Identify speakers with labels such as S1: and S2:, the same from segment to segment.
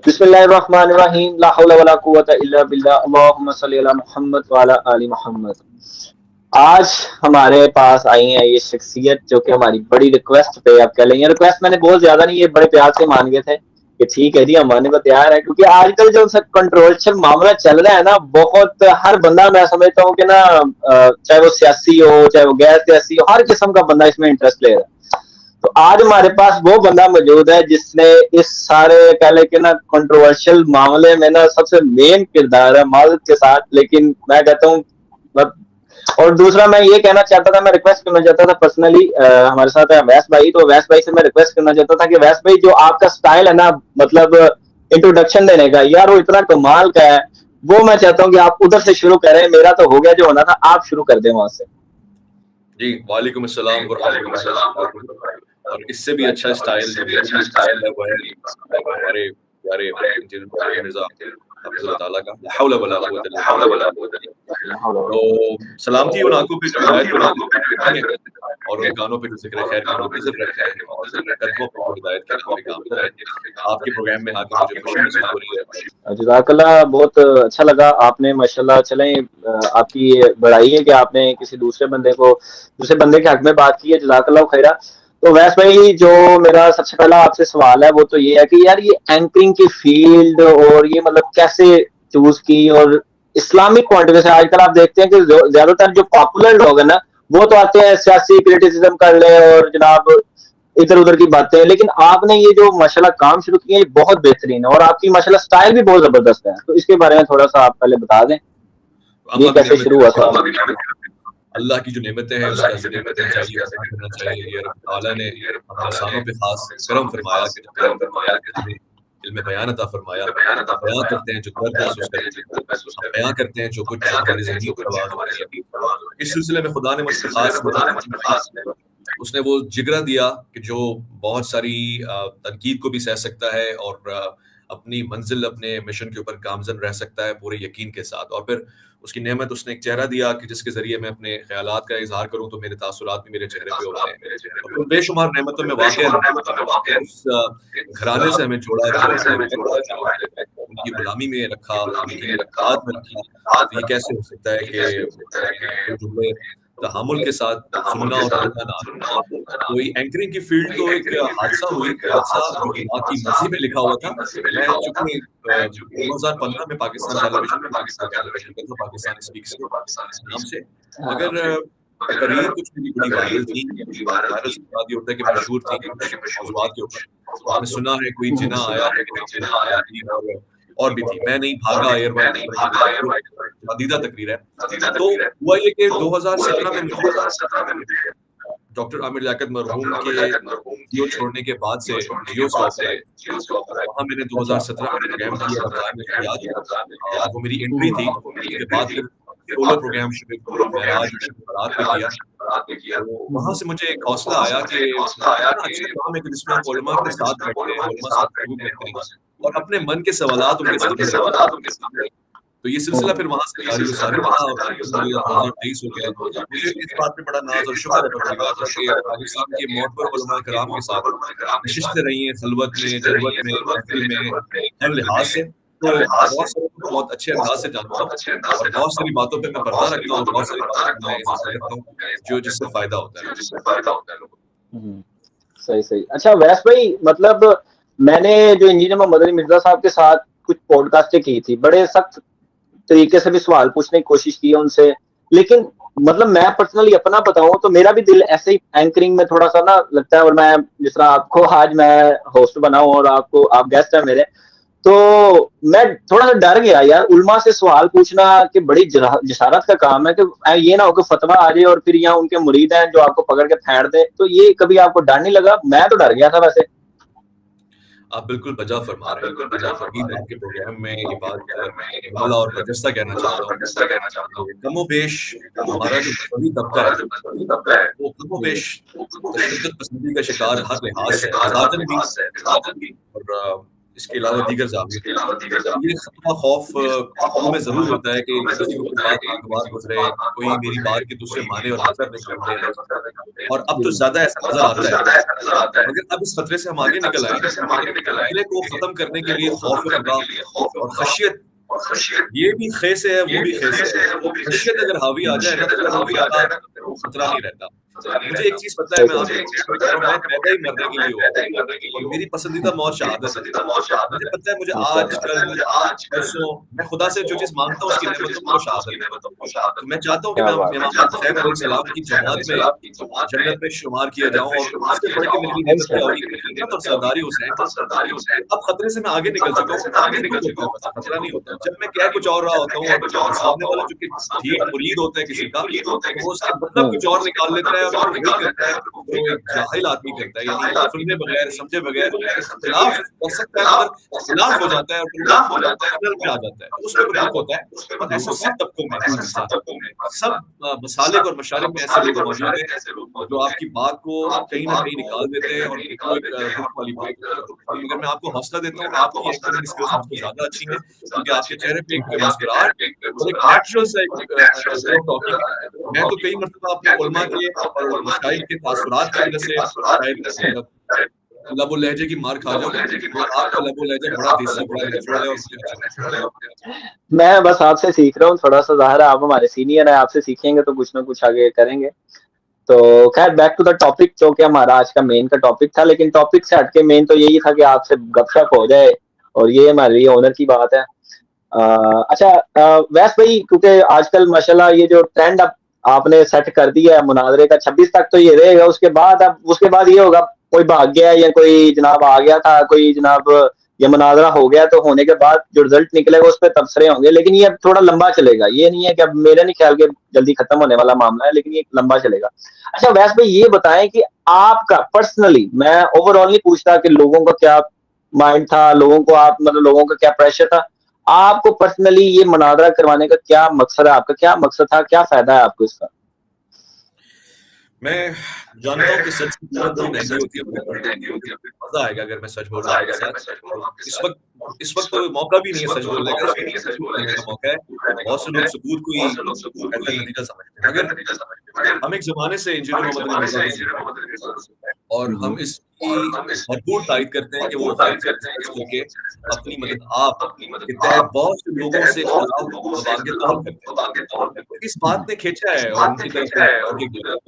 S1: बिस्मिल्लाहिर्रहमानिर्रहीम ला हौला वला कुव्वता इल्ला बिल्लाह अल्लाहुम्मा सल्ली अला मुहम्मद व अला आलि मुहम्मद। आज हमारे पास आई है ये शख्सियत जो कि हमारी बड़ी रिक्वेस्ट पे, आप कह लेंगे रिक्वेस्ट मैंने बहुत ज्यादा नहीं, ये बड़े प्यार से मान गए थे कि ठीक है जी हम मानने को तैयार है, क्योंकि आजकल जो कंट्रोवर्शियल मामला चल रहा है ना, बहुत हर बंदा मैं समझता हूँ कि ना चाहे वो सियासी हो चाहे वो गैर सियासी हो, हर किस्म का बंदा इसमें इंटरेस्ट ले रहा है। तो आज हमारे पास वो बंदा मौजूद है जिसने इस सारे कह ले के ना कंट्रोवर्शियल मामले में ना सबसे मेन किरदार है माजिद के साथ, लेकिन मैं कहता हूँ। और दूसरा मैं ये कहना चाहता था, मैं रिक्वेस्ट करना चाहता था पर्सनली, हमारे साथ है वैस भाई, तो वैस भाई से मैं रिक्वेस्ट करना चाहता था कि वैस भाई जो आपका स्टाइल है ना, मतलब इंट्रोडक्शन देने का यार, वो इतना कमाल का है। वो मैं चाहता हूँ कि आप उधर से शुरू करें, मेरा तो हो गया जो होना था, आप शुरू कर दें वहां से।
S2: जी वालेकुम अस्सलाम और इससे भी अच्छा स्टाइल है वो है हमारे प्यारे इंजीनियर मिर्जा अब्दुल्ला ताला का ला हौला वला कुव्वता इल्ला बिल्लाह। तो सलामती उन आंखों पे जो हिदायत को और उन कानों पे जो ज़िक्र खैर की नज़र रखते हैं और कदमों पे जो हिदायत के राह पे काम करते हैं। आपके प्रोग्राम में आके मुझे खुशी महसूस हो रही है।
S1: जज़ाकल्लाह, बहुत अच्छा लगा आपने माशाल्लाह। चलें, आपकी बड़ाई है कि आपने किसी दूसरे बंदे के हक में बात की है, जज़ाकल्लाह खैरा। तो वैस भाई, जो मेरा सबसे पहला आपसे सवाल है वो तो ये है कि यार ये एंकरिंग की फील्ड और ये मतलब कैसे चूज की, और इस्लामिक पॉइंट ऑफ व्यू से आजकल आप देखते हैं कि ज्यादातर जो पॉपुलर लोग हैं ना, वो तो आते हैं सियासी क्रिटिसिज्म कर ले और जनाब इधर उधर की बातें, लेकिन आपने ये जो माशाल्लाह काम शुरू किया ये बहुत बेहतरीन है और आपकी माशाल्लाह स्टाइल भी बहुत जबरदस्त है। तो इसके बारे में थोड़ा सा आप पहले बता दें, ये कैसे शुरू हुआ था?
S2: अल्लाह की जो नेमतें हैं उसका ज़िक्र करना चाहिए। ये रब तआला ने हम इंसानों पे खास करम फरमाया कि हमें इल्म बयान अता फरमाया। बयान करते हैं जो दर्द महसूस करते हैं, हम बयान करते हैं जो कुछ हमारी ज़मीर पर आवाज़ होती है। इस सिलसिले में खुदा ने मुझसे खास उसने वो जिगरा दिया कि जो बहुत सारी तनकीद को भी सह सकता है और अपनी मंजिल अपने मिशन के ऊपर गामजन रह सकता है पूरे यकीन के साथ। और फिर उसकी नेमत उसने एक चेहरा दिया कि जिसके ज़रिए मैं अपने ख़यालात का इज़हार करूँ तो मेरे तासुरात भी मेरे चेहरे पे होते हैं। और उन बेशुमार नेमतों में वाक़ई उस घराने से हमें जोड़ा उनकी गुलामी में रखा, उनकी इत्ताअत में रखा। तो ये कैसे हो सकता है कि जुमले तहामुल के साथ सुनना और बोलना ना आए। तो ये एंकरिंग की फील्ड तो एक हादसा जो अल्लाह की मर्ज़ी में लिखा हुआ था। मैं चूँकि 2015 में पाकिस्तान टेलीविज़न पाकिस्तान स्पीक्स नाम से, मगर तकरीर कुछ मेरी बड़ी वायरल थी। वायरल से मुराद ये होता है कि मशहूर थी मौज़ूआत के ऊपर। आपने सुना है कोई जिन्ना आया और भी थी। मैं नहीं भागा एयरवाइट पसंदीदा तकरीर है। तो हुआ ये कि 2017 में मुझे डॉक्टर आमिर लियाकत मरहूम के जियो छोड़ने के बाद से जियो स्टॉप है। वहाँ मैंने 2017 में प्रोग्राम किया, रमज़ान में किया। वो मेरी एंट्री थी। उसके बाद फिर सोलो प्रोग्राम मेराज शब बारात पे किया। तो वहाँ से मुझे एक हौसला आया कि अच्छा काम है कि जिसमें आप उलमा के साथ बैठते हैं, उलमा से गुफ्तगू करते हैं और अपने मन के सवालात उनके सामने। तो ये सिलसिला फिर वहाँ से जारी सारी 2023 हो गया। मुझे इस बात पे बड़ा नाज़ और शुक्र है परवरदिगार का कि पाकिस्तान के मोअतबर उलमा किराम के साथ नशिस्तें रही हैं खिलवत में, जलवत में, महफ़िल में, हर लिहाज से। तो बहुत सारे को बहुत अच्छे अंदाज़ से जानता हूँ और बहुत सारी बातों पे मैं पर्दा रखता हूँ, बहुत सारी बातों पे मैं इज़ाफ़ा करता हूँ, जो जिससे फ़ायदा होता है लोगों को।
S1: सही। अच्छा वैस भाई, मतलब मैंने जो इंजीनियर मोहम्मद अली मिर्जा साहब के साथ कुछ पॉडकास्टें की थी, बड़े सख्त तरीके से भी सवाल पूछने की कोशिश की है उनसे, लेकिन मतलब मैं पर्सनली अपना बताऊं तो मेरा भी दिल ऐसे ही एंकरिंग में थोड़ा सा ना लगता है। और मैं जिस तरह आपको आज मैं होस्ट बनाऊं और आप गेस्ट हैं मेरे, तो मैं थोड़ा सा डर गया यार उलमा से सवाल पूछना कि बड़ी जसारत का काम है कि ये ना हो कि फतवा आ जाए और फिर यहाँ उनके मुरीद हैं जो आपको पकड़ के फेंट दे। तो ये कभी आपको डर नहीं लगा? मैं तो डर गया था वैसे।
S2: आप बिल्कुल बजा फरमा रहे हैं। आपके प्रोग्राम में ये बात मुमला और बरजस्ता कहना चाहता हूँ। कमोबेश हमारा जो मज़हबी तबका है वो कमोबेश तशद्दुद पसंदी का शिकार हर लिहाज से है, ज़ातन भी और इसके अलावा दीगर ज़ाविये। ये खतरा खौफ दिल में ज़रूर होता है कि किसी को कोई बात नागवार गुज़रे, कोई मेरी बात के दूसरे माने और नज़र निकाल दे, और अब तो ज़्यादा ऐसा नज़र आता है। मगर अब इस खतरे से हम आगे निकल आए, खतरे को ख़त्म करने के लिए खौफ-ए-खुदा और ख़शियत, ये भी खे से है, वो भी खे से है। खशियत अगर हावी आ जाए ना, तो फिर वो खतरा नहीं रहता। मुझे एक चीज़ पता है, मैं पैदा ही मरने के लिए हुआ और मेरी पसंदीदा मौत शहादत है। मुझे पता है, मुझे आज, कल, परसों मैं खुदा से जो चीज़ मांगता हूँ उसकी नेमतों को शाहादत है। तो मैं चाहता हूँ कि मैं इमाम हुसैन अलैहिस्सलाम की जमात में जन्नत में शुमार किया जाऊँ, और उससे बढ़ के मेरे लिए नेमत क्या होगी, जन्नत और सरदारी हुसैन। अब खतरे से मैं आगे निकल चुका हूँ, खतरा नहीं होता। जब मैं कह कुछ और रहा होता हूँ और सामने वाला जो कि ठीक मुरीद होता है किसी का, वो उसका मतलब कुछ और निकाल लेता है और वो करता है, वो एक जाहिल आदमी करता है, यानी सुनने बगैर, समझे बगैर इख्तिलाफ कर सकता है, मगर खिलाफ हो जाता है और फिर में आ जाता है, उसमें कोई हक होता है। और ऐसे सब तबकों में, सब मसालिक और मशारिक में ऐसे लोग मौजूद हैं जो आपकी बात को कहीं न कहीं निकाल देते हैं और वो एक दुख वाली बात होती है। मगर मैं आपको हौसला देता हूँ, आपकी एक्टिंग स्किल्स मुझसे ज़्यादा अच्छी हैं, क्योंकि आपके चेहरे पे एक मुस्कुराहट और एक नेचुरल सा एक टॉकिंग है। मैं तो कई मर्तबा अपने उलमा के और मशाइख के तासुरात की वजह से शायद लबो लहजे की मार खा जाऊँ, आपका लबो लहजा बड़ा देसी, बड़ा नेचुरल है और मुझे अच्छा लगता है।
S1: मैं बस आपसे सीख रहा हूँ थोड़ा-सा, ज़ाहिर है आप हमारे सीनियर हैं, आपसे सीखेंगे तो कुछ ना कुछ आगे करेंगे। तो खैर बैक टू द टॉपिक, जो कि हमारा आज का मेन का टॉपिक था, लेकिन टॉपिक से हटके मेन तो यही था कि आपसे गपशप हो जाए, और ये हमारे लिए ऑनर की बात है। अच्छा, वैस भाई, क्योंकि आजकल माशाल्लाह ये जो ट्रेंड अब आपने सेट कर दिया है मुनाज़रे का, 26 तक तो ये रहेगा, उसके बाद ये होगा कोई भाग गया या कोई जनाब आ गया था, कोई जनाब ये मुनाज़रा हो गया, तो होने के बाद जो रिजल्ट निकलेगा उस पर तबसरे होंगे, लेकिन ये अब थोड़ा लंबा चलेगा। ये नहीं है कि अब मेरे नहीं ख्याल के जल्दी खत्म होने वाला मामला है, लेकिन ये लंबा चलेगा। अच्छा वैस भाई, ये बताएं कि आपका पर्सनली, मैं ओवरऑल नहीं पूछता कि लोगों का क्या माइंड था, लोगों को आप मतलब लोगों का क्या प्रेशर था, आपको पर्सनली ये मुनाज़रा करवाने का क्या मकसद है, आपका क्या मकसद था, क्या फायदा है आपको इसका?
S2: मैं जानता हूँ कि सच की कीमत बड़ी महंगी होती है, मजा आएगा अगर मैं सच बोल रहा हूँ। इस वक्त तो मौका भी नहीं है सच बोलने का, मौका है। बहुत से लोग सबूत को ही बेहतर नतीजा समझते हैं, मगर हम एक जमाने से इंजीनियर मोहम्मद अली और हम इसकी भरपूर तारीफ करते हैं कि वो करके अपनी मदद आप के तहत बहुत से लोगों से इस बात ने खींचा है और उनकी तरफ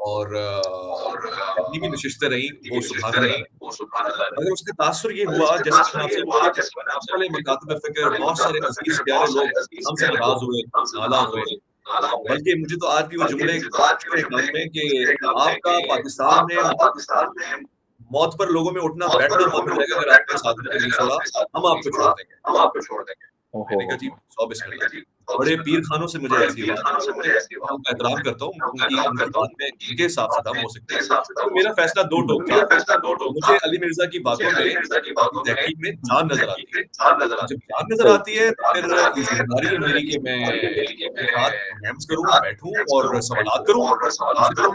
S2: और अपनी भी नशिस्तें रही, वो सुभान अल्लाह। मगर उसका तासुर ये हुआ, जैसे वाले मकातब फ़िक्र, बहुत सारे अज़ीज़ प्यारे लोग हमसे नाराज़ हुए, नाला हुए, बल्कि मुझे तो आज भी वो जुमले काम में कि आपका पाकिस्तान में मौत पर लोगों में उठना बैठना बंद हो जाएगा अगर आपके साथ में नहीं छोड़ा, हम आपको छोड़ देंगे। मैंने कहा जी, 100 बिस्मिल्लाह। बड़े पीर खानों से मुझे ऐसी बात, मैं उनका एहतराम करता हूँ, उनकी बात में उनके हिसाब से दम हो सकता है। तो मेरा फैसला दो टोक था। मुझे अली मिर्ज़ा की बातों में, तहकीक में जान नज़र आती है। जब जान नज़र आती है तो फिर ज़िम्मेदारी है मेरी कि मैं उनके साथ महम्स करूँ, बैठूँ और सवालात करूँ।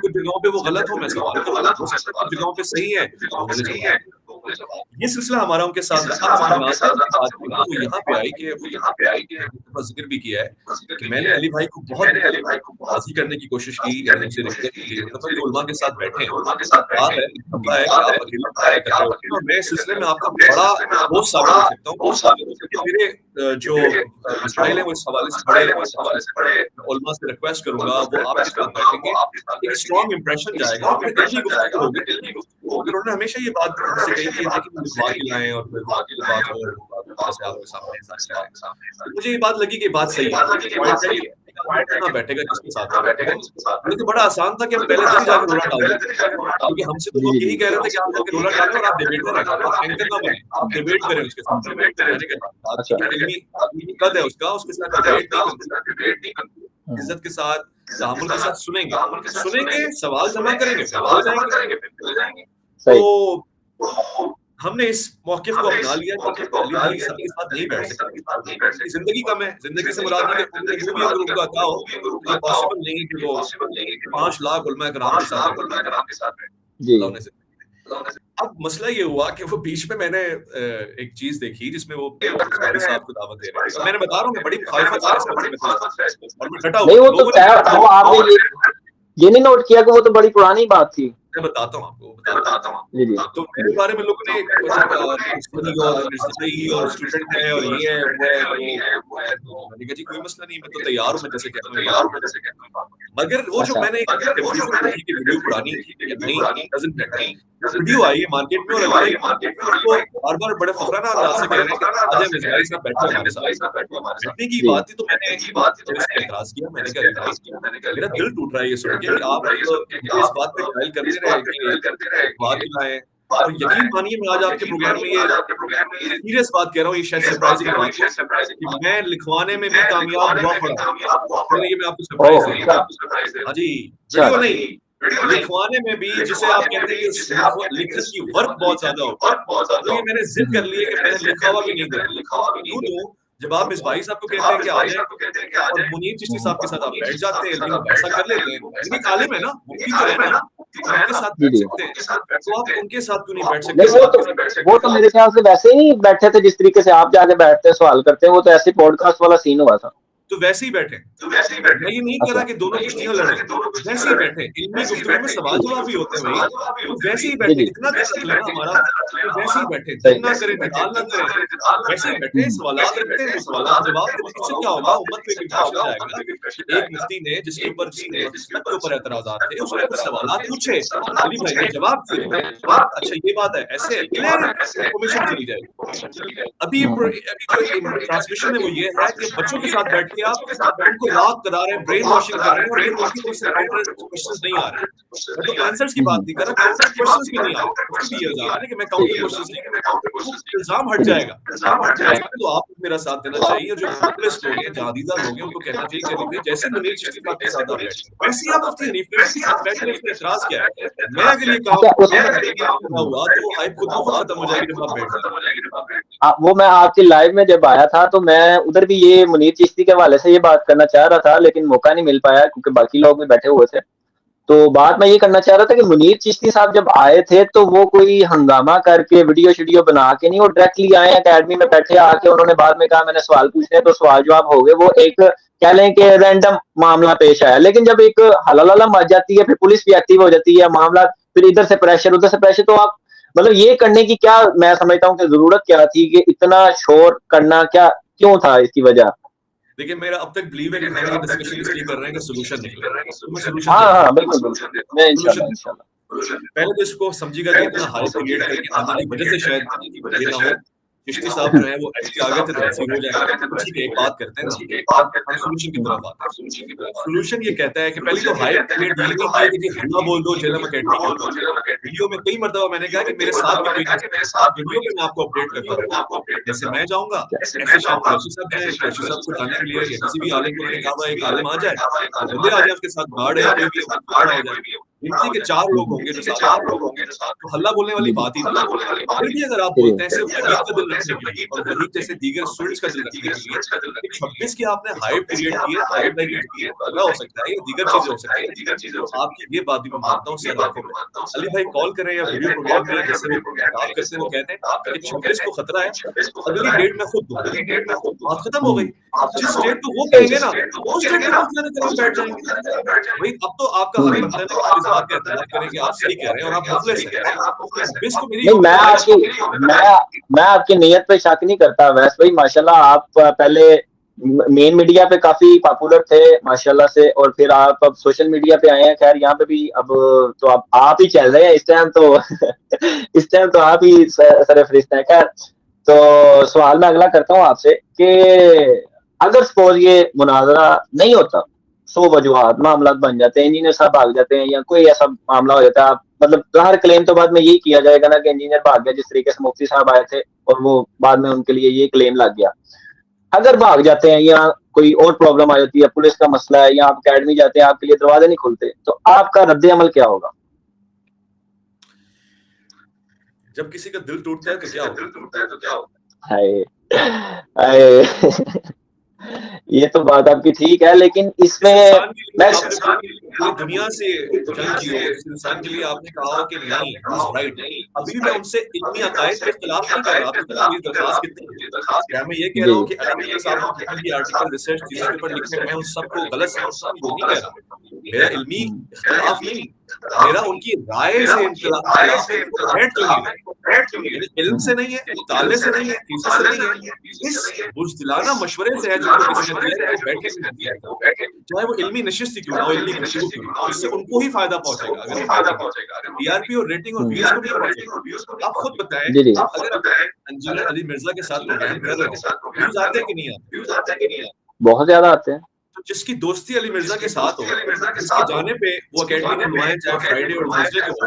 S2: कुछ जगहों पे वो गलत हो, मैं सवाल करूँ, कुछ जगहों पे सही है, वो मुझे जवाब दें। ये सिलसिला हमारा उनके साथ वो यहाँ पे आई कि ज़िक्र भी किया है कि मैंने अली भाई को बहुत राज़ी करने की कोशिश की, यानी उनसे रिक्वेस्ट की, मतलब उलमा के साथ बैठे, बात है कि आप अकेले और मैं इस सिलसिले में आपका बड़ा दोस्त साबित कर सकता हूँ कि मेरे जो मसाइल हैं वो इस हवाले से बड़े उलमा से रिक्वेस्ट करूँगा, वो आपके साथ बैठेंगे, एक स्ट्रॉन्ग इंप्रेशन जाएगा और फिर दिल की गुफ्तगू होगी। उन्होंने हमेशा ये बात हमसे कही कि लिखवा के लाएँ और फिर बात हो जैसे आपके सामने। मुझे ये बात लगी कि बात सही है, ना बैठेगा जिसके साथ बैठेगा। मुझे तो बड़ा आसान था कि हम पहले दिन जाकर रोला डाल दें, क्योंकि हमसे तो लोग यही कह रहे थे कि आप जाके रोला डालें और आप डिबेट करें, आप एंकर ना बनें, आप डिबेट करें उसके साथ। इल्मी कद है उसके साथ डिबेट नहीं करते, इज्जत के साथ, तहम्मुल के साथ सुनेंगे, सवाल जमा करेंगे, हो जाएंगे। तो हमने इस मौक़िफ़ को अपना लिया कि अली भाई सबके साथ नहीं बैठ सकते। ज़िंदगी कम है, ज़िंदगी से मुराद ये है कि भी अगर उनका अता हो, ये पॉसिबल नहीं है कि वो 5 लाख उलमा-ए-किराम के साथ बैठे। अब मसला ये हुआ कि वो बीच में मैंने एक चीज देखी जिसमें वो मिसबाही साहब को दावत दे रहे थे, और मैंने बता रहा हूँ मैं बड़ी मुखालफत से और मैं डटा
S1: नहीं
S2: हुआ,
S1: वो तो
S2: लोगों ने
S1: वो आपने ये नहीं नोट किया कि वो तो बड़ी पुरानी बात थी।
S2: मैं बताता हूँ आपको, बताता हूँ।
S1: जी जी
S2: तो मेरे बारे में लोगों ने और मिर्ज़ाई और स्टूडेंट है और ये है वो है, तो मैंने कहा जी कोई मसला नहीं, मैं तो तैयार हूँ, मैं जैसे कहता हूँ बात करूँ। मगर वो जो मैंने एक कंफ्यूजन देखी कि वीडियो पुरानी या नहीं, डज़न्ट मैटर। वीडियो आई है मार्केट में और अली भाई उसको बार-बार बड़े फ़खराना अंदाज़ से कह रहे हैं कि आजा मिर्ज़ाई साहब बैठो हमारे साथ। बैठने की बात थी तो मैंने थोड़ा सा एतराज़ किया, मैंने कहा अली भाई मेरा दिल टूट रहा है ये सुन के कि आप मुझे इस बात पे ट्रायल करते रहे कि बात लाएँ, और यकीन मानिए मैं आज आपके प्रोग्राम में ये सीरियस बात कह रहा हूँ, ये शायद सरप्राइजिंग बात हो कि मैं लिखवाने में भी कामयाब हुआ पड़ा। चलिए मैं आपको सरप्राइज़ दे रहा हूँ। हाँ जी, वीडियो नहीं, लिखवाने में भी जिसे आप कहते हैं कि लिखत की वर्क बहुत ज़्यादा हो, तो ये मैंने ज़िद कर ली है कि मैं लिखा हुआ भी नहीं दूँगा। क्यों दूँ? जब आप मिसबाही साहब को कहते हैं कि आ जाएँ और मुनीर चिश्ती साहब के साथ आप बैठ जाते हैं, लेकिन वैसा कर लेते हैं, ये भी आलिम है ना, मुफ्ती तो है ना, उनके साथ
S1: जी
S2: बैठ
S1: जी।
S2: सकते हैं, तो आप उनके साथ क्यों नहीं बैठ सकते?
S1: नहीं वो तो मेरे ख्याल से वैसे ही बैठे थे जिस तरीके से आप जाके बैठते हैं सवाल करते हैं, वो तो ऐसे पॉडकास्ट वाला सीन हुआ था।
S2: तो वैसे ही बैठे। मैं ये नहीं कह रहा
S1: अच्छा
S2: कि दोनों कुश्तियाँ लड़ें, वैसे ही बैठे, इल्मी गुफ्तगू में सवाल-जवाब भी होते हैं भई, तो वैसे ही
S1: जी
S2: बैठे,
S1: जी
S2: इतना दिल रख लें ना हमारा, तो वैसे ही बैठे,
S1: सही
S2: जिद ना करें, जदाल ना करें, वैसे ही बैठे, सवालात रखते हैं, वो सवालात का जवाब दें। इससे क्या होगा, उम्मत पे एक इंप्रेशन जाएगा कि एक मुफ्ती ने जिसके ऊपर जिसके मसलक के ऊपर एतराज़ात थे, उसने कुछ सवालात पूछे, अली भाई ने जवाब दिए, अच्छा ये बात है, ऐसे क्लियर इन्फॉर्मेशन चली जाएगी। अभी जो ट्रांसमिशन है वो ये है कि बच्चों के साथ बैठ के आप उनको लात करा रहे हैं, ब्रेन वॉशिंग कर रहे हैं, और फिर उनकी तरफ से काउंटर क्वेश्चंस नहीं आ रहे। मैं तो आंसर्स की बात नहीं कर रहा, काउंटर क्वेश्चंस भी नहीं आ रहे। उसमें भी ये इल्जाम है ना कि मैं काउंटर क्वेश्चंस नहीं कर रहा। वो इल्जाम हट जाएगा। इसमें तो आपको मेरा साथ देना चाहिए, और जो पॉपुलिस्ट लोग हैं, जहादीदा लोग हैं, उनको कहना चाहिए कि अली भाई जैसे मुनीर चिश्ती साहब के साथ आप बैठे, वैसे ही आप मुफ्ती हनीफ के साथ बैठ लें, इसमें एतराज़ क्या है? मैं अगर ये
S1: अच्छा
S2: हुआ तो वो हाइप खुद ब खुद खत्म हो जाएगी जब आप बैठ जाएंगे।
S1: वो मैं आपकी लाइव में जब आया था तो मैं उधर भी ये मुनीर चिश्ती के हवाले से ये बात करना चाह रहा था, लेकिन मौका नहीं मिल पाया क्योंकि बाकी लोग भी बैठे हुए थे। तो बात मैं ये करना चाह रहा था कि मुनीर चिश्ती साहब जब आए थे तो वो कोई हंगामा करके वीडियो बना के नहीं, वो डायरेक्टली आए अकेडमी में बैठे, आके उन्होंने बाद में कहा मैंने सवाल पूछने तो सवाल जवाब हो गए। वो एक कह लें कि रैंडम मामला पेश आया, लेकिन जब एक हलहला मच जाती है फिर पुलिस भी एक्टिव हो जाती है, मामला फिर इधर से प्रेशर उधर से प्रेशर, तो आप मतलब ये करने की क्या मैं समझता हूँ कि जरूरत क्या थी कि इतना शोर करना, क्या क्यों था इसकी वजह?
S2: देखिए मेरा अब तक बिलीव है कि हम ये डिस्कशन इसलिए कर रहे हैं कि सॉल्यूशन निकले, तो मैं सॉल्यूशन
S1: हाँ
S2: देता
S1: हाँ
S2: हूँ।
S1: बिल्कुल बिल्कुल, मैं
S2: सॉल्यूशन
S1: इंशाल्लाह
S2: देता हूँ।
S1: इंशाल्लाह।
S2: पहले तो इसको समझिएगा कि इतना हाइप क्रिएट करके आने की वजह से शायद ये ना हो। चिश्ती साहब जो है वो ऐसे आ गए थे तो ऐसे ही हो जाएगा। तो ठीक है, एक बात करते हैं ना, हम सॉल्यूशन की तरफ आते हैं। सॉल्यूशन ये कहता है कि पहले तो हाइप क्रिएट ये नहीं किया कि जी हल्ला बोल दो जेलम अकेडमी का। वीडियो में कई मर्तबा मैंने कहा कि मेरे साथ भी कोई नहीं चलता, वीडियो में मैं आपको अपडेट करता रहूँ। जैसे मैं जाऊँगा, ऐसे शायद कुरैशी साहब जाएँ, कुरैशी साहब को जाने के लिए या किसी भी आलिम को मैंने कहा हुआ एक आलिम आ जाए, और बंदे आ जाए उसके साथ गार्ड है या कोई भी खड़ा हो जाए। गिनती के 4 लोग होंगे जो साथ तो हल्ला बोलने वाली बात ही नहीं है। फिर भी अगर आप बोलते हैं सिर्फ वहीद का दिल रखने के लिए और वहीद जैसे दीगर स्टूडेंट्स का दिल रखने के लिए, एक 26 की आपने हाइप क्रिएट की है, तो अली भाई हल्ला हो सकता है या दीगर चीजें हो सकती है, तो आपकी ये बात भी मैं मानता हूँ सर आंखों में। अली भाई कॉल करें या वीडियो प्रोग्राम में जैसे वो आप करते हैं, वो कहते हैं कि 26 को खतरा है, अगली डेट मैं खुद दूंगा, बात खत्म हो गई। जिस डेट को वो कहेंगे ना, उस डेट पे मुफ्ती आने हम बैठ जाएंगे। भाई अब तो आपका हक बनता है ना कि आप इस बात का एतराज करें कि आप सही कह रहे हैं और आप मुखलिस हैं। 26 को मेरी
S1: नहीं
S2: उम्मीद
S1: मैं आपकी नीयत पे शक नहीं करता। वैसे भाई माशाल्लाह आप पहले मेन मीडिया पे काफी पॉपुलर थे माशाल्लाह से, और फिर आप अब सोशल मीडिया पे आए हैं। खैर यहाँ पे भी अब तो आप ही चल रहे हैं इस टाइम तो इस टाइम तो आप ही सरफरिस्त हैं। खैर तो सवाल मैं अगला करता हूँ आपसे कि अगर सपोज ये मुनाजरा नहीं होता, 100 वजूहात मामला बन जाते हैं, इंजीनियर साहब भाग जाते हैं या कोई ऐसा मामला हो जाता है, आप मतलब हर क्लेम तो बाद में यही किया जाएगा ना कि इंजीनियर भाग गया, जिस तरीके से मुफ्ती साहब आए थे और वो बाद में उनके लिए ये क्लेम लग गया। अगर भाग जाते हैं या कोई और प्रॉब्लम आ जाती है, पुलिस का मसला है, या आप अकेडमी जाते हैं आपके लिए दरवाजे नहीं खुलते, तो आपका रद्द अमल क्या होगा?
S2: जब किसी का दिल टूटता है तो क्या होता है?
S1: हाय हाय ये तो बात आपकी ठीक है, लेकिन
S2: जिस
S1: इसमें
S2: इंसान के लिए
S1: मैं
S2: आपने पूरी दुनिया से जंग की हो, जिस इंसान के लिए आपने कहा हो कि नहीं ही इज राइट, अभी भी मैं उनसे इल्मी अकायद के खिलाफ नहीं कर रहा। आपकी तरफ मेरी दरखास्त कितनी है? क्या मैं ये कह रहा
S1: जी
S2: हूँ कि अली मिर्ज़ा साहब ने जितने भी आर्टिकल, रिसर्च, थीसिस पेपर लिखे, मैं उन सबको गलत समझता हूँ, ये नहीं कह रहा। मेरा इल्मी इख्तिलाफ नहीं, मेरा उनकी राय से इख्तिलाफ है कि वो बैठ क्यों नहीं रहे। यानी इल्म से नहीं है, मुताले से नहीं है, थीसिस से नहीं है, इस बुज़दिलाना मशवरे से है जिनको किसी ने दिया है कि वो बैठे क्यों नहीं हैं। चाहे वो इल्मी नशिस्त ही क्यों ना हो, इल्मी गुफ्तगू क्यों ना हो, इससे उनको ही फ़ायदा पहुँचेगा अगर वो बैठेंगे। टीआरपी और रेटिंग और व्यूज़ को नहीं पहुँचेगा। आप खुद बताएँ,
S1: जी जी
S2: अगर आप इंजीनियर अली मिर्ज़ा के साथ प्रोग्राम कर रहे हो, व्यूज़ आते हैं कि नहीं आते?
S1: बहुत ज्यादा आते हैं।
S2: तो जिसकी दोस्ती अली मिर्ज़ा के साथ हो, जिसके जाने पे वो अकेडमी खुलवाएँ, चाहे फ्राइडे और ट्यूसडे को हो,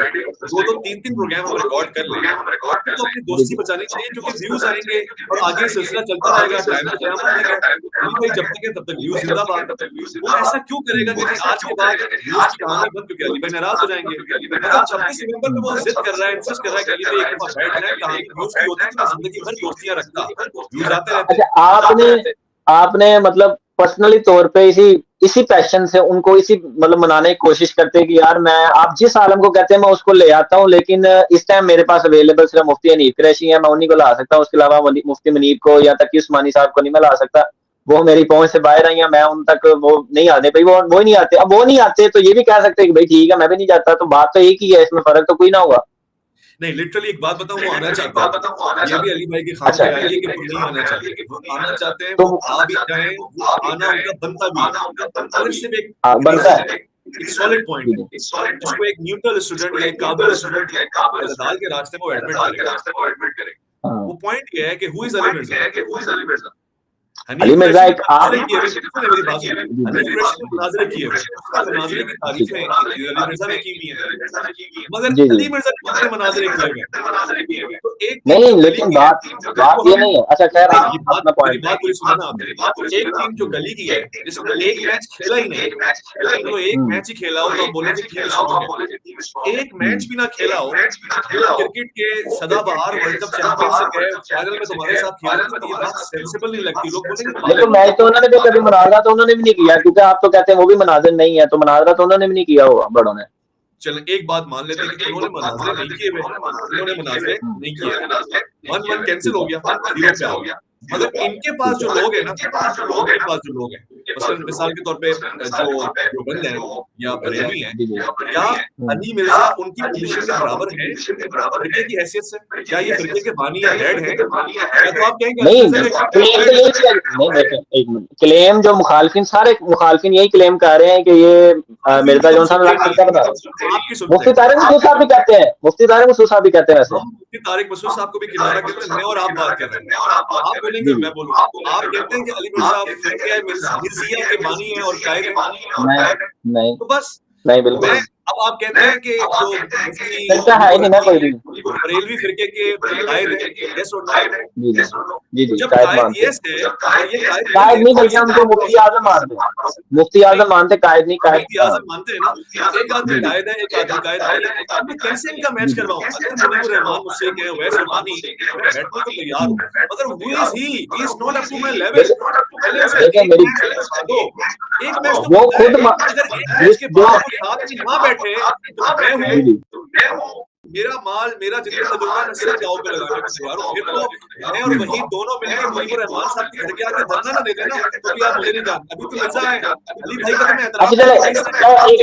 S2: 2-2 3-3 प्रोग्राम हम रिकॉर्ड कर लें, तो अपनी
S1: जी
S2: दोस्ती
S1: जी
S2: बचानी चाहिए क्योंकि व्यूज़ आएँगे और आगे सिलसिला चलता रहेगा, टाइम तो क़यामत तक है। अली भाई जब तक है तब तक व्यूज़ ज़िंदाबाद। वो ऐसा क्यों करेगा कि जी आज के बाद व्यूज़ की कहानी बंद, क्योंकि अली भाई नाराज़ हो जाएँगे। मगर 26 नवंबर पे वो ज़िद कर रहा है, इंसिस्ट कर रहा है कि अली भाई एक दफ़ा बैठ जाएँ, कहानी व्यूज़ की होती तो मैं ज़िंदगी भर दोस्तियाँ रखता। व्यूज़ आते रहते।
S1: अच्छा, आपने आपने मतलब पर्सनली तौर पे इसी इसी पैशन से उनको इसी मतलब मनाने की कोशिश करते हैं कि यार मैं, आप जिस आलम को कहते हैं मैं उसको ले आता हूँ, लेकिन इस टाइम मेरे पास अवेलेबल सिर्फ मुफ्ती हनीफ कुरैशी है, मैं उन्हीं को ला सकता हूँ, उसके अलावा मुफ्ती मुनीब को या तकी उस्मानी साहब को नहीं मैं ला सकता। वो मेरी पहुंच से बाहर आई हैं, मैं उन तक वो नहीं आते भाई, वो ही नहीं आते। अब वो नहीं आते तो ये भी कह सकते हैं कि भाई ठीक है मैं भी नहीं जाता, तो बात तो एक ही है, इसमें फर्क तो कोई ना हुआ।
S2: नहीं, लिटरली एक बात बताऊँ, वो आना चाहते हैं। ये भी अली भाई की खाम
S1: अच्छा,
S2: ख़याली है कि वो नहीं आना चाहते। वो आना चाहते हैं,
S1: तो
S2: वो आ भी जाएँ, वो आना उनका बनता भी है। मगर सिर्फ एक
S1: हाँ,
S2: एक
S1: बनता
S2: रीज़न
S1: है।
S2: है, एक सॉलिड पॉइंट
S1: जी
S2: है,
S1: जी
S2: जिसको एक न्यूट्रल स्टूडेंट या एक काबिल स्टूडेंट इत्दलाल के रास्ते में वो एडमिट करेगा।
S1: हाँ।
S2: वो पॉइंट ये है कि हू इज़ अली मिर्ज़ा?
S1: अली
S2: हनीफ
S1: मिर्जा
S2: कुरैशी ने
S1: एक आप
S2: मुनाज़रे किए हुए, सुनिए मेरी बात सुनिए।
S1: जी
S2: हनीफ
S1: जी
S2: कुरैशी ने मुनाज़रे किए हुए, उसके मुनाज़रे की
S1: जी
S2: तारीफ़ें अली मिर्ज़ा ने की हुई हैं। मगर
S1: जी जी
S2: अली मिर्ज़ा ने कितने मुनाज़रे किए हुए हैं? तो एक टीम
S1: नहीं,
S2: जो गली
S1: लेकिन
S2: की है,
S1: बात बात
S2: जिसको
S1: ये
S2: हम
S1: नहीं है। अच्छा खैर,
S2: नहीं,
S1: आप अपना
S2: मेरी
S1: पॉइंट
S2: बात पूरी सुनो ना आप। एक टीम जो गली की है, जिसने एक मैच खेला ही नहीं, चलो एक
S1: हम्म
S2: मैच ही खेला हो तो आप बोलेंगे टीम स्ट्रॉन्ग है। एक मैच
S1: हम्म
S2: भी ना खेला हो, वो क्रिकेट के सदाबहार वर्ल्ड कप चैंपियन से कहे फाइनल में तुम्हारे साथ खेलूँगा, तो ये बात सेंसिबल नहीं लगती। लोग बोलेंगे
S1: नहीं, तो
S2: पागल हो
S1: मैच
S2: क्या?
S1: तो उन्होंने भी कभी मुनाजरा तो उन्होंने भी नहीं किया, क्योंकि आप तो कहते हैं वो भी मुनाजिर नहीं है, तो मुनाजरा तो उन्होंने भी नहीं किया होगा बड़ों ने।
S2: चलें एक बात मान लेते हैं कि उन्होंने मुनाज़रे नहीं किए हुए, इन्होंने मुनाज़रे नहीं किए हुए। 1-1 कैंसल
S1: ठीक
S2: हो
S1: है
S2: गया, 0 पे आ गया। मगर इनके पास
S1: ठीक
S2: जो
S1: है
S2: लोग हैं ना, इनके पास जो लोग हैं, मसलन मिसाल के तौर पे जो देवबंद हैं या बरेलवी हैं,
S1: जी जी
S2: क्या अली मिर्ज़ा उनकी पोज़ीशन के बराबर हैं, फ़िरके की हैसियत से? क्या ये फ़िरके के बानी या हेड हैं? या तो आप कहेंगे अली
S1: नहीं,
S2: मिर्ज़ा का एक
S1: क्लेम तो यही किया नहीं, देखें एक मिनट, क्लेम जो मुखालफिन, सारे मुखालफिन यही क्लेम कर रहे हैं कि ये
S2: खालफिन की
S1: मिर्जा
S2: तो हम
S1: जौन सा
S2: सुनते ही
S1: लाख
S2: नहीं
S1: फिरका बना
S2: है,
S1: रहा है।
S2: हम आपकी सुनते
S1: मुफ्ती
S2: हैं।
S1: तारिक मसूद साहब भी कहते हैं, मुफ्ती तारिक मसूद साहब भी कहते हैं वैसे।
S2: हम मुफ्ती तारिक मसूद साहब को भी किनारा कहते हैं, मैं और आप बात कर रहे हैं। आप बोलेंगे
S1: जी
S2: और
S1: जी
S2: मैं बोलूँ। आप कहते हैं कि अली मिर्ज़ा फ़िरके मिर्ज़िया के बानी हैं और कायद हैं।
S1: नहीं नहीं
S2: तो बस
S1: नहीं,
S2: मैं,
S1: बिल्कुल
S2: अब आप कहते हैं कि जो मुफ्ती
S1: फिरका है ही
S2: मुनीबुर
S1: नहीं ना कोई भी।
S2: रहमान बरेलवी फ़िरके के कायद हैं, येस और नो?
S1: जी जी जी
S2: तो
S1: जी,
S2: जब
S1: कायद
S2: कायद
S1: मानते
S2: येस
S1: हैं।
S2: है और ये कायद नहीं
S1: कायद
S2: है,
S1: नहीं,
S2: तो
S1: बल्कि
S2: ये
S1: उनको मुफ्ती आजम मानते हैं, मुफ्ती
S2: नहीं,
S1: आजम मानते, कायद नहीं, कायद
S2: मुफ्ती
S1: हाँ।
S2: आज़म मानते हैं ना, तो एक आदमी
S1: जी जी
S2: कायद है, एक आदमी कायद नहीं है, तो मैं कैसे इनका मैच
S1: जी जी
S2: करवाऊँ? अगर मुनीबुर रहमान मुझसे कहे वैस उठानी, मैं बैठने को तैयार हूँ, मगर who is he? He is not up to my level. पहले उसका
S1: देखिए
S2: एक
S1: मेरी,
S2: मैच तो दिखा दो, एक मैच तो
S1: वो
S2: बताए।
S1: खुद
S2: अगर एक मैच
S1: जिस
S2: के
S1: जो
S2: बाद वो साथ में ना बैठे, तो मैं
S1: जी
S2: हूँ,
S1: जी
S2: मेरा माल, मेरा जितना तजुर्बा है, मैं सब दाँव पे लगाने को तैयार हूँ। फिर तो मैं और वहीद दोनों मिलके मुनीबुर रहमान साहब के घर के आगे धरना ना दे देना, तो भी आप मुझे नहीं जानते। अभी तो मिर्ज़ा हैं, अली भाई का तो मैं एहतराम
S1: अच्छा
S2: कर
S1: चले,
S2: रहा हूँ, भाई साहब मैं एहतराम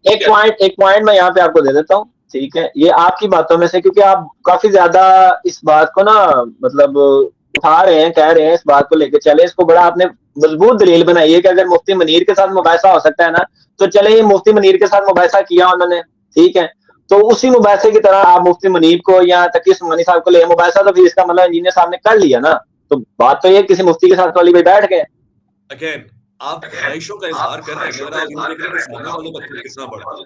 S2: कह रहा हूँ।
S1: एक पॉइंट मैं यहाँ पे आपको दे देता हूँ, ठीक है, ये आपकी बातों में से, क्योंकि आप काफी ज्यादा इस बात को ना मतलब उठा रहे हैं, कह रहे हैं इस बात को लेकर, चले इसको बड़ा आपने मजबूत दलील बनाई है कि अगर मुफ्ती मुनीर के साथ मुबाहिसा हो सकता है ना, तो चले ये मुफ्ती मुनीर के साथ मुबाहिसा किया उन्होंने, ठीक है, तो उसी मुबाहिसे की तरह आप मुफ्ती मुनीब को या तकी उस्मानी साहब को ले मुबाहिसा, तो फिर इसका मतलब इंजीनियर साहब ने कर लिया ना, तो बात तो ये किसी मुफ्ती के साथ वाली भाई बैठ गए।
S2: अगेन आप ख्वाहिशों का इजहार कर रहे हैं, अगर आप ये देख रहे हैं कि सामने वाले का कद कितना बड़ा है,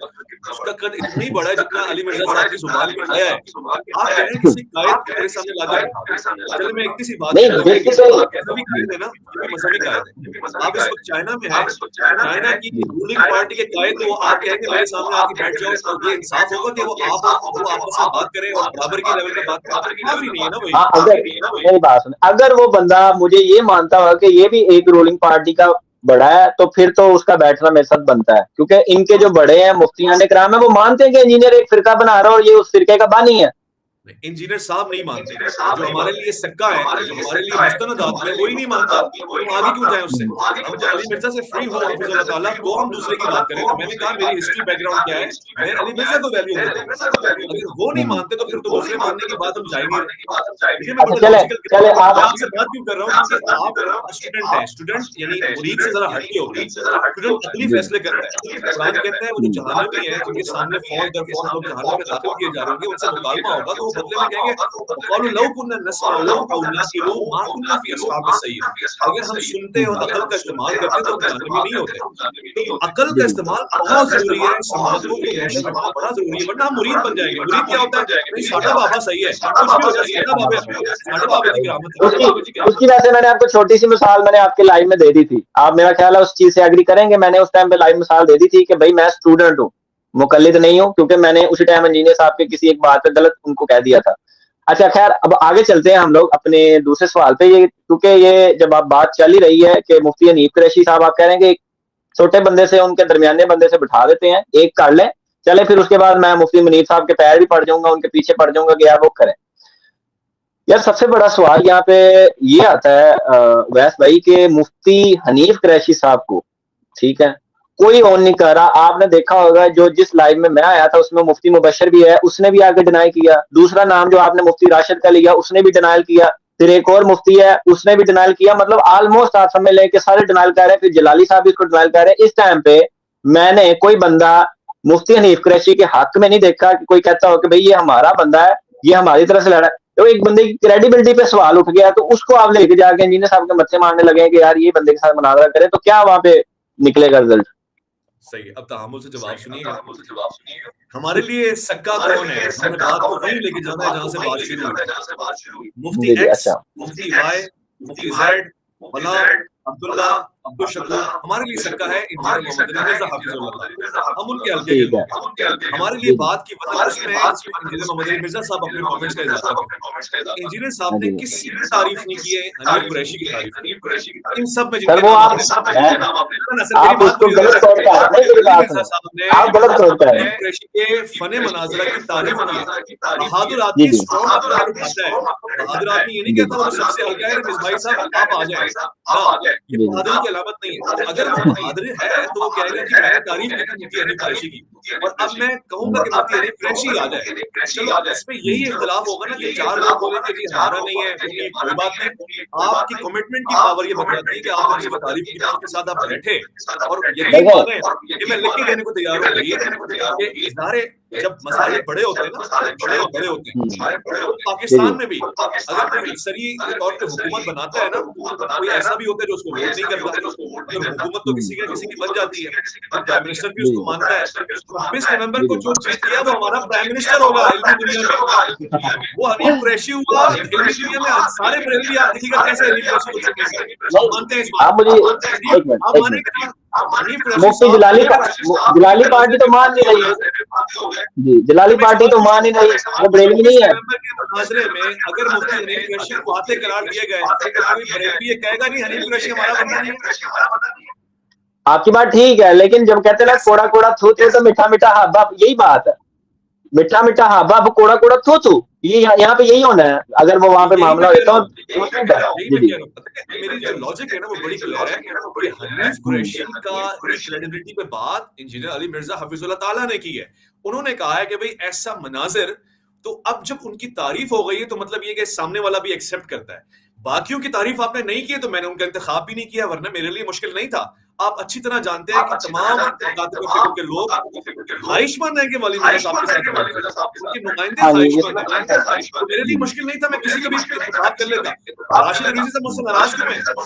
S2: उसका कद इतना ही बड़ा है जितना अली मिर्जा साहब की जुबान पे आया है। आप कह रहे हैं किसी कायद को मेरे सामने लाके बिठा दो। चलिए मैं एक सी बात
S1: नहीं
S2: कहता हूँ,
S1: बेसिकली
S2: मजहबी कायद है ना, ये भी मजहबी कायद है। आप इस वक्त चाइना में हैं, चाइना की रूलिंग पार्टी के कायद को आप कहेंगे मेरे सामने आके बैठ जाओ, और ये इंसाफ होगा कि वो आपस में बात करें और बराबर की लेवल पे बात करें? इंसाफ ही नहीं है ना भाई।
S1: हाँ, अगर मेरी बात सुन, अगर वो बंदा मुझे ये मानता हुआ कि ये भी एक रूलिंग पार्टी का बड़ा है, तो फिर तो उसका बैठना मेरे साथ बनता है, क्योंकि इनके जो बड़े हैं मुफ्तियान कराम है, वो मानते हैं कि इंजीनियर एक फिरका बना रहा है और ये उस फिरके का बानी है।
S2: इंजीनियर साहब नहीं मानते, जो हमारे लिए सक्का है, जो हमारे लिए मुस्तनद आदमी है, वही नहीं मानता, तो हम आगे क्यों जाएं उससे? हम जब अली मिर्जा से फ्री हो हाफिज़ुल्लाह ताला, तो हम दूसरे की बात करें। तो मैंने कहा मेरी हिस्ट्री बैकग्राउंड क्या है, मैं अली मिर्जा को वैल्यू देता हूं। अगर वो नहीं मानते तो फिर तो दूसरे मानने की बात हम जाएंगे। देखिए मैं
S1: अच्छा,
S2: बड़ा
S1: चले
S2: लॉजिकल
S1: चले आप
S2: आपसे बात क्यों कर रहा हूँ, क्योंकि आप स्टूडेंट हैं, स्टूडेंट यानी मुरीद से जरा हटके होते हैं। स्टूडेंट अकली फैसले करता है। कुरान कहता है वो जो जहन्नमी है, जिनके सामने फौज दर फौज लोग जहन्नम में दाखिल किए जा रहे होंगे, उनसे मुकालमा होगा, तो वो बदले में कहेंगे वक़ालू लौ कुन्ना नस्मअ औ नाक़िलू मा कुन्ना फ़ी अस्हाबिस सय्यिर। अगर हम सुनते और अकल का इस्तेमाल करते तो हम जहन्नमी नहीं होते। तो अकल का इस्तेमाल बहुत जरूरी है, समातों के रोशन में बड़ा जरूरी है, वरना हम मुरीद बन जाएंगे। मुरीद क्या होता है? नहीं साडा बाबा सही है, कुछ भी हो जाए साडा बाबे की करामत है।
S1: उसकी वजह से मैंने आपको छोटी सी मिसाल मैंने आपके लाइव में दे दी थी, आप मेरा ख्याल है उस चीज से एग्री करेंगे। मैंने उस टाइम पे लाइव मिसाल दे दी थी कि भाई मैं स्टूडेंट हूँ, मुकल्लिद नहीं हूँ, क्योंकि मैंने उसी टाइम इंजीनियर साहब के किसी एक बात पे गलत उनको कह दिया था। अच्छा खैर, अब आगे चलते हैं हम लोग अपने दूसरे सवाल पे। ये क्योंकि ये जब आप बात चल ही रही है कि मुफ्ती हनीफ कुरैशी साहब, आप कह रहे हैं कि एक छोटे बंदे से उनके दरमियाने बंदे से बिठा देते हैं, एक कर ले, चले फिर उसके बाद मैं मुफ्ती मुनीर साहब के पैर भी पड़ जाऊंगा, उनके पीछे पड़ जाऊंगा कि यार वो करें। यार सबसे बड़ा सवाल यहाँ पे ये आता है वैस भाई के मुफ्ती हनीफ कुरैशी साहब को, ठीक है, कोई ऑन नहीं कर रहा। आपने देखा होगा जो जिस लाइव में मैं आया था उसमें मुफ्ती मुबशर भी है, उसने भी आके डिनाई किया। दूसरा नाम जो आपने मुफ्ती राशिद का लिया उसने भी डिनाइल किया। फिर एक और मुफ्ती है उसने भी डिनाइल किया। मतलब ऑलमोस्ट आप समझ लें कि सारे डिनाइल कर रहे हैं। फिर जलाली साहब इसको डिनाइल कर रहे हैं। इस टाइम पे मैंने कोई बंदा मुफ्ती हनीफ कुरैशी के हक में नहीं देखा कि कोई कहता हो कि भाई ये हमारा बंदा है, ये हमारी तरफ से लड़ा है। तो एक बंदे की क्रेडिबिलिटी पे सवाल उठ गया, तो उसको आप लेके जाके इंजीनियर साहब के मत्थे मारने लगे कि यार ये बंदे के साथ मुनाजरा करें, तो क्या वहां पे निकलेगा रिजल्ट?
S2: सही, अब तहम्मुल से जवाब सुनिए। हमारे लिए सक्का कौन है? हमने बात को वहीं लेके जाना है जहां से बात शुरू हुई। मुफ्ती
S1: जी जी,
S2: एक्स,
S1: अच्छा
S2: मुफ्ती वाई, मुफ्ती जेड, फला, अब्दुल्ला, अब्दुल शकूर, हमारे लिए सक्का है इंजीनियर मोहम्मद अली मिर्जा हाफिज़ुल्लाह ताला। हम उनके हल्के के
S1: ठीक है,
S2: लोग हैं। हमारे लिए
S1: जी जी,
S2: बात की वजह उसमें है जिसमें इंजीनियर मोहम्मद अली मिर्जा साहब अपने कमेंट्स का इजाफा करते हैं। इंजीनियर
S1: हाँ
S2: साहब ने
S1: जी।
S2: किसी की तारीफ नहीं की है, हनीफ कुरैशी की तारीफ की। इन सब में
S1: सर
S2: जिनके
S1: वो
S2: नाम
S1: आप
S2: आपने सर मेरी
S1: आप
S2: बात
S1: उसको
S2: पूरी
S1: गलत
S2: होने
S1: सोच
S2: दीजिए।
S1: रहे हैं, नहीं मेरी
S2: अली
S1: बात
S2: मिर्जा
S1: सुनो,
S2: साहब ने
S1: आप गलत सोच रहे हैं।
S2: हनीफ कुरैशी के फने मनाजरा की तारीफ की है। बहादुर
S1: जी
S2: आदमी
S1: जी,
S2: स्ट्रॉन्ग अपना हाथ उठाता है। बहादुर आदमी ये नहीं
S1: जी
S2: कहता वो जो सबसे हल्का है मिसबाई साहब आप आ जाएं ना, ये
S1: जी,
S2: बहादुरी की अलामत नहीं है। तो अगर वो बहादुर है तो वो कहेगा कि मैंने तारीफ की थी मुफ्ती हनीफ कुरैशी की, और अब मैं कहूंगा कि मुफ्ती हनीफ कुरैशी आ जाए। चलो इसमें यही इख्तिलाफ होगा ना कि चार लोग बोलेंगे जी हमारा नहीं है, वो भी कोई बात नहीं। आपकी कमिटमेंट की पावर ये बताती है कि आपने किसी को तारीफ की, उसके साथ आप बैठे और यकीन
S1: देखें,
S2: माने, ये मैं लिख के देने को तैयार हूँ कि इदारे जब मसाले बड़े होते हैं ना, मुशायरे बड़े होते हैं, तो
S1: जी जी,
S2: पाकिस्तान में भी अगर कोई अक्सरी तौर पे हुकूमत बनाता है ना, कोई ऐसा भी होता है जो उसको वोट नहीं करता। अगर हुकूमत तो किसी की बन जाती है, फिर प्राइम मिनिस्टर भी
S1: जी
S2: उसको मानता है। 26 नवंबर
S1: जी,
S2: को जो जीत गया वो हमारा प्राइम मिनिस्टर होगा इल्मी दुनिया में। वो हनीफ कुरैशी हुआ इल्मी दुनिया में। सारे बरेलवी आप देखिएगा कैसे हनीफ कुरैशी को चुनेंगे। हम
S1: नहीं
S2: मानते हैं इस
S1: आप
S2: बात
S1: मुझे
S2: को।
S1: एक मिनट,
S2: आप
S1: एक मिनट,
S2: मानेंगे ना, हनीफ कुरैशी
S1: मुफ्ती
S2: साहब
S1: जलाली पार्टी तो मान नहीं रही है। जी, जलाली
S2: जब मैं
S1: पार्टी
S2: सवाल
S1: तो
S2: पूछ
S1: मान ही नहीं, वो बरेलवी
S2: 26
S1: नहीं है।
S2: नवंबर के मुनाजरे में अगर मुफ्ती हनीफ कुरैशी को आते करार दिए गए तो कोई बरेलवी ये कहेगा नहीं हनीफ कुरैशी हमारा बंदा नहीं है।
S1: आपकी बात ठीक है, लेकिन जब कहते हैं ना कोड़ा कोड़ा थू थू तो मीठा मीठा हाबा, यही बात है। मीठा मीठा हाबा कोड़ा कोड़ा थू थू, ये यहाँ पे यही होना है अगर वो वहां पे
S2: यही
S1: मामला
S2: मैं कह
S1: होता
S2: रहा
S1: है।
S2: हूँ, यही
S1: जी
S2: मैं
S1: जी,
S2: कह रहा हूँ। पता है मेरी जो लॉजिक है ना वो बड़ी क्लियर है कि हनीफ कुरैशी का की क्रेडिबिलिटी पे बात इंजीनियर अली मिर्जा हफीजुल्लाह ताला ने की है। उन्होंने कहा है कि भाई ऐसा मनाजिर, तो अब जब उनकी तारीफ हो गई है तो मतलब ये कि सामने वाला भी एक्सेप्ट करता है। बाकियों की तारीफ आपने नहीं की तो मैंने उनका इंतखाब भी नहीं किया, वरना मेरे लिए मुश्किल नहीं था। आप अच्छी तरह जानते हैं कि तमाम मुकातिब फिक्र के लोग ख्वाहिशमंद हैं कि वली मिर्जा साहब के साथ बात करें, उनके नुमाइंदे
S1: हाँ जी,
S2: ख्वाहिशमंद हैं। तो मेरे लिए मुश्किल नहीं था, मैं किसी को भी बात कर लेता। राशिद रिजवी साहब मुझसे नाराज क्यों हैं? वो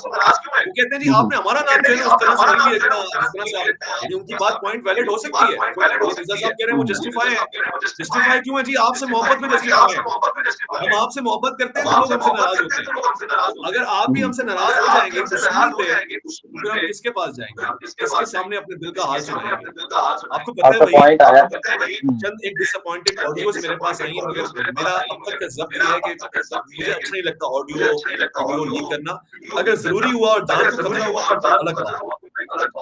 S2: कहते हैं जी आपने हमारा नाम जो है ना उस तरह से नहीं लिया जिस तरह से आप, यानी उनकी बात पॉइंट वैलिड हो सकती है। मिर्जा साहब कह रहे हैं वो जस्टिफाई है, जस्टिफाई क्यों है जी? आपसे मोहब्बत में जस्टिफाई है। हम आपसे मोहब्बत करते हैं तो लोग हमसे नाराज होते हैं। अगर आप भी हमसे नाराज हो जाएंगे तो फिर हम किसके पास जाएंगे, किसके सामने अपने दिल का हाल सुनाएंगे? आपको पता है
S1: पॉइंट आया।
S2: चंद एक डिसअपॉइंटेड ऑडियोज मेरे पास आई हैं, मगर मेरा अब तक का ज़ब्त ये है कि मुझे अच्छा नहीं लगता ऑडियो लीक करना। अगर जरूरी हुआ और जान को खतरा हुआ तो अलग बात,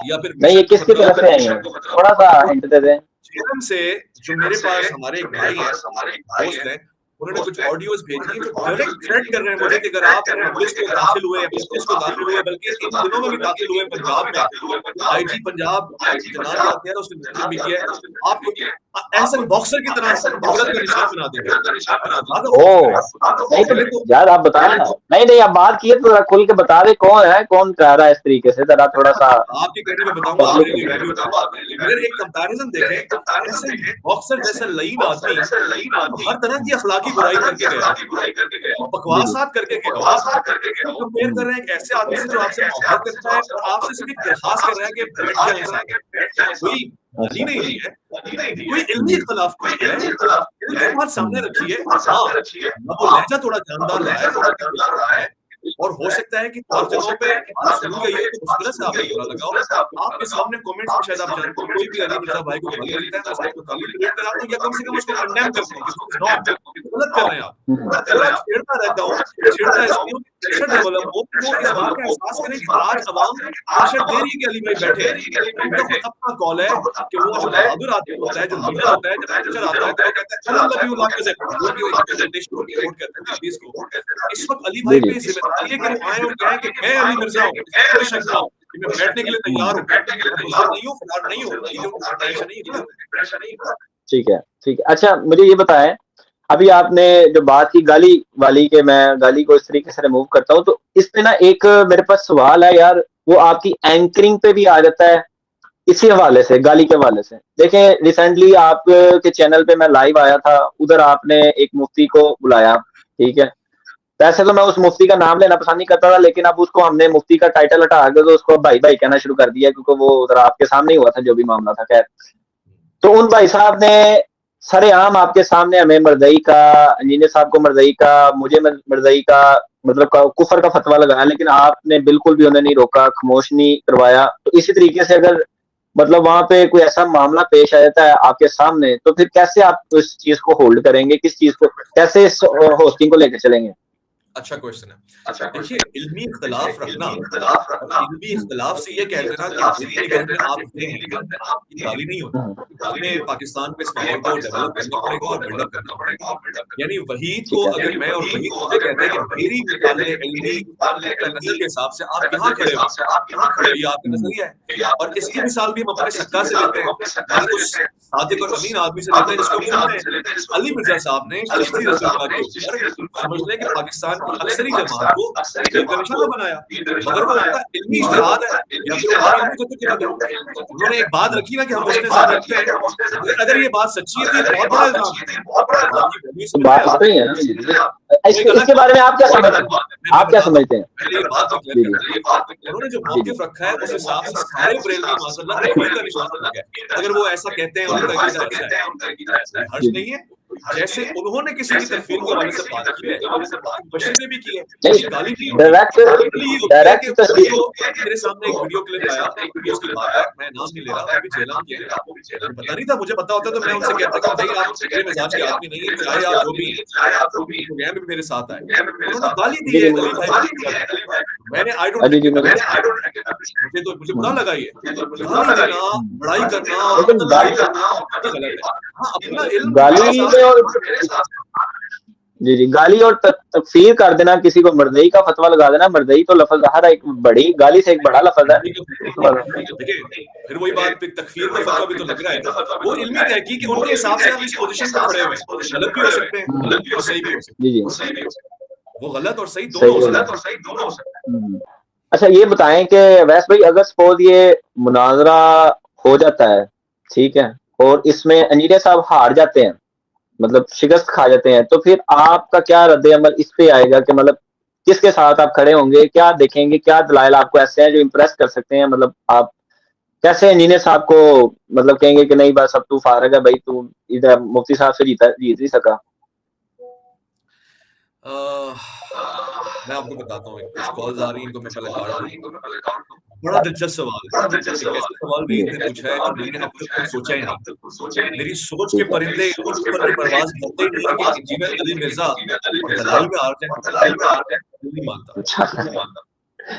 S2: या फिर
S1: नहीं, ये किसकी तरफ से आई है, थोड़ा सा हिंट दे दें।
S2: जेएम से जो मेरे पास हमारे एक भाई है, दोस्त है, उन्होंने कुछ ऑडियोज भेजी हैं जो डायरेक्ट थ्रेट कर रहे हैं मुझे कि अगर आप पुलिस को दाखिल हुए, पुलिस को दाखिल हुए, बल्कि इन दिनों में भी दाखिल हुए पंजाब में, आईजी पंजाब जनाब याद है उसने मेंशन भी किया है, आप एहसन बॉक्सर की तरह औरत का निशान बना देंगे।
S1: ओ नहीं तो यार आप बताएं ना। नहीं आप बात किए तो खुल के बता दे कौन है, कौन कह रहा है इस तरीके से, जरा थोड़ा सा
S2: आपके कहने में बताऊंगा। अगर एक कंपैरिजन देखें, बॉक्सर जैसा लईन आदमी हर तरह की अखलाकी बुराई करके गया, बकवासात करके गया, कंपेयर कर रहे हैं एक ऐसे आदमी से जो आपसे मोहब्बत करता है और आपसे सिर्फ एक दरखास्त कर रहा है कि बैठ जाए। कोई गली नहीं है, कोई इल्मी इख्तिलाफ नहीं है, इल्मी बात सामने रखी है। हाँ, वो लहजा थोड़ा जानदार रहा है और हो सकता है कि और जगहों पे बात सुनी गई है तो उस तरह से आपको बुरा लगा हो। आपके सामने कमेंट्स में शायद आप जानते हो कोई भी अली मिर्जा भाई को गाली देता है तो उसको गाली क्रिएट करा दो या कम से कम उसको कंडेम कर दो, गलत कर रहे हैं आप। थोड़ा छेड़ता रहता हूँ, छेड़ता इसलिए हूँ कि प्रेशर डेवलप हो, वो इस बात का एहसास करें कि आज अवाम प्रेशर दे रही है कि अली भाई बैठे हैं। उनका खुद अपना कॉल है कि वो जो बहादुर आदमी होता है, जो लीडर होता है, जब प्रेशर आता है तो वो कहता है अल्लाह भी उलाके से सपोर्ट करते हैं हदीस को। इस वक्त अली भाई पे जिम्मेदारी है कि वो आए और कहें कि मैं अली मिर्जा हूँ, कोई शक ना हो कि मैं बैठने के लिए तैयार हूँ, नहीं हूँ, फरार नहीं हूँ, ये जो प्रेशर नहीं है।
S1: ठीक है। अच्छा मुझे ये बताएं, अभी आपने जो बात की गाली वाली के, मैं गाली को इस तरीके से रिमूव करता हूँ, तो इस पे ना एक मेरे पास सवाल है यार, वो आपकी एंकरिंग पे भी आ जाता है इसी हवाले से, गाली के हवाले से। देखें रिसेंटली आपके चैनल पे मैं लाइव आया था, उधर आपने एक मुफ्ती को बुलाया, ठीक है। वैसे तो मैं उस मुफ्ती का नाम लेना पसंद नहीं करता था, लेकिन अब उसको हमने मुफ्ती का टाइटल हटा के तो उसको भाई भाई कहना शुरू कर दिया, क्योंकि वो उधर आपके सामने ही हुआ था जो भी मामला था। खैर, तो उन भाई साहब ने सरेआम आपके सामने हमें मर्दई का, इंजीनियर साहब को मर्दई का, मुझे मर्दई का मतलब कुफर का फतवा लगाया, लेकिन आपने बिल्कुल भी उन्हें नहीं रोका, खामोश नहीं करवाया। तो इसी तरीके से अगर मतलब वहां पे कोई ऐसा मामला पेश आ जाता है आपके सामने, तो फिर कैसे आप इस चीज को होल्ड करेंगे, किस चीज को, कैसे इस होस्टिंग को लेकर चलेंगे?
S2: अच्छा क्वेश्चन है। देखिए, इल्मी इख्तिलाफ रखना, इल्मी इख्तिलाफ से ये कह देना कि मेरी निगाह में आप ये हैं, ये गाली नहीं होती। हमें पाकिस्तान में इस माहौल को डेवलप करना पड़ेगा और बिल्डअप करना पड़ेगा। यानी वहीद को अगर मैं और वहीद मुझे कहते हैं कि मेरी इल्मी नजर के हिसाब से आप यहाँ खड़े हो, ये आपका नजरिया है, और इसकी मिसाल भी हम अपने सक्का से लेते हैं, उस सादिक और अमीन आदमी से लेते हैं जिसको अली मिर्जा साहब ने चिश्ती रसूलुल्लाह के ऊपर समझने के पाकिस्तान अक्सरी जमात को का निशाना बनाया, मगर वो उनका इल्मी इज्तिहाद है या फिर उन्होंने एक बात रखी ना कि हम उसने साथ रखते हैं। अगर ये बात सच्ची है तो बहुत बड़ा इल्जाम है।
S1: इसके बारे में आप क्या समझते हैं? आप क्या समझते हैं?
S2: उन्होंने जो मौक़िफ़ रखा है उस हिसाब से सारे बरेलवी माशाअल्लाह तकफीर का निशाना लगा है। अगर वो ऐसा कहते हैं उनका हर्ज नहीं है, जैसे उन्होंने किसी की तकफीर के हवाले से बात की है, बशीर ने भी की है, गाली दी है। मेरे सामने एक वीडियो क्लिप आया, उसकी बात है, मैं नाम नहीं ले रहा, अभी जेलम के पता नहीं था, मुझे पता होता तो मैं उनसे कहता कि भाई आप मेरे मिजाज के आदमी नहीं है, चाहे आप जो भी मेरे साथ आए। उन्होंने गाली दी है अली भाई, मैंने आई डोंट मुझे बुरा लगा ये गाली देना, बड़ाई करना और गलत है। हाँ, अपना इल्म
S1: जी गाली और तकफीर कर देना, किसी को मर्दई का फतवा लगा देना। मर्दई तो लफ्ज हर एक बड़ी गाली से एक बड़ा लफ्ज है।
S2: फिर वही बात, तकफीर का फतवा भी तो लग रहा है, वो इल्मी तहकीक कि उनके हिसाब से हम इस पोजीशन पे खड़े हुए हैं, गलत भी हो सकते हैं और सही भी हो सकते हैं।
S1: जी
S2: वो गलत और सही दोनों हो सकते हैं।
S1: अच्छा ये बताएं कि वैसे भाई अगर सपोज ये मुनाजरा हो जाता है, ठीक है, और इसमें इंजीनियर साहब हार जाते हैं, मतलब शिकस्त खा जाते हैं, तो फिर आपका क्या रद्द अमल इस पे आएगा कि मतलब किसके साथ आप खड़े होंगे, क्या देखेंगे, क्या दलाइल आपको ऐसे हैं जो इम्प्रेस कर सकते हैं, मतलब आप कैसे इंजीनियर साहब को मतलब कहेंगे कि नहीं बस अब तू फारग है भाई, तू इधर मुफ्ती साहब से जीत ही सका।
S2: मैं आपको बताता हूँ, कुछ कॉल्स आ रही हैं, इनको मैं पहले काट दूं। बड़ा दिलचस्प सवाल है, एक ऐसा सवाल भी ने पूछा है जो मैंने अब तक कुछ सोचा ही नहीं। मेरी सोच के परिंदे इतनी ऊपर तो परवाज करते ही नहीं है कि इंजीनियर अली मिर्जा और दलाइल में हार जाए, नहीं मानता।
S1: अच्छा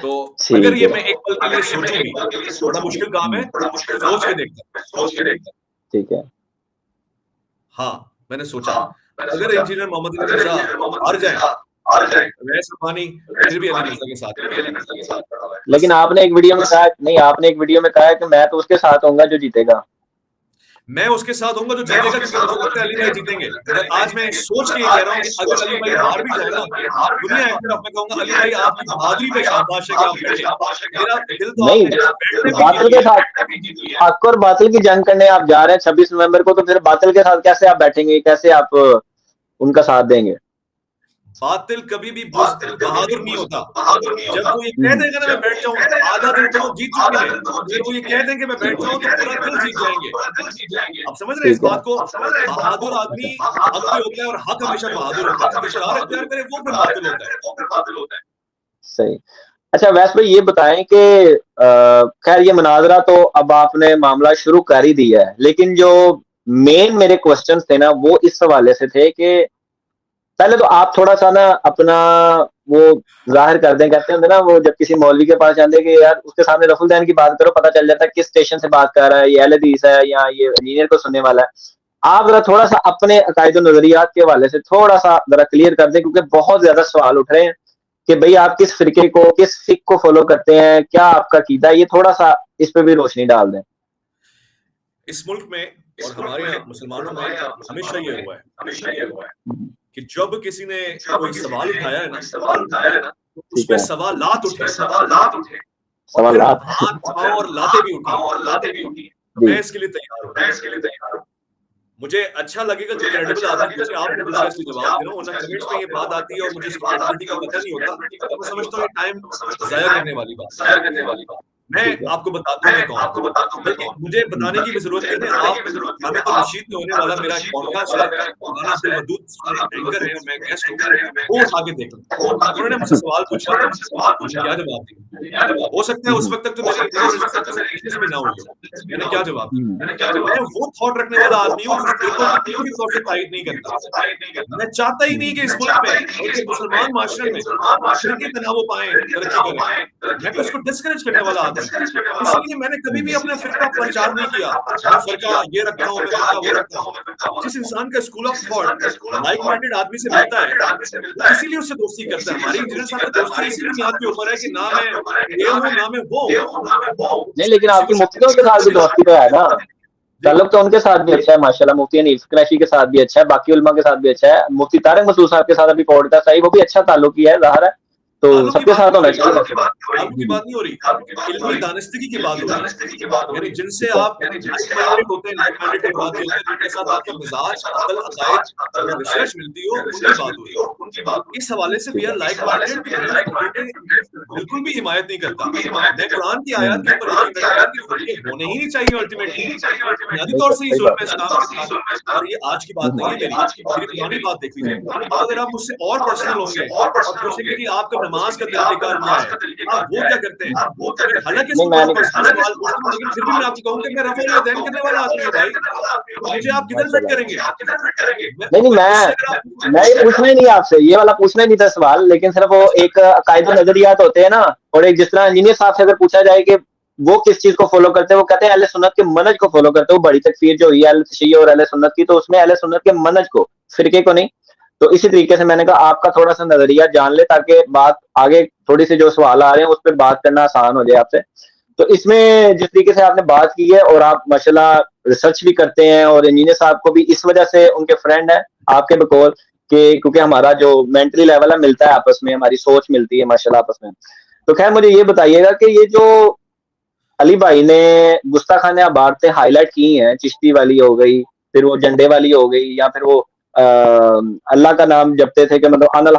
S2: तो अगर
S1: ठीक
S2: ये
S1: है,
S2: मैं एक पल के लिए सोचूं भी, बड़ा मुश्किल काम है, सोच के देखता हूं।
S1: ठीक है।
S2: हाँ, मैंने सोचा अगर इंजीनियर मोहम्मद अली मिर्जा हार जाए, अवैस रुहानी फिर भी अली मिर्जा के साथ खड़ा हुआ है।
S1: लेकिन
S2: बस
S1: आपने एक वीडियो में कहा, नहीं आपने एक वीडियो में कहा है कि मैं तो उसके साथ होऊंगा जो जीतेगा।
S2: मैं उसके साथ होऊंगा जो जीतेगा, क्योंकि मुझे लगता है अली भाई जीतेंगे। मगर आज मैं सोच के ये कह रहा हूँ कि अगर अली भाई हार भी जाए ना, दुनिया एक तरफ मैं कहूंगा अली भाई आपकी बहादुरी पे शाबाश है कि आप बैठे। मेरा दिल तो
S1: नहीं,
S2: आपने बैठने पे
S1: बातिल
S2: जीत
S1: के
S2: लिया।
S1: साथ हक और बातिल की जंग करने आप जा रहे हैं 26 नवंबर को, तो फिर बातिल के साथ कैसे आप बैठेंगे, कैसे आप उनका साथ देंगे?
S2: बातिल कभी भी बहादुर नहीं होता। जब वो ये कह
S1: हम्म,
S2: देगा ना मैं बैठ जाऊं, आधा दिन तो वो जीत चुके हैं। अगर वो ये कह देंगे मैं बैठ जाऊं तो पूरा दिन जीत जाएंगे। आप समझ रहे हैं इस
S1: ठीक है,
S2: बात को? बहादुर आदमी हक पे होता है, और हक हमेशा बहादुर होता है। जो शरार इख्तियार करे वो फिर बातिल होता है।
S1: सही। अच्छा वैसे भाई ये बताएं कि खैर ये मुनाजरा तो अब आपने मामला शुरू कर ही दिया है, लेकिन जो मेन मेरे क्वेश्चंस थे ना वो इस हवाले से थे कि पहले तो आप थोड़ा सा ना अपना वो जाहिर कर दें, कहते हैं ना वो जब किसी मौलवी के पास जाते हैं कि यार उसके सामने रफुल दैन की बात करो, पता चल जाता है किस स्टेशन से बात कर रहा है, ये अहले हदीस है या ये इंजीनियर को सुनने वाला है। आप जरा थोड़ा सा अपने अकायद नजरियात के हवाले से थोड़ा सा जरा क्लियर कर दें, क्योंकि बहुत ज्यादा सवाल उठ रहे हैं कि भाई आप किस फिरके को, किस फिक को फॉलो करते हैं, क्या आपका कीदा, ये थोड़ा सा इस पे भी रोशनी डाल दें।
S2: इस मुल्क में और हमारे यहाँ मुसलमानों में हमेशा ये हुआ है कि जब किसी ने कोई सवाल उठाया है ना, तो उस
S1: ठीक
S2: पे
S1: है,
S2: सवालात उठे और
S1: सवाल
S2: फिर
S1: आप
S2: हाथ पांव और लाते भी उठी। मैं इसके लिए तैयार हूँ। मुझे अच्छा लगेगा जो क्रेडिबल आदमी पूछे, आप मैं दूसरा इसलिए जवाब दे रहा हूँ, वरना कमेंट्स में ये बात आती है और मुझे इसकी क्रेडिबिलिटी का पता नहीं होता, तो मैं समझता हूँ ये टाइम जाया करने वाली बात है। मैं
S1: ठीक है।
S2: आपको बताता हूँ मैं कौन हूँ, बल्कि मुझे बताने की भी जरूरत नहीं है। आप खाने पर नशीद में होने वाला मेरा एक पॉडकास्ट है, मौलाना अब्दुल वदूद एंकर है और मैं गेस्ट हूँ, वो उठा के देख लो। उन्होंने मुझसे सवाल पूछा, मैंने क्या जवाब दिया? हो सकता है उस वक्त तक तो मेरी रजिस्ट्रेशन भी ना हुई हो, मैंने क्या जवाब दिया? मैं वो थॉट रखने वाला आदमी हूँ जो फिरकों की किसी भी तौर से तारीफ नहीं करता। मैं चाहता ही नहीं कि इस मुल्क में बल्कि मुसलमान माशरे में फिरके तनाव पाए, तरक्की करें। मैं तो इसको डिस्करेज करने वाला आदमी हूँ। इसलिए मैंने कभी भी अपना फिरका प्रचार नहीं किया। मैं फिरका ये रखता हूँ, मैं फिरका वो रखता हूँ। जिस इंसान का school of thought like minded आदमी से मिलता है, वो इसीलिए उससे दोस्ती करता है। हमारी इंजीनियर साहब से दोस्ती इसी बुनियाद के ऊपर है कि ना मैं ये हूँ ना मैं वो हूँ।
S1: नहीं, लेकिन
S2: किसी
S1: आपकी
S2: को
S1: मुफ्तियों के साथ भी दोस्ती तो है ना,
S2: जी
S1: ताल्लुक तो उनके साथ भी अच्छा है माशाल्लाह, मुफ्ती हनीफ कुरैशी के साथ भी अच्छा है, बाकी उलमा के साथ भी अच्छा है, मुफ्ती तारिक मसूद साहब के साथ अभी पॉडकास्ट आई, वो भी अच्छा ताल्लुक ही है, जाहिर है, तो
S2: ताल्लुक की
S1: सबके
S2: बात
S1: साथ
S2: नहीं हो
S1: होना
S2: रही,
S1: चाहिए।
S2: ताल्लुक की
S1: जी जी,
S2: बात नहीं हो रही, इल्मी दानिस्तगी की बात हो रही है। यानी जिनसे
S1: ठीक है।
S2: आप लाइक माइंडेड होते हैं, लाइक माइंडेड की बात होती है, जिनके साथ आपका मिजाज, अकल, अकायद या रिसर्च मिलती हो, उनकी बात हो रही है। इस हवाले से वी आर लाइक माइंडेड कि मैं फिरके बिल्कुल भी हिमायत नहीं करता। मैं कुरान की आयत के ऊपर यकीन रखता हूँ कि फिरके होने ही नहीं चाहिए अल्टीमेटली। बुनियादी
S1: नहीं
S2: तौर
S1: सर,
S2: से ही
S1: सही
S2: जुल्म
S1: बात
S2: है इस्लाम के साथ, और ये आज की बात नहीं है मेरी पुरानी बात देख लीजिए। अब अगर आप मुझसे और पर्सनल होंगे और पूछेंगे कि आपका नमाज का तरीक़ेकार क्या है? आप वो क्या करते हैं? मैं हालाँकि
S1: नहीं
S2: इसको
S1: मैं
S2: बड़ा
S1: नहीं
S2: पर्सनल सवाल पूछता हूँ, लेकिन फिर भी मैं आपको कहूँ कि मैं रफ़ा यदैन करने वाला आदमी हूँ भाई। तो मुझे आप किधर फिट
S1: माशाल्लाह,
S2: करेंगे? मैं
S1: नहीं नहीं
S2: मैं मुझसे अगर आप
S1: मैं ये पूछना ही नहीं आपसे, ये वाला पूछना ही नहीं था सवाल, लेकिन सिर्फ वो
S2: अच्छा,
S1: एक कायदा नजरियात होते हैं ना, और एक जिस तरह इंजीनियर साहब से अगर पूछा जाए कि वो किस चीज को फॉलो करते हैं, वो कहते हैं अहले सुन्नत के मनज को फॉलो करते हैं, वो बड़ी तकफीर जो हुई है अहले तशय्युअ और अहले सुन्नत की, तो उसमें अहले सुन्नत के मनज को, फिरके को नहीं। तो इसी तरीके से मैंने कहा आपका थोड़ा सा नजरिया जान ले, ताकि बात आगे थोड़ी सी जो सवाल आ रहे हैं उस पर बात करना आसान हो जाए आपसे। तो इसमें जिस तरीके से आपने बात की है, और आप माशाल्लाह रिसर्च भी करते हैं, और इंजीनियर साहब को भी इस वजह से उनके फ्रेंड है आपके बकौल कि क्योंकि हमारा जो मेंटली लेवल है मिलता है आपस में, हमारी सोच मिलती है माशाल्लाह आपस में। तो खैर मुझे ये बताइएगा कि ये जो अली भाई ने गुस्ताखाने अबारतें हाईलाइट की हैं, चिश्ती वाली हो गई, फिर वो झंडे वाली हो गई, या फिर वो अल्लाह का नाम जपते थे कि मतलब अनल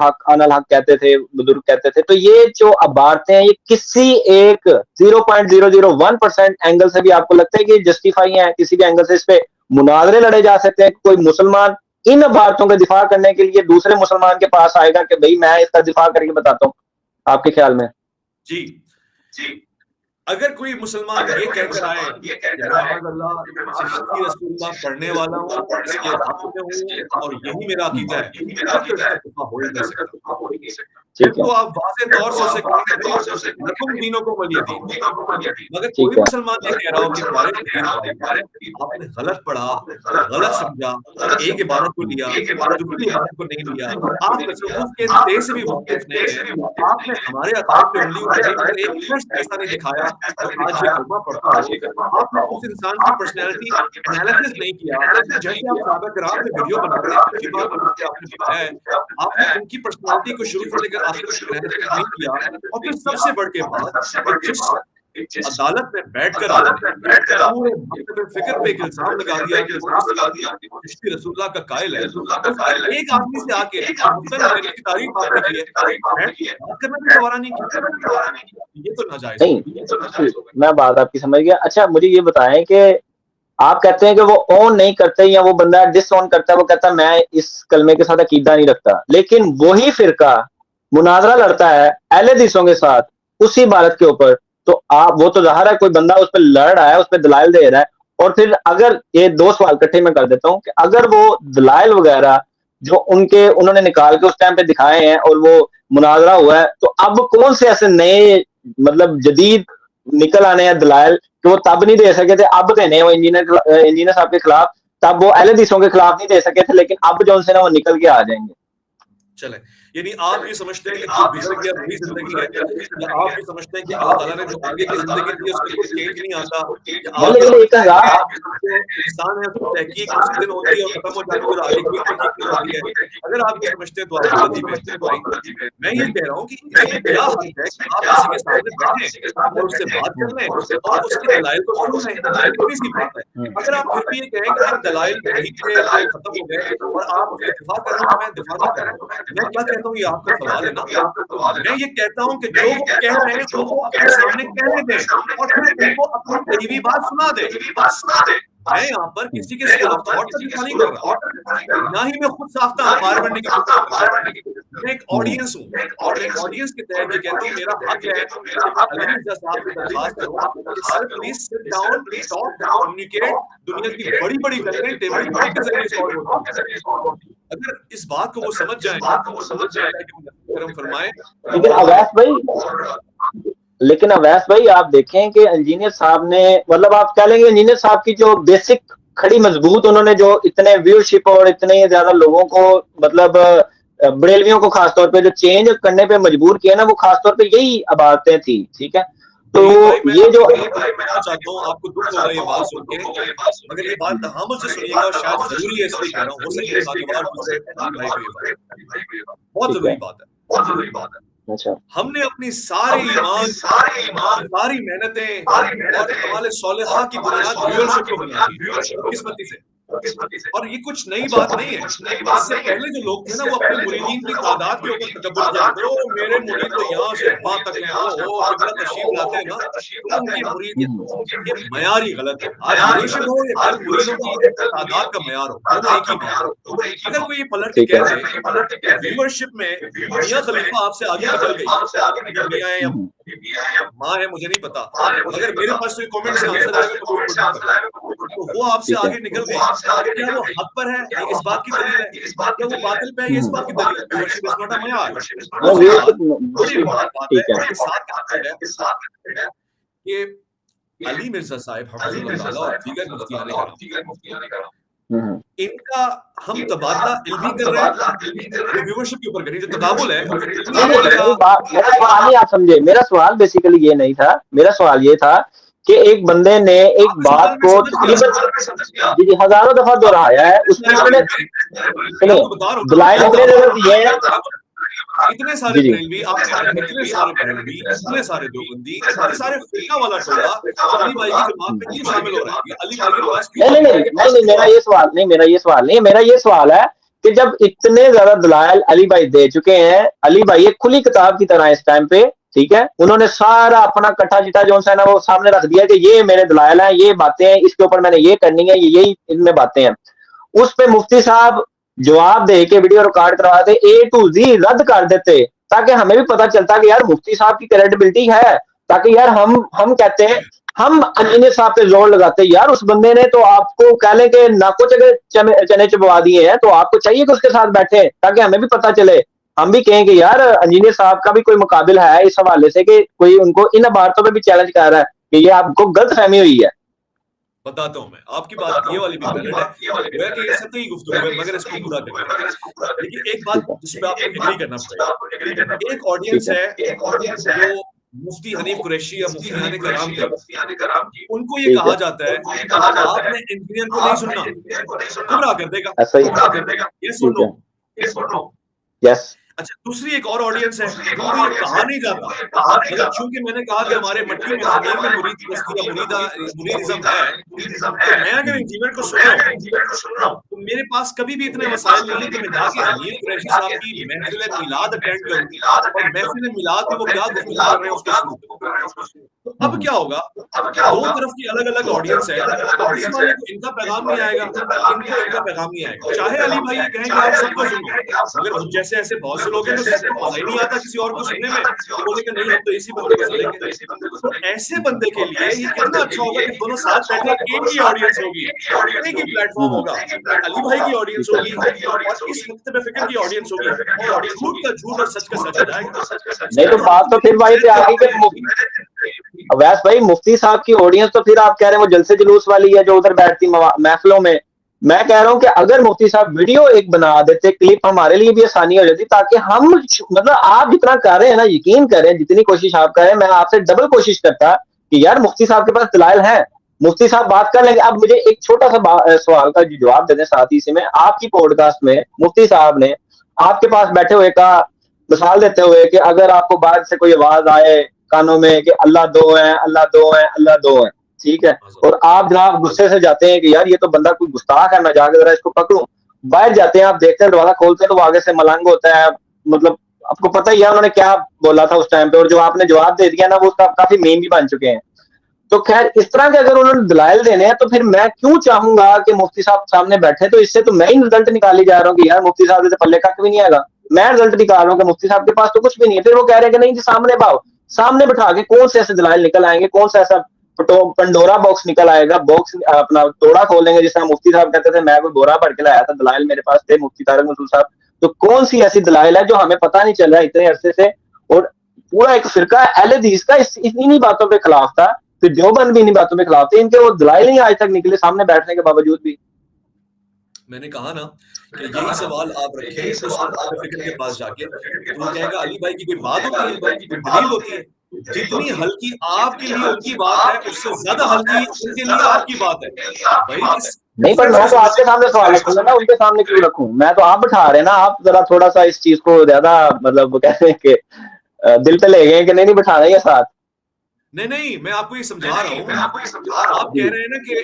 S1: हक कहते थे, बुजुर्ग कहते थे, तो ये जो अबारतें हैं ये किसी एक 0.001% एंगल से भी आपको लगता है कि जस्टिफाई है? किसी भी एंगल से इस पे मुनाजरे लड़े जा सकते हैं? कोई मुसलमान इन अबारतों का दिफा करने के लिए दूसरे मुसलमान के पास आएगा कि भाई मैं इसका दिफा करके बताता हूँ, आपके ख्याल में?
S2: जी जी, अगर कोई मुसलमान ये कहकर आए चिश्ती रसूलुल्लाह पढ़ने वाला हूँ, इसके हक में हूँ और यही मेरा अकीदा है, तो इसका दिफा हो ही नहीं सकता। तो आप वाज़े तौर से उसे कहें लकुम दीनुकुम वलिय दीन। मगर कोई मुसलमान ये कह रहा हो कि हमारे भाई आपने गलत पढ़ा, गलत समझा, एक इबादत को लिया, दूसरी इबादत को नहीं लिया, आप तसव्वुफ के तेज से भी वाकिफ नहीं है, आपने हमारे अकायद पे उंगली उठाई मगर एक शख्स ऐसा नहीं दिखाया जो आज ये कलमा पढ़ता हो, आपने उस इंसान की पर्सनैलिटी एनालिसिस नहीं किया, जैसे आप सहाबा किराम पे वीडियो बनाते हैं, अच्छी बात आपने बताया है, आपने उनकी पर्सनैलिटी को शुरू से लेकर आखिर तक एनालिसिस नहीं किया, और फिर सबसे बढ़ के बात जिस अदालत में बैठकर आपने पूरे मकतब फिक्र पे एक इल्जाम लगा दिया कि चिश्ती रसूलुल्लाह का कायल है, एक आदमी से आके की तारीफ आपने की है, बात करना भी गवारा नहीं किया, ये तो नाजायज
S1: नहीं। मैं बात आपकी समझ गया। अच्छा मुझे ये बताएं कि आप कहते हैं कि वो ओन नहीं करते या वो बंदा डिसओन करता है, वो कहता है मैं इस कलमे के साथ अकीदा नहीं रखता, लेकिन वही फिरका मुनाजरा लड़ता है अहले हदीसों के साथ उसी इबारत के ऊपर, तो आप वो तो ज़ाहिर है कोई बंदा उस पर लड़ रहा है, उस पर दलाइल दे रहा है, और फिर अगर ये दो सवाल इकट्ठे में कर देता हूँ कि अगर वो दलाइल वगैरह जो उन्होंने निकाल के उस टाइम पे दिखाए हैं और वो मुनाजरा हुआ है, तो अब कौन से ऐसे नए मतलब जदीद निकल आने हैं दलाइल कि वो तब नहीं दे सके थे, अब देने वो इंजीनियर साहब के खिलाफ, तब वो अहले हदीसों के खिलाफ नहीं दे सके थे, लेकिन अब जो उनसे ना वो निकल के आ जाएंगे।
S2: चले, यानी आप ये समझते हैं कि जो गुजर गया वही जिंदगी है, या आप ये समझते हैं कि अल्लाह ताला ने जो आगे की जिंदगी दी है उसमें कोई चेंज नहीं आता, इंसान है उसकी तहकीक उसी दिन होती है और खत्म हो जाती है और आगे कोई तहकीक नहीं होती है। अगर आप ये समझते हैं तो आप गलती में, मैं ये कह रहा हूँ कि इसमें क्या हक है कि आप किसी के सामने बैठें और उससे बात कर लें और उसके दलाइल को सुन लें, इतनी सी बात है। अगर आप फिर भी ये कहें कि दलाइल ठीक थे, खत्म हो गए और आप उसके दिफा कर रहे हैं, मैं दिफा नहीं कर रहा हूँ, मैं क्या कहता हूँ ये आपका सवाल है ना, मैं ये कहता हूँ कि जो वो कह रहे हैं उनको अपने सामने कहने दें और फिर उनको अपनी करीबी बात सुना दें। मैं यहाँ पर किसी के स्कूल ऑफ थॉट का दिफा नहीं कर रहा, ना ही मैं खुद साफ्ता अखबार बनने की कोशिश कर रहा हूँ। मैं एक ऑडियंस हूँ और एक ऑडियंस के तहत ये कहता हूँ मेरा हक है कि अली मिर्जा साहब से दरख्वास्त करूँ कि sir please sit down, talk, communicate, दुनिया की बड़ी-बड़ी गल्लें टेबल टॉक के जरिए सॉल्व होती हैं। अगर इस बात को वो समझ जाए कि करम फरमाए।
S1: लेकिन अवैस भाई आप देखें कि इंजीनियर साहब ने मतलब आप कह लेंगे इंजीनियर साहब की जो बेसिक खड़ी मजबूत उन्होंने जो इतने व्यूअरशिप और इतने ज्यादा लोगों को मतलब बरेलवियों को खासतौर पे जो चेंज करने पे मजबूर किया ना, वो खासतौर पे यही बातें थी। ठीक है, तो ये जो
S2: चाहता हूँ आपको दुख होगा ये बात सुन के, मगर ये बात तहामुल से सुनिएगा और शायद जरूरी है इसलिए कह रहा हूँ, हो सकता है बहुत जरूरी बात है।
S1: अच्छा,
S2: हमने अपनी सारी ईमान, सारी मेहनतें और हमारे सौलेहा की बुनियाद व्यूअरशिप को बनाई किस्मती से, और ये कुछ नई बात नहीं है। इससे पहले जो लोग थे ना वो अपने मुरीदीन की तादाद के ऊपर तकब्बुर किया करते हैं, मेरे मुरीद तो यहाँ से वहां तक हैं, ओ कितना तशरीफ लाते हैं ना, तो उनकी मुरीद ये मयार ही गलत है। आज मुरीद हो या कल मुरीदों की तादाद का मयार हो, दोनों एक ही मयार हो। अगर कोई ये पलट के कह दे व्यूअरशिप में मियां खलीफा आपसे आगे निकल गई, मियां है या माँ है मुझे नहीं पता, मगर मेरे पास कोई कमेंट से आंसर आएगा तो वो आपसे आगे निकल गए, क्या वो हक पर है? ये इस बात की दलील है, क्या वो बातिल पे है? ये इस बात की दलील है। व्यूअरशिप इज नॉट अ मयार। बड़ी बात है के साथ कि अली मिर्जा साहब हफिज़हुल्लाह ताला और दीगर मुफ्तियान कराम इनका हम तबादला इल्मी कर रहे हैं, व्यूअरशिप के ऊपर करें, जो तकाबुल है।
S1: मेरा सवाल ही आप समझे, मेरा सवाल बेसिकली ये नहीं था, मेरा सवाल ये था कि एक बंदे ने एक बात को तकरीबन हजारों दफा दोहराया है, उसमें उन्होंने दलाइल अपने दिए हैं,
S2: इतने सारे
S1: जी जी
S2: बरेलवी, आपने इतने सारे बरेलवी, इतने सारे देवबंदी, इतने सारे फिरका वाला टोला अली भाई की जमात में क्यों शामिल हो रहा है? ये अली भाई के पास क्यों
S1: नहीं नहीं
S2: आ
S1: नहीं नहीं नहीं, मेरा ये सवाल है कि जब इतने ज्यादा दलाइल अली भाई दे चुके हैं, अली भाई एक खुली किताब की तरह है इस टाइम पे, ठीक है, उन्होंने सारा अपना कट्टा चिट्टा जो है ना वो सामने रख दिया कि ये मेरे दलाइल हैं, ये बातें हैं, इसके ऊपर मैंने ये करनी है, यही इनमें बातें हैं। उस पे मुफ्ती साहब जवाब दे के वीडियो रिकॉर्ड करवाते, ए टू जी रद्द कर देते, ताकि हमें भी पता चलता कि यार मुफ्ती साहब की क्रेडिबिलिटी है, ताकि यार हम कहते हैं, हम इंजीनियर साहब पे जोर लगाते यार उस बंदे ने तो आपको कह लें कि नाको चने चबवा दिए हैं, तो आपको चाहिए कि उसके साथ बैठे, ताकि हमें भी पता चले, हम भी कहें कि यार इंजीनियर साहब का भी कोई मुकाबिल है इस हवाले से कि कोई उनको इन बातों पे भी चैलेंज कर रहा है कि ये आपको गलत फहमी हुई है।
S2: बताता हूँ मैं आपकी बात, ये वाली भी वैलिड है, गोया कि ये सतही गुफ्तगू है, मगर इसको पूरा करते हैं। लेकिन एक बात जिस पे आपको एग्री करना पड़ेगा, एक ऑडियंस है जो मुफ्ती हनीफ कुरैशी या मुफ्ती हाने कराम थे, उनको ये कहा जाता है आपने इंजीनियर को नहीं सुनना, गुमराह कर देगा,
S1: ऐसा ही,
S2: ये सुन लो।
S1: यस।
S2: अच्छा, दूसरी एक और ऑडियंस है जिनको ये कहा नहीं जाता, मगर चूंकि मैंने कहा कि हमारे मट्टी में जमीन में मुरीद बस्ती या मुरीदिज्म है, तो मैं अगर इंजीनियर को सुन रहा हूँ तो मेरे पास कभी भी इतने वसाइल नहीं है कि मैं जाके हनीफ कुरैशी साहब की महफिल मिलाद अटेंड करूं और महफिल मिलाद में वो क्या गुफ्तगू कर रहे हैं उसको सुनूं। तो अब क्या होगा, दो तरफ की अलग अलग ऑडियंस है, इस वाले को इनका पैगाम नहीं आएगा, इनको इनका पैगाम नहीं आएगा। चाहे अली भाई ये कहें कि आप सबको सुनो, मगर मुझ जैसे ऐसे बहुत से लोग हैं जो सबको मजा ही नहीं आता किसी और को सुनने में, तो बोले कि नहीं हम तो इसी बंदे को सुनेंगे। तो ऐसे बंदे के लिए ये कितना अच्छा होगा कि दोनों साथ बैठे, एक ही ऑडियंस होगी, एक ही प्लेटफॉर्म होगा, अली भाई की ऑडियंस होगी और इस मुख्तलिफ फिक्र की ऑडियंस होगी, और झूठ का झूठ और सच का सच हो जाएगा।
S1: नहीं तो बात तो फिर वही पे आ गई कि अवैस भाई मुफ्ती साहब की ऑडियंस तो फिर आप कह रहे हैं वो जलसे जुलूस वाली है जो उधर बैठती महफिलों में। मैं कह रहा हूं कि अगर मुफ्ती साहब वीडियो एक बना देते, क्लिप, हमारे लिए भी आसानी हो जाती, ताकि हम मतलब आप जितना कर रहे हैं ना, यकीन करें जितनी कोशिश आप करें, मैं आपसे डबल कोशिश करता कि यार मुफ्ती साहब के पास दलाइल है, मुफ्ती साहब बात कर लेंगे। अब मुझे एक छोटा सा सवाल का जवाब दे दें साथ ही से, में आपकी पॉडकास्ट में मुफ्ती साहब ने आपके पास बैठे हुए का मिसाल देते हुए कि अगर आपको बाहर से कोई आवाज आए कानों में कि अल्लाह दो है, अल्लाह दो है, अल्लाह दो है, ठीक है, और आप जनाब गुस्से से जाते हैं कि यार ये तो बंदा कोई गुस्ताख है, मैं जाकर जरा इसको पकड़ूं, बाहर जाते हैं, आप देखते हैं दरवाजा खोलते हैं तो आगे से मलंग होता है, मतलब आपको पता ही है उन्होंने क्या बोला था उस टाइम पे, और जो आपने जवाब दे दिया ना वो उसका काफी मेन भी बन चुके हैं। तो खैर इस तरह के अगर उन्होंने दलाइल देने हैं तो फिर मैं क्यों चाहूंगा कि मुफ्ती साहब सामने बैठे, तो इससे तो मैं ही रिजल्ट निकाली जा रहा हूँ कि यार मुफ्ती साहब से पल्ले कख भी नहीं आएगा, मैं रिजल्ट निकाल रहा हूँ कि मुफ्ती साहब के पास तो कुछ भी नहीं है। फिर वो कह रहे हैं कि नहीं जी सामने भाव, सामने बिठा के कौन से ऐसे दलाइल निकल आएंगे, कौन सा ऐसा पंडोरा बॉक्स निकल आएगा, बॉक्स अपना तोड़ा खोलेंगे, जिस तरह मुफ्ती साहब कहते थे मैं कोई बोरा भर के लाया था, दलाइल मेरे पास थे मुफ्ती तारिक मंसूर साहब, तो कौन सी ऐसी दलाइल है जो हमें पता नहीं चल रहा इतने अरसे से। और पूरा एक फिरका अहले हदीस का इन्हीं बातों के खिलाफ था, फिर देवबंद भी इन्हीं बातों के खिलाफ थे, इनके वो दलाइल ही आज तक निकले सामने बैठने के बावजूद भी।
S2: मैंने कहा ना कि यही सवाल आप रखें उस फिक्र के पास जाके, तो वो कहेगा अली भाई की कोई बात होती है, कोई दलील होती है, जितनी हल्की आपके लिए उनकी बात है उससे ज्यादा हल्की उनके लिए आपकी बात है भाई।
S1: नहीं पर मैं तो आपके सामने सवाल रखूंगा ना, उनके सामने क्यों रखूं, मैं तो आप बिठा रहे ना, आप जरा थोड़ा सा इस चीज को ज्यादा मतलब कहते हैं कि दिल पे ले गए कि नहीं बिठा रहे हैं साथ।
S2: नहीं मैं आपको ये समझा रहा हूँ, आप कह रहे हैं ना कि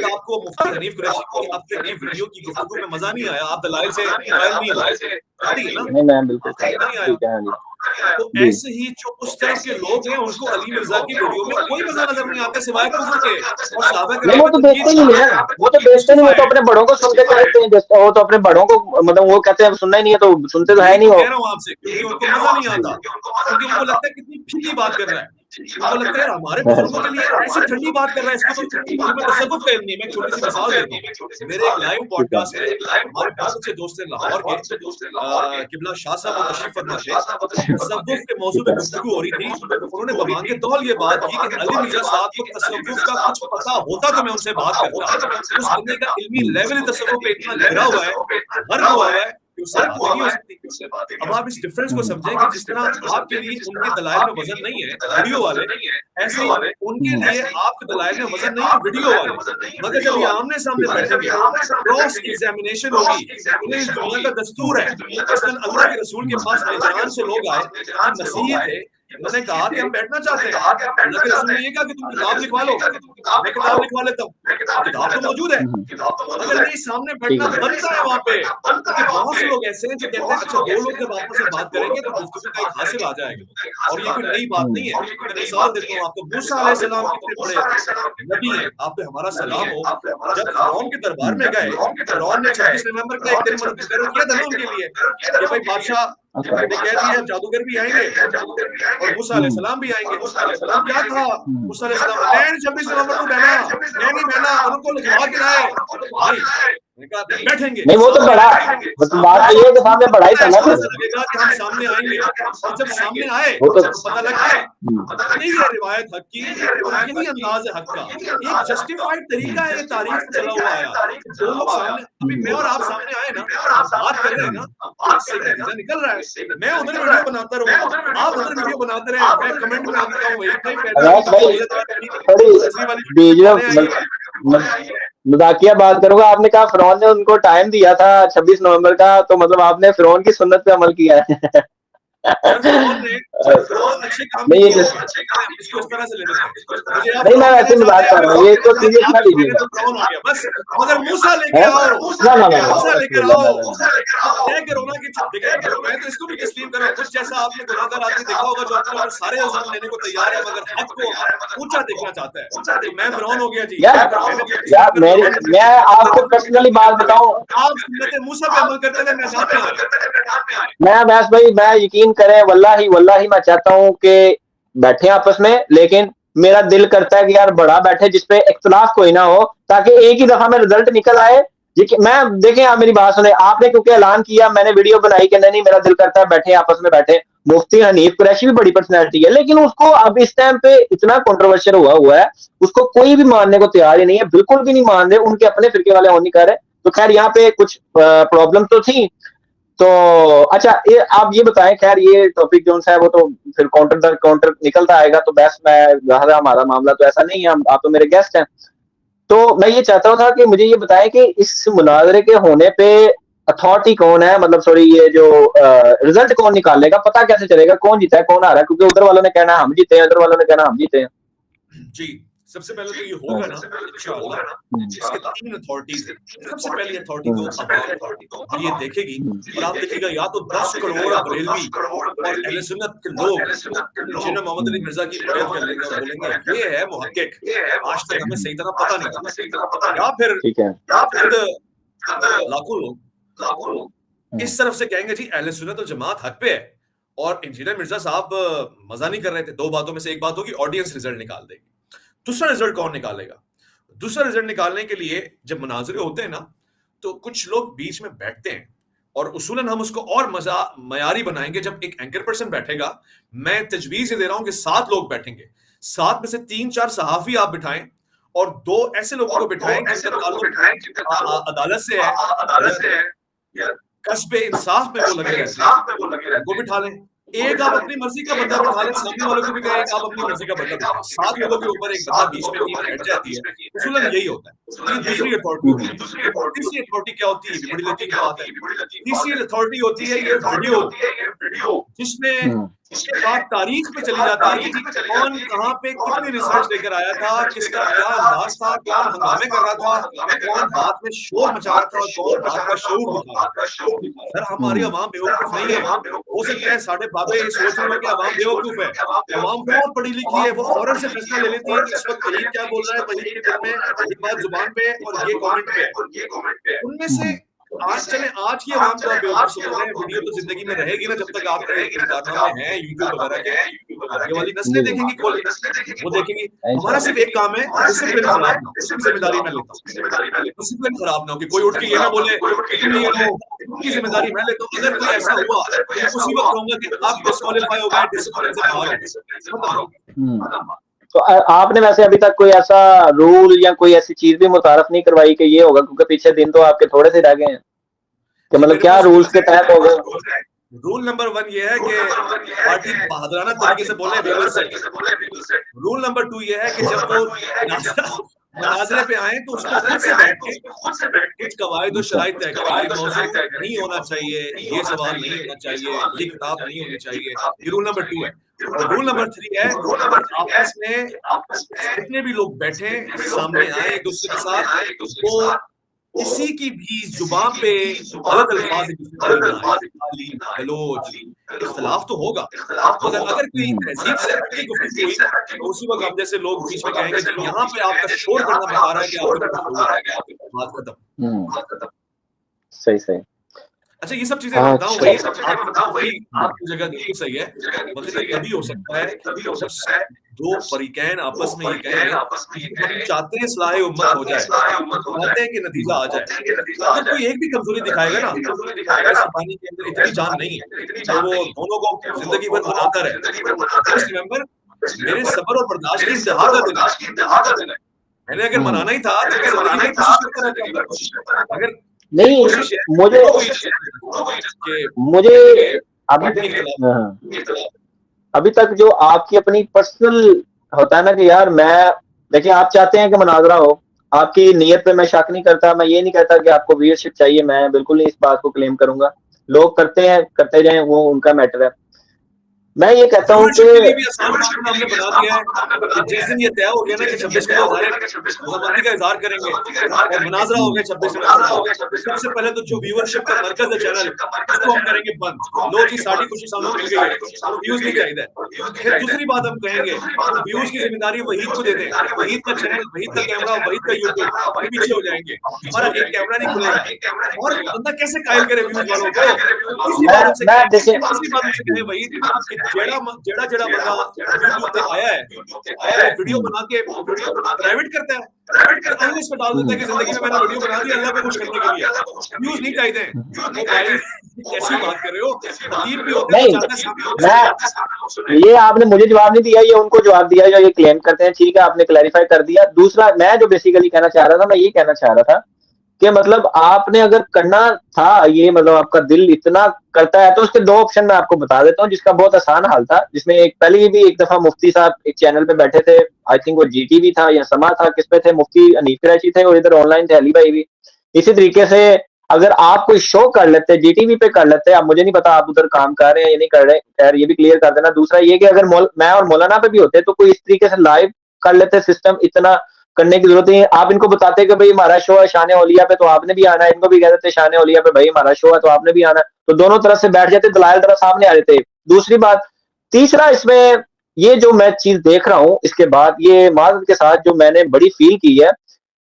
S2: आपको मुफ्ती हनीफ कुरैशी की आपके नई वीडियो की गुफ्तगू में मजा नहीं आया, आप दलाइल से
S1: नहीं मैं बिल्कुल ठीक है।
S2: तो ऐसे ही जो उस तरफ के लोग हैं उनको अली मिर्जा की वीडियो में कोई मजा नजर नहीं आता सिवाय कुफ्र के, और सहाबा
S1: वो तो देखते ही नहीं है, वो तो देखते नहीं, वो तो अपने बड़ों को सुनते कहते हैं, वो तो अपने बड़ों को मतलब वो कहते हैं सुनना ही नहीं है तो सुनते तो है नहीं।
S2: कह रहा हूँ आपसे क्योंकि उनको मजा नहीं आता, क्योंकि उनको लगता है कितनी फीकी बात कर रहा है, उनको लगता है हमारे बुजुर्गों के लिए ऐसी ठंडी बात कर रहा है, इसको तो तसव्वुफ का इल्म नहीं है। मैं छोटी सी मिसाल देता हूँ, मेरे एक लाइव पॉडकास्ट में हमारे बहुत अच्छे दोस्त हैं लाहौर के किबला शाह साहब वो तशरीफ फरमा थे, तसव्वुफ के मौजू पे गुफ्तगू हो रही थी, उन्होंने बमांगे तौल ये बात की कि अली मिर्जा साहब को तसव्वुफ का कुछ पता होता तो मैं उनसे बात करता, उस बंदे का इल्मी लेवल तसव्वुफ पे इतना गिरा हुआ है, मर हुआ है कि उससे बातें नहीं हो सकती। अब आप इस डिफरेंस को समझें कि जिस तरह आपके लिए उनके दलाइल में वजन नहीं है वीडियो वाले, ऐसे ही उनके लिए आपके दलाइल में वजन नहीं है वीडियो वाले। मगर जब ये आमने सामने बैठेंगे, क्रॉस एग्जामिनेशन होगी। इन्हें इस दुनिया का दस्तूर है। मसलन अल्लाह के रसूल के पास नजरान से लोग आए, मसीही थे, उन्होंने कहा कि हम बैठना चाहते हैं। अल्लाह के रसूल ने ये कहा कि तुम किताब लिखवा लो, मैं किताब लिखवा लेता हूँ। किताब तो मौजूद है, मगर नहीं सामने बैठना बनता है वहां पे। क्योंकि बहुत से लोग ऐसे हैं जो कहते हैं अच्छा दो लोग जब आपस में बात करेंगे तो गुफ्तगू का एक हासिल आ जाएगा, और ये कोई नई बात नहीं है। मैं मिसाल देता हूँ आपको, मूसा अलैहिस्सलाम कितने बड़े नबी हैं, आप पे हमारा सलाम हो। जब फिरौन के दरबार में गए, फिरौन ने 26 नवंबर का एक दिन मुकर्रर किया था ना उनके लिए कि भाई बादशाह ने कह दिया जादूगर भी आएंगे और मूसा अलैहिस्सलाम भी आएंगे। क्या था मूसा अलैहिस्सलाम, मैं 26 नवंबर को बहना, मैं नहीं बहना, उनको लिखवा के लाए बैठेंगे।
S1: नहीं वो तो बड़ा बात ये है कि सामने बड़ा ही था ना,
S2: लगेगा कि हम सामने आएंगे, और जब सामने आए तो पता लग गया यही है रिवायत हक की, और यही अंदाज है हक का। एक जस्टिफाइड तरीका है, ये तारीख से चला हुआ आया। दो लोग सामने, अभी मैं और आप सामने आए ना, बात कर रहे हैं ना, इससे नतीजा निकल रहा है। मैं उधर वीडियो बनाता रहूं, आप उधर वीडियो बनाते रहे, मैं कमेंट में आता हूँ
S1: मजाकिया बात करूंगा। आपने कहा फिरौन ने उनको टाइम दिया था 26 नवंबर का, तो मतलब आपने फिरौन की सुन्नत पे अमल किया है। नहीं ये नहीं मैं वैसे मजाक कर रहा हूँ, ये तो सीरियस ना लीजिएगा।
S2: बस मगर मूसा लेके आओ, मूसा लेके आओ। मैं तो इसको भी तस्लीम कर रहा हूँ, कुछ जैसा आपने गुनाहगार आदमी देखा होगा जो अपने ऊपर सारे इल्जाम लेने को तैयार है मगर हक को ऊंचा देखना चाहता है। तो मैं फिरौन हो गया जी।
S1: यार मैं आपको पर्सनली बात बताऊं,
S2: आप सुन्नत मूसा पे अमल करते थे,
S1: मैं वैस भाई मैं यकीन करें वल्लाही मैं चाहता हूं कि बैठे आपस में, लेकिन मेरा दिल करता है कि यार बड़ा बैठे जिसपे इख्तलाफ कोई ना हो, ताकि एक ही दफा में रिजल्ट निकल आए। मैं देखें आप मेरी बात सुने, आपने क्योंकि ऐलान किया, मैंने वीडियो बनाई कि नहीं मेरा दिल करता है बैठे आपस में बैठे। मुफ्ती हनीफ कुरैशी भी बड़ी पर्सनैलिटी है, लेकिन उसको अब इस टाइम पे इतना कंट्रोवर्शियल हुआ है, उसको कोई भी मानने को तैयार ही नहीं है, बिल्कुल भी नहीं मान रहे, उनके अपने फिरके वाले होने कर रहे। तो खैर यहाँ पे कुछ प्रॉब्लम तो थी। तो अच्छा आप ये बताएं, खैर ये टॉपिक जो है वो तो फिर काउंटर निकलता आएगा, तो बस मैं हमारा मामला तो ऐसा नहीं है, आप तो मेरे गेस्ट हैं। तो मैं ये चाहता था कि मुझे ये बताएं कि इस मुनाजरे के होने पे अथॉरिटी कौन है, मतलब सॉरी ये जो रिजल्ट कौन निकालेगा, पता कैसे चलेगा कौन जीता है कौन आ रहा है? क्योंकि उधर वालों ने कहना हम जीते हैं, उधर वालों ने कहना हम जीते हैं।
S2: जी सबसे पहले तो ये होगा ना इंशाअल्लाह, इसके 3 अथॉरिटीज हैं। सबसे पहली अथॉरिटी तो ये देखेगी, और आप देखिएगा या तो 10 करोड़ बरेलवी और अहले सुन्नत के लोग जिन्हें मोहम्मद अली मिर्जा की बैत कर लेंगे और बोलेंगे ये है मुहक्किक, आज तक हमें सही तरह पता नहीं था, या फिर लाखों लोग इस तरफ से कहेंगे जी अहले सुन्नत और जमात हक पे है, और इंजीनियर मिर्जा साहब मजा नहीं कर रहे थे। दो बातों में से एक बात होगी, ऑडियंस रिजल्ट निकाल देगी। दूसरा रिजल्ट कौन निकालेगा? दूसरा रिजल्ट निकालने के लिए जब मुनाजरे होते हैं ना, तो कुछ लोग बीच में बैठते हैं, और उसूलन हम उसको और मयारी बनाएंगे जब एक एंकर पर्सन बैठेगा। मैं तजवीज दे रहा हूं कि 7 लोग बैठेंगे, 7 में से 3-4 सहाफी आप बिठाएं और 2 ऐसे लोगों को बिठाएं जिनका ताल्लुक अदालत से है, कस्बे इंसाफ में वो लगे रहते हैं, वो बिठा लें। एक आप अपनी मर्जी का बंदा बिठा लें, सामने वालों को भी कहें आप अपनी मर्जी का बंदा बिठा लें। 7 लोगों के ऊपर एक बंदा बीच में टीम बैठ जाती है, उसूलन यही होता है। ये दूसरी अथॉरिटी होती है। तीसरी अथॉरिटी क्या होती है? बड़ी लतीफ बात है। तीसरी अथॉरिटी होती है ये वीडियो, जिसमें उसके बाद तारीख पे चली जाती है कि कौन कहां पे कितनी रिसर्च लेकर आया था, किसका क्या अंदाज था, कौन हंगामे कर रहा था, कौन बात में शोर मचा रहा था, कौन बात का शोर उठा रहा था। सर हमारी अवाम बेवकूफ नहीं है। हो सकता है साढ़े बाबे सोच रहे हो कि अवाम बेवकूफ है, अवाम बहुत पढ़ी लिखी है, वो फौरन से फैसला ले लेती है कि इस वक्त वहीद क्या बोल रहा है, वहीद के दिल में एक बात जुबान पे और ये कमेंट पे। उनमें से आज चले आज की आवाम का बेवकूफ समझ रहे हैं। वीडियो तो जिंदगी में रहेगी ना, जब तक आप कारनामे हैं यूट्यूब वगैरह के, आगे वाली नस्लें देखेंगी, वो देखेंगी। हमारा सिर्फ एक काम है, डिसिप्लिन खराब ना हो, उसकी जिम्मेदारी मैं लेता हूँ। डिसिप्लिन खराब ना हो कि कोई उठ के ये ना बोले उसकी जिम्मेदारी मैं लेता हूँ। अगर कोई ऐसा हुआ तो उसी वक्त कहूंगा कि आप डिस्क्वालीफाई हो गए, डिसिप्लिन से बाहर हो।
S1: तो आपने वैसे अभी तक कोई ऐसा रूल या कोई ऐसी चीज भी मुतारफ नहीं करवाई कि ये होगा, क्योंकि पीछे दिन तो आपके थोड़े से रह गए हैं। कि मतलब क्या रूल्स के तहत होगा?
S2: रूल नंबर 1 ये है कि पार्टी बहादुराना तरीके से बोले we will set. Rule number 2 ये है कि जब वो मनाजरे पे आए तो उसको खुद से बैठ के कुछ कवायद और शराइत तय करें, ये मौजू नहीं होना चाहिए, ये सवाल नहीं होना चाहिए, ये किताब नहीं होनी चाहिए। ये रूल नंबर 2 है। और रूल नंबर 3 है कि आपस में जितने भी लोग बैठे सामने आए एक दूसरे के साथ, वो किसी की भी जुबान पे गलत अल्फाज गाली गलौज इख्तलाफ तो होगा, मगर अगर कोई तहजीब से हटके गुफ्तगू हुई तो उसी वक्त आप जैसे लोग बीच में कहेंगे कि यहाँ पे आपका शोर करना बता रहा है कि आपको बात खत्म।
S1: सही सही।
S2: अच्छा ये सब चीजें मैं बताऊं भाई, आपकी जगह बिल्कुल सही है, मगर ये तभी हो सकता है जब दो फरीकैन आपस में ये कहें हम चाहते हैं इस्लाह उम्मत हो जाए, चाहते हैं कि नतीजा आ जाए। अगर कोई एक भी कमजोरी दिखाएगा ना, ऐसे पानी के अंदर इतनी जान नहीं है तो वो दोनों को जिंदगी भर बनाता रहे। रिमेंबर, मेरे सब्र और बर्दाश्त की इंतहा का दिन है। मैंने अगर मनाना ही था तो जिंदगी में कोशिश करता रहता। अगर
S1: नहीं मुझे अभी तक जो आपकी अपनी पर्सनल होता है ना कि यार मैं, देखिए आप चाहते हैं कि मुनाजरा हो, आपकी नीयत पे मैं शक नहीं करता, मैं ये नहीं कहता कि आपको व्यूअरशिप चाहिए, मैं बिल्कुल नहीं इस बात को क्लेम करूंगा, लोग करते हैं करते जाएं, वो उनका मैटर है। मैं ये कहता हूँ कि
S2: हमने बना दिया है कि जिस दिन ये तय हो गया ना कि 26 को रजामंदी का इजहार करेंगे और मुनाजरा हो गया 26 में, सबसे पहले तो जो व्यूअरशिप का मरकज है चैनल उसको हम करेंगे बंद। लो जी साड़ी खुशी सामने मिल गई है, व्यूज नहीं चाहिए। फिर दूसरी बात हम कहेंगे व्यूज की जिम्मेदारी वहीद को दे दें, वहीद का चैनल, वहीद का कैमरा, वहीद का यूट्यूब, हम पीछे हो जाएंगे, हमारा एक कैमरा नहीं खुलेगा। और बंदा कैसे कायल करे व्यूज वालों को? दूसरी बात उनसे कहे वहीद जेड़ा जेड़ा बंदा यूट्यूब पे आया है वो वीडियो बना के प्राइवेट करता है, फिर इस पे डाल देता है कि जिंदगी में मैंने वीडियो बना दी अल्लाह पे खुश करने के लिए, व्यूज नहीं चाहिए। वो भाई कैसी बात कर रहे हो? खतीब भी होते हैं।
S1: ये आपने मुझे जवाब नहीं दिया, ये उनको जवाब दिया जो ये क्लेम करते हैं। ठीक है, आपने क्लैरिफाई कर दिया। दूसरा मैं जो बेसिकली कहना चाह रहा था, मैं ये कहना चाह रहा था कि मतलब आपने अगर करना था ये, मतलब आपका दिल इतना करता है, तो उसके दो ऑप्शन मैं आपको बता देता हूँ जिसका बहुत आसान हल था, जिसमें एक पहले भी एक दफा मुफ्ती साहब एक चैनल पे बैठे थे, आई थिंक वो जीटीवी था या समा था, किस पे थे, मुफ्ती हनीफ कुरैशी थे और इधर ऑनलाइन थे अली भाई भी। इसी तरीके से अगर आप कोई शो कर लेते जीटीवी पे कर लेते, अब मुझे नहीं पता आप उधर काम कर रहे हैं या नहीं कर रहे, खैर ये भी क्लियर कर देना। दूसरा ये कि अगर मैं और मौलाना पे भी होते तो कोई इस तरीके से लाइव कर लेते, सिस्टम इतना करने की जरूरत नहीं है। आप इनको बताते कि भाई हमारा शो है शान औलिया पे तो आपने भी आना है, इनको भी कह देते शान औलिया पे भाई हमारा शो है तो आपने भी आना है, तो दोनों तरफ से बैठ जाते, दलाइल तरफ सामने आ जाते। दूसरी बात, तीसरा इसमें ये जो मैं चीज देख रहा हूं इसके बाद, ये माजरत के साथ जो मैंने बड़ी फील की है,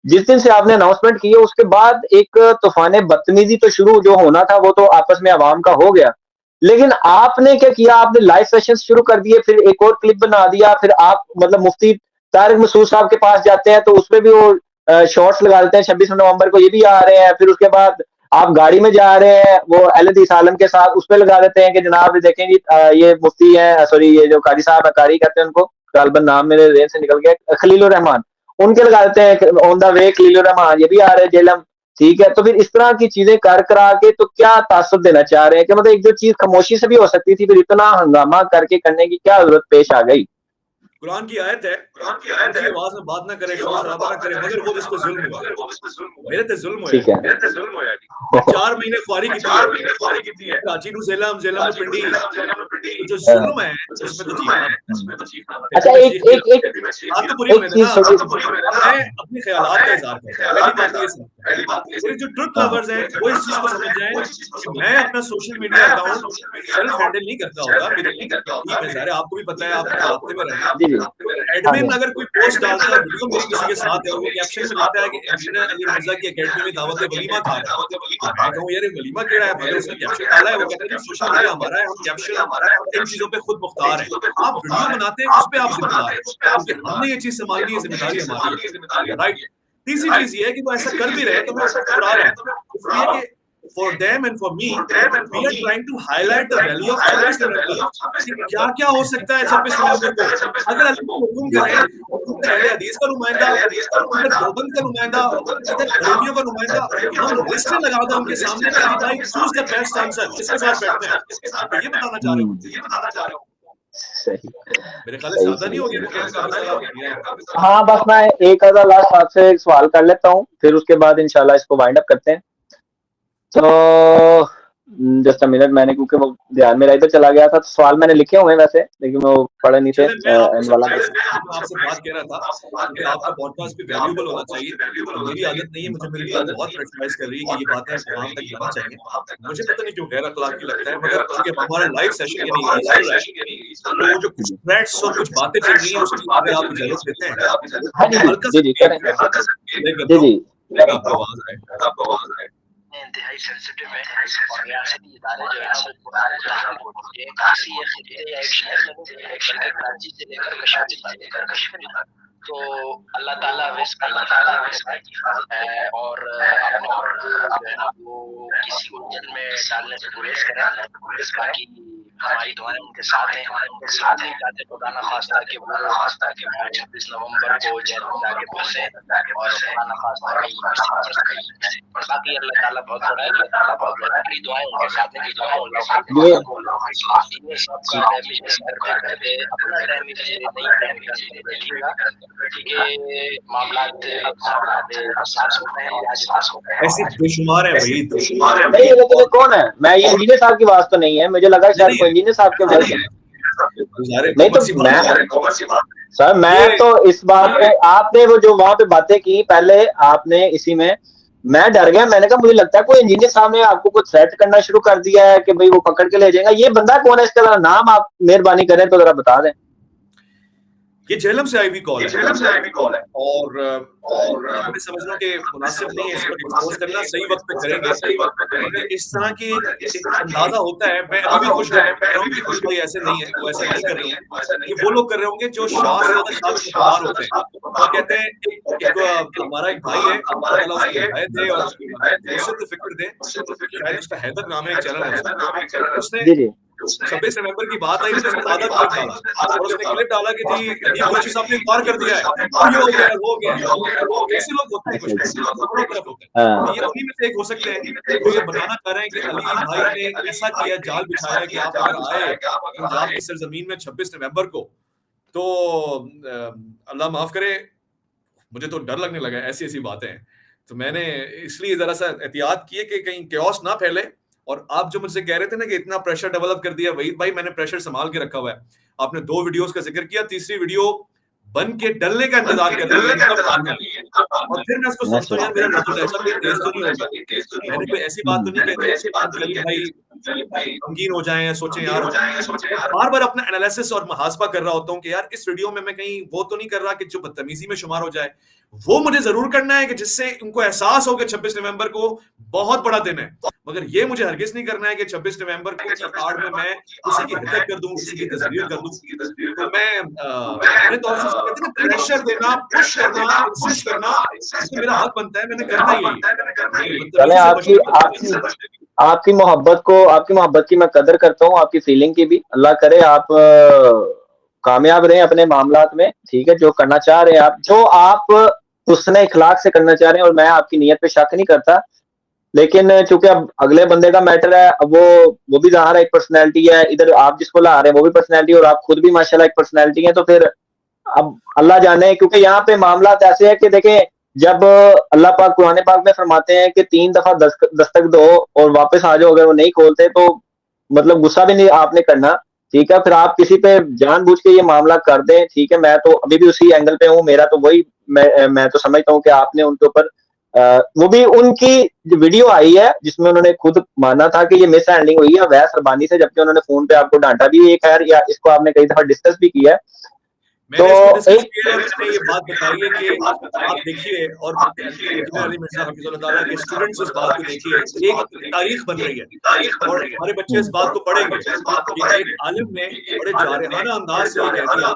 S1: जिस दिन से आपने अनाउंसमेंट की है उसके बाद एक तूफान बदतमीजी तो शुरू जो होना था वो तो आपस में आवाम का हो गया, लेकिन आपने क्या किया, आपने लाइव सेशन शुरू कर दिए, फिर एक और क्लिप बना दिया, फिर आप मतलब मुफ्ती तारिक मसूद साहब के पास जाते हैं तो उसमें भी वो शॉर्ट्स लगा देते हैं 26 नवंबर को ये भी आ रहे हैं, फिर उसके बाद आप गाड़ी में जा रहे हैं वो अहद आलम के साथ उस पर लगा देते हैं कि जनाब देखें जी ये मुफ्ती है, सॉरी ये जो कारी साहब कारी कहते हैं उनको, गालबन नाम मेरे जेहन से निकल गया, खलीलुर रहमान, उनके लगा देते हैं on the way Khalilur Rahman ये भी आ रहे हैं जेलम। ठीक है, तो फिर इस तरह की चीजें कर करा के तो क्या तासुब देना चाह रहे हैं कि मतलब एक जो चीज खामोशी से भी हो सकती थी फिर इतना हंगामा करके करने की क्या जरूरत पेश आ गई?
S2: कुरान की आयत है, आवाज में बात ना करे, शोर शराबा ना करे, मगर वो जिस पे जुल्म हुआ मेरे ते जुल्म होया 4 महीने ख्वारी की है कराची नु जेलम जेलम पिंडी, जो जुल्म है उसमें तो जीना।
S1: अच्छा एक
S2: तो बुरी में ना मैं अपने ख्यालात का इज़हार करता हूं। पहली बात ये जो ट्रुथ लवर्स हैं वो इस चीज को समझ जाएं कि मैं अपना social media account self handle नहीं करता होता, मेरी टीम है सारे, आपको भी पता है, आप रास्ते में रहते हैं। एडमिन अगर कोई पोस्ट डालता है वीडियो मेरी किसी के साथ है, वो कैप्शन में लिखता है कि इंजीनियर अली मिर्जा की एकेडमी में दावत वलीमा खा रहा है, मैं कहूं यार वलीमा केड़ा है, मगर उसने कैप्शन डाला है, वो कहता है सोशल मीडिया हमारा है, हम कैप्शन इन चीजों पे खुद मुख्तार है, आप वीडियो बनाते हैं उस पे आप जिम्मेदार हैं, क्योंकि हमने ये चीज संभालनी है, जिम्मेदारी हमारी है, राइट। तीसरी चीज ये है कि वो ऐसा कर भी रहे तो मैं उसको बुरा रहा हूं, इसलिए कि for them and for me, we are trying to highlight the value of 26 नवंबर। क्या क्या हो सकता है 26 नवंबर को, अगर अल्लाह हुक्म करे तो अहले हदीस का नुमाइंदा, अगर देवबंद का नुमाइंदा, अगर बरेलियों का नुमाइंदा, हम लिस्ट लगा दें उनके सामने कि भाई चूज द बेस्ट आंसर, किसके साथ बैठते हैं, ये बताना चाह रहे हो।
S1: सही,
S2: मेरे ख्याल से ज्यादा नहीं हो गया।
S1: हाँ बस मैं एक आधा लास्ट आपसे एक सवाल कर लेता हूँ, फिर उसके बाद इंशाल्लाह इसको वाइंड अप करते हैं। तो जस्ट अ मिनट, मैंने क्योंकि वो ध्यान मेरा इधर चला गया था, तो सवाल मैंने लिखे हुए हैं वैसे, लेकिन वो पढ़े नहीं थे।
S2: एंड वाला आपसे बात कह रहा था कि आपका पॉडकास्ट भी वैल्यूएबल होना चाहिए। मेरी आदत नहीं है, मुझे मेरी आदत बहुत प्रेशराइज कर रही है कि ये बातें वहां तक जानी चाहिए। मुझे पता नहीं क्यों गैर अखलाकी लगता है, मगर क्योंकि हमारा लाइव सेशन यानी तो वो जो कुछ थ्रेड्स और कुछ बातें चल रही हैं उसकी अगर आप इजाजत देते हैं जी जी आपको आवाज आए
S3: इंतहाई सेंसिटिव है और रियासती इदारे जो है किसी एक खिते या एक शहर में बल्कि कराची से लेकर कश्मीर तक, तो अल्लाह ताला और जो है ना वो किसी उलझन में डालने से गुरेज करें, ताकि हमारी दुआएं उनके साथ हैं। उनके साथ ही चाहते खुदा न खास्ता कि वो 26 नवंबर को जैसे जाके फंसे और खुदा न खास्ता बाकी अल्लाह ताला बहुत बड़ा है, अल्लाह ताला बहुत बड़ा है। मेरी दुआएं उनके साथ हैं, ये सबका डैमेज करते अपना डैमेज नहीं करेगा, क्योंकि मामलात सास होते हैं,
S2: ऐसे बेशुमार है भाई,
S1: नहीं लेकिन कौन है, मैं ये इंजीनियर साहब की आवाज तो नहीं है, मुझे लगा शायद कोई इंजीनियर साहब के आवाज नहीं। तो मैं सर मैं तो इस बात पे आपने वो जो वहां पे बातें की पहले आपने इसी में मैं डर गया, मैंने कहा मुझे लगता है कोई इंजीनियर साहब ने आपको कुछ थ्रेट करना शुरू कर दिया है कि भाई वो पकड़ के ले जाएगा। ये बंदा कौन है, इसका नाम आप मेहरबानी करें तो जरा बता दें।
S2: ये झेलम से आई हुई कॉल है और मैं समझ रहा हूँ कि मुनासिब नहीं है इस पर एक्सपोज करना, सही वक्त पे करेंगे। इस तरह की अंदाजा होता है, मैं अभी भी खुश भाई ऐसे नहीं है, वो ऐसे नहीं कर रहे हैं, ये वो लोग कर रहे होंगे जो शाह से होते हैं। वो कहते हैं हमारा एक भाई है, थे और उससे फिक्र दे, शायद उसका हैदर नाम है, चैनल है, उसने 26 नवंबर की बात आई तो उसने आधा क्लिप डाला और उसने क्लिप डाला कि जी कुछ साहब ने इनकार कर दिया है, ये हो गया। ऐसे लोग होते हैं, कुछ तरफ होते हैं, ये उन्हीं में से एक हो सकते हैं जो ये बनाना चाह रहे हैं कि अली भाई ने ऐसा किया, जाल बिछाया कि आप अगर आए पंजाब की सरजमीन में 26 नवंबर को तो अल्लाह माफ करे, मुझे तो डर लगने लगा, ऐसी ऐसी बातें हैं। तो मैंने इसलिए जरा सा एहतियात की है कि कहीं कैओस ना फैले। और आप जो मुझसे कह रहे थे ना कि इतना प्रेशर डेवलप कर दिया वहीद भाई, मैंने प्रेशर संभाल के रखा हुआ है। आपने 2 वीडियोस का जिक्र किया, तीसरी वीडियो बन के डलने का इंतजार कर रही है और फिर मैं उसको सोचता हूं यार मेरा नजर ऐसा भी तेज तो नहीं होगा, मैंने कोई ऐसी बात तो नहीं कही भाई गमगीन हो जाए, सोचें यार, बार बार अपना एनालिसिस और मुहासबा कर रहा होता हूँ कि यार इस वीडियो में मैं कहीं वो तो नहीं कर रहा कि जो बदतमीजी में शुमार हो जाए। वो मुझे जरूर करना है कि जिससे उनको एहसास हो कि 26 नवंबर को बहुत बड़ा दिन है, मगर ये मुझे हरगिज नहीं करना है कि 26 नवंबर को आड़ में मैं किसी की हिदत कर दूं, किसी की तस्वीर कर दूं। तो मैं अपने तौर से कहते हैं प्रेशर देना, पुश करना, इंसिस्ट करना, इससे मेरा हक बनता है, मैंने करना ही
S1: है। आपकी मोहब्बत की मैं कदर करता हूँ, आपकी फीलिंग की भी। अल्लाह करे आप कामयाब रहे अपने मामलात में, ठीक है, जो करना चाह रहे हैं आप, जो आप उसने इखलाक से करना चाह रहे हैं, और मैं आपकी नीयत पे शक नहीं करता, लेकिन चूंकि अब अगले बंदे का मैटर है, अब वो भी ज़ाहिर है एक पर्सनैलिटी है, इधर आप जिसको ला रहे हैं वो भी पर्सनैलिटी, और आप खुद भी माशाल्लाह एक पर्सनैलिटी है, तो फिर अब अल्लाह जाने, क्योंकि यहाँ पे मामला ऐसे है कि देखें, जब अल्लाह पाक कुरान पाक में फरमाते हैं कि 3 दफा दस्तक दो और वापस आ जाओ, अगर वो नहीं खोलते तो मतलब गुस्सा भी नहीं आपने करना, ठीक है। फिर आप किसी पे जानबूझ के ये मामला कर दें, ठीक है, मैं तो अभी भी उसी एंगल पे हूँ, मेरा तो वही मैं तो समझता हूँ कि आपने उनके ऊपर वो भी उनकी जो वीडियो आई है जिसमें उन्होंने खुद माना था कि ये मिस हैंडलिंग हुई है वैस रबानी से, जबकि उन्होंने फोन पे आपको डांटा भी है, खैर या इसको आपने कई दफा डिस्कस भी किया है।
S2: मैंने इसको डिस्कस
S1: एक
S2: किया और मैंने ये बात बताई है कि आप देखिए और इंजीनियर अली मिर्जा हफिजुल्लाह ताला के स्टूडेंट्स इस बात को देखिए, एक तारीख बन रही है और हमारे बच्चे इस बात को पढ़ेंगे कि एक आलिम ने बड़े जारहाना अंदाज से ये कह दिया,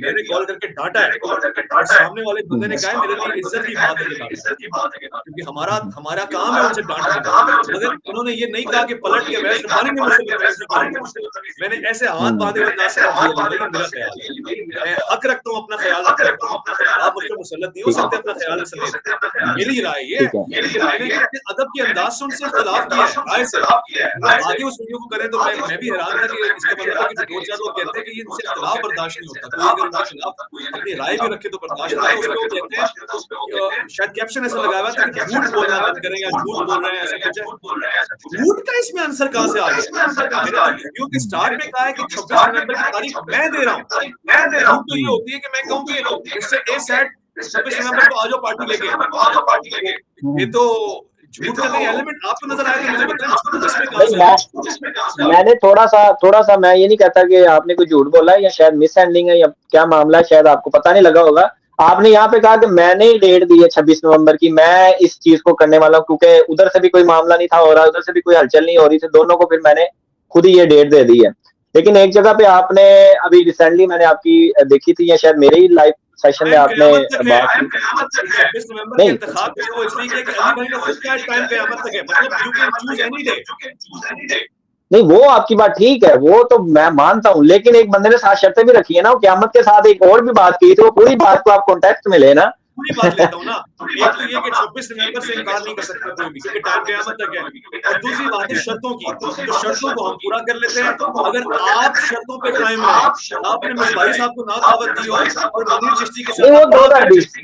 S2: मैंने कॉल करके डांटा है और सामने वाले बंदे ने कहा मेरे लिए इज्जत की बात है कि डांटा, क्योंकि हमारा काम है उनसे डांटना, मगर उन्होंने ये नहीं कहा कि पलट के वैसे मानेंगे मुझसे बदतमीजी। मैंने ऐसे हाथ बांधे हुए अंदाज से कहा, मेरा ख्याल है, मैं हक रखता हूँ अपना ख्याल रखने का, आप मुझ पर मुसल्लत नहीं हो सकते अपना ख्याल रखने, मेरी राय ये मैंने अदब के अंदाज से उनसे इख्तिलाफ किया है राय से। आगे उस वीडियो को करें तो मैं भी हैरान था कि इसका मतलब है कि दो चार लोग कहते हैं कि ये इनसे इख्तिलाफ बर्दाश्त नहीं होता, कोई अगर इनके खिलाफ अपनी राय भी रखे तो बर्दाश्त नहीं होता। उसको कहते हैं शायद कैप्शन ऐसा लगाया हुआ था कि झूठ बोलना बंद करें या झूठ बोल रहे हैं, ऐसा कुछ है। झूठ का इसमें आंसर कहां से आ गया? मैंने तो वीडियो के स्टार्ट में कहा है कि 26 नवंबर की तारीख मैं दे रहा हूं। झूठ तो ये होती है कि मैं कहूं कि इससे ए सेट 26 नवंबर को आ जाओ पार्टी लेके, ये तो झूठ का नहीं एलिमेंट आपको नजर आया तो मुझे बताएं झूठ किसमें कहां से?
S1: मैंने थोड़ा सा मैं ये नहीं कहता कि आपने कोई झूठ बोला है या शायद मिस हैंडलिंग है या क्या मामला है, शायद आपको पता नहीं लगा होगा। आपने यहाँ पे कहा कि मैंने ही डेट दी है 26 नवंबर की, मैं इस चीज को करने वाला हूँ, क्योंकि उधर से भी कोई मामला नहीं था हो रहा, उधर से भी कोई हलचल नहीं हो रही थी, दोनों को फिर मैंने खुद ही ये डेट दे दी है। लेकिन एक जगह पे आपने अभी रिसेंटली मैंने आपकी देखी थी या शायद मेरे ही लाइव सेशन में आपने बात की नहीं नहीं, वो आपकी बात ठीक है, वो तो मैं मानता हूँ, लेकिन एक बंदे ने 7 शर्तें भी रखी है ना, क़यामत के साथ एक और भी बात की थी, वो पूरी बात को आप कॉन्टेक्स्ट में लेना।
S2: पूरी बात लेता हूँ ना, एक तो ये कि 26 नवंबर से इनकार नहीं कर सकता कोई भी, क्योंकि टाइम क़यामत तक है। और दूसरी बात है शर्तों की, तो शर्तों को हम पूरा कर लेते हैं। अगर आप शर्तों पे कायम रहे, आपने मिसबाही साहब को ना दावत दी हो और मुनीर चिश्ती के साथ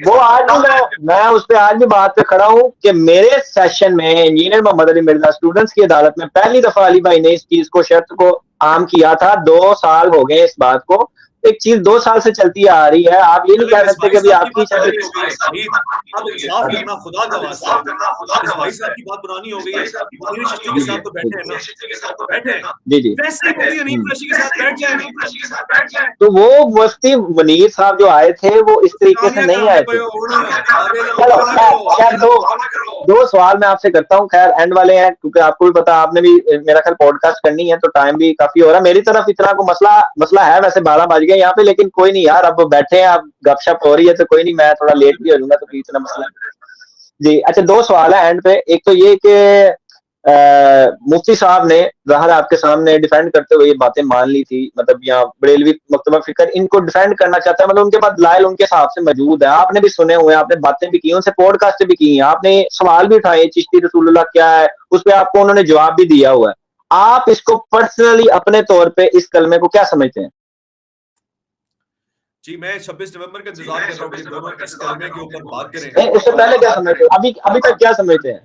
S1: वो आज भी मैं उस पे आज भी बात पे खड़ा हूँ कि मेरे सेशन में इंजीनियर मोहम्मद अली मिर्जा स्टूडेंट्स की अदालत में पहली दफा अली भाई ने इस चीज को शर्त को आम किया था। 2 साल हो गए इस बात को, एक चीज 2 साल से चलती आ रही है, आप ये नहीं कह सकते कि अभी आपकी
S2: खुदा का वास्ता भाई साहब की बात पुरानी हो गई है, मुनीर चिश्ती के साथ तो बैठे हैं ना, बैठे हैं जी वैसे ही अनीस कुरैशी के साथ बैठ जाए।
S1: तो वो मुफ्ती मुनीर साहब जो आए थे वो इस तरीके से नहीं आए थे। चलो खैर 2 सवाल मैं आपसे करता हूँ, खैर एंड वाले हैं, क्योंकि आपको भी पता आपने भी मेरा ख्याल पॉडकास्ट करनी है तो टाइम भी काफी हो रहा है। मेरी तरफ इतना को मसला है, वैसे 12 बज गए यहाँ पे, लेकिन कोई नहीं यार, अब बैठे हैं, अब गपशप हो रही है तो कोई नहीं, मैं थोड़ा लेट भी हो जाऊंगा तो इतना मसला जी। अच्छा 2 सवाल है एंड पे, एक तो ये कि मुफ्ती साहब ने ज़ाहिर आपके सामने डिफेंड करते हुए ये बातें मान ली थी, मतलब यहाँ बरेलवी मकतबा फिक्र इनको डिफेंड करना चाहता है, मतलब उनके पास दलाइल उनके हिसाब से मौजूद है, आपने भी सुने हुए हैं, आपने बातें भी की, उनसे पॉडकास्ट भी की हैं, आपने सवाल भी उठाए चिश्ती रसूलुल्लाह क्या है, उस पर आपको उन्होंने जवाब भी दिया हुआ है। आप इसको पर्सनली अपने तौर पे इस कलमे को क्या समझते हैं?
S2: जी मैं 26 नवंबर का इंतजार कर रहा हूँ कि दोनों इस कलमे के ऊपर बात करें।
S1: नहीं, उससे पहले क्या समझते हैं, अभी तक क्या समझते हैं